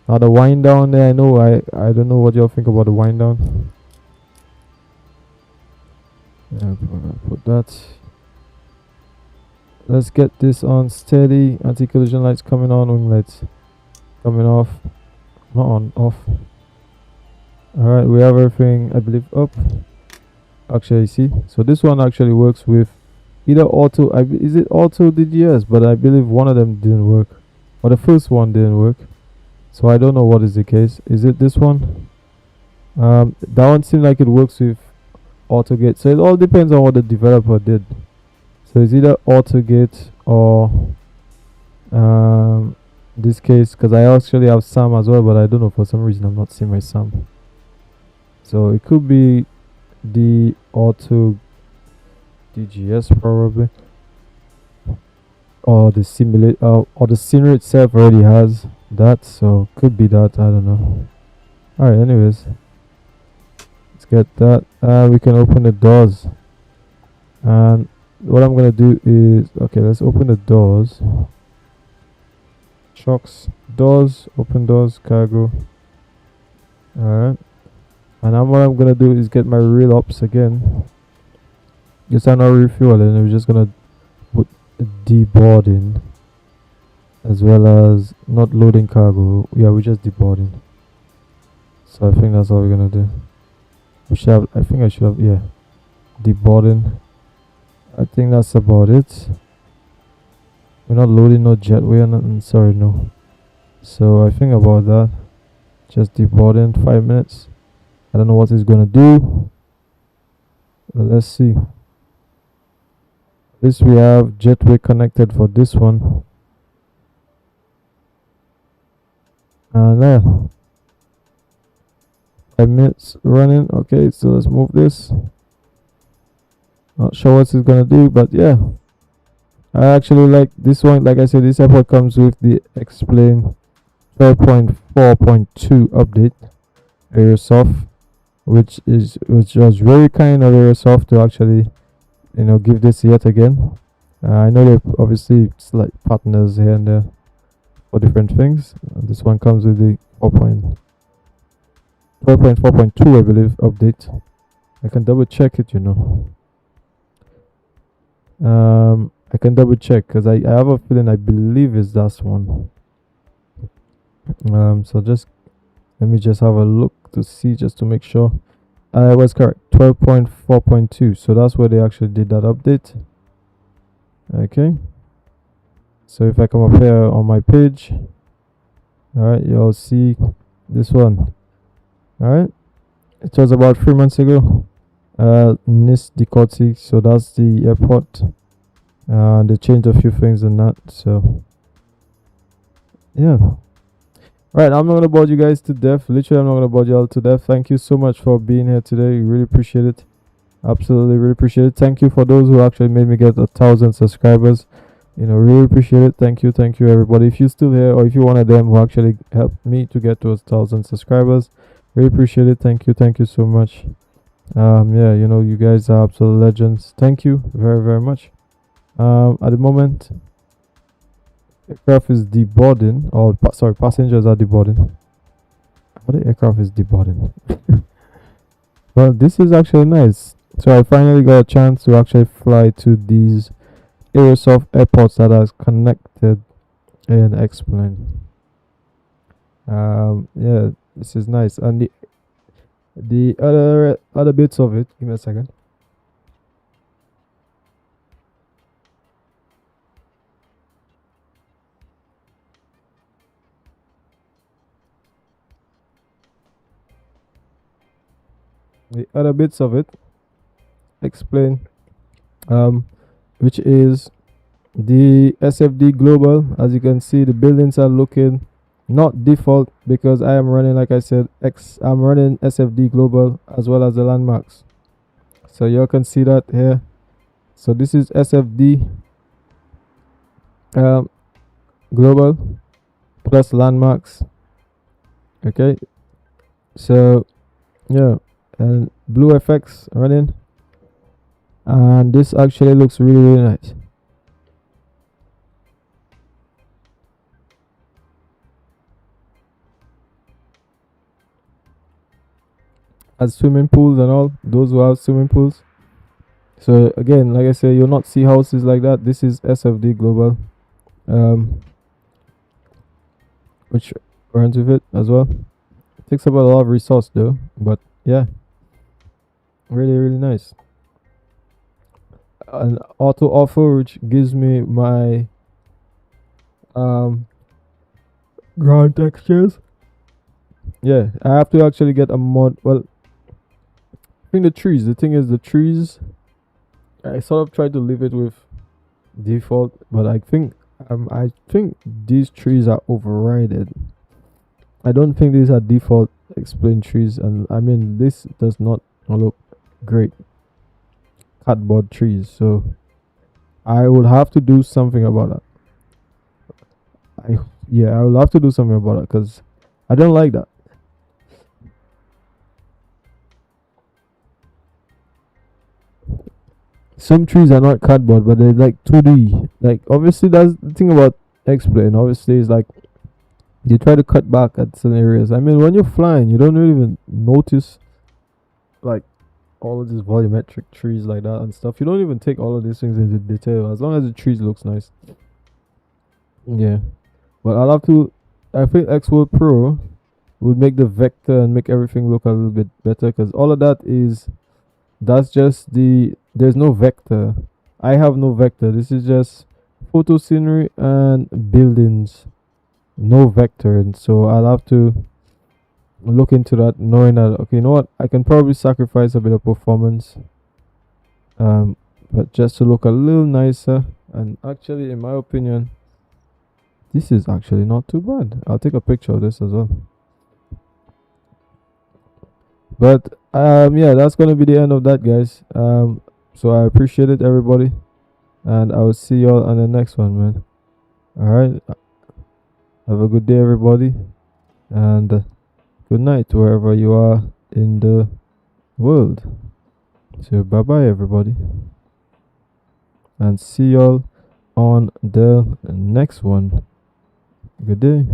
Now the wind down there, I know, I don't know what y'all think about the wind down. Yeah, put that. Let's get this on steady. Anti-collision lights coming on, winglets coming off. Not on, off. Alright, we have everything, I believe, up. Actually, see, so this one actually works with either auto, is it auto DGS, but I believe one of them didn't work, or the first one didn't work. So I don't know what is the case. Is it this one? That one seemed like it works with AutoGate. So it all depends on what the developer did. So it's either AutoGate or this case, because I actually have SAM as well, but I don't know, for some reason I'm not seeing my SAM. So it could be the auto DGS probably, or the simulate, or the scenery itself already has that, so could be that, I don't know. Alright, anyways, let's get that. We can open the doors, and what I'm gonna do is, okay, let's open the doors. Shocks, doors, open doors, cargo. Alright, and what I'm gonna do is get my real ops again. Yes, I'm not refueling, and we're just gonna put deboarding as well as not loading cargo. Yeah, we're just deboarding. So I think that's all we're gonna do. We should have, I think I should have, yeah, deboarding. I think that's about it. We're not loading no jetway or nothing. Sorry, no. So I think about that. Just deboarding 5 minutes. I don't know what it's gonna do. But let's see. At least we have jetway connected for this one. And yeah. 5 minutes running. Okay, so let's move this. Not sure what it's gonna do, but yeah. I actually like this one. Like I said, this airport comes with the Explain 12.4.2 update. Aerosoft, which was very kind of Aerosoft to actually, give this yet again. I know they're obviously like partners here and there for different things. This one comes with the 12.4.2, I believe, update. I can double check it, I can double check because I have a feeling I believe it's that one. So just let me just have a look to see, just to make sure I was correct. 12.4.2, so that's where they actually did that update. Okay, so if I come up here on my page, all right, you'll see this one. All right, it was about 3 months ago. Nice Côte, so that's the airport. They changed a few things in that, so yeah. Right, I'm not gonna bore you guys to death. Literally, I'm not gonna bore you all to death. Thank you so much for being here today. Really appreciate it. Absolutely, really appreciate it. Thank you for those who actually made me get 1,000 subscribers. Really appreciate it. Thank you, everybody. If you're still here, or if you're one of them who actually helped me to get to 1,000 subscribers, really appreciate it. Thank you so much. Yeah, you guys are absolute legends. Thank you very, very much. At the moment, aircraft is deboarding, or passengers are deboarding. The aircraft is deboarding. Well, this is actually nice. So I finally got a chance to actually fly to these Aerosoft airports that are connected and explain. Yeah, this is nice. And the other bits of it, give me a second. The other bits of it explain, which is the SFD global. As you can see, the buildings are looking not default because I am running, like I said, I'm running SFD global as well as the landmarks. So you can see that here. So this is SFD global plus landmarks. Okay, so yeah, and blue FX running, and this actually looks really, really nice. As swimming pools and all, those who have swimming pools. So again, like I said, you'll not see houses like that. This is SFD global, which runs with it as well. It takes up a lot of resource though, but yeah, really, really nice. An auto offer, which gives me my ground textures. Yeah, I have to actually get a mod. Well, I think the thing is the trees, I sort of try to leave it with default, but I think these trees are overridden. I don't think these are default explain trees, and I mean this does not look great. Cardboard trees, so I will have to do something about that. I will have to do something about it because I don't like that. Some trees are not cardboard, but they're like 2D. Like obviously that's the thing about explain. Obviously it's like you try to cut back at certain areas. I mean when you're flying, you don't even notice like all of these volumetric trees like that and stuff. You don't even take all of these things into detail as long as the trees looks nice. Yeah, but I'll have to. I think X-World Pro would make the vector and make everything look a little bit better because all of that is that's just there's no vector. I have no vector. This is just photo scenery and buildings, no vector. And so I'll have to look into that, knowing that, okay, you know what, I can probably sacrifice a bit of performance, but just to look a little nicer. And actually, in my opinion, this is actually not too bad. I'll take a picture of this as well. But yeah, that's gonna be the end of that, guys. So I appreciate it, everybody, and I will see y'all on the next one, man. All right, have a good day, everybody, and good night wherever you are in the world. So bye bye, everybody, and see y'all on the next one. Good day.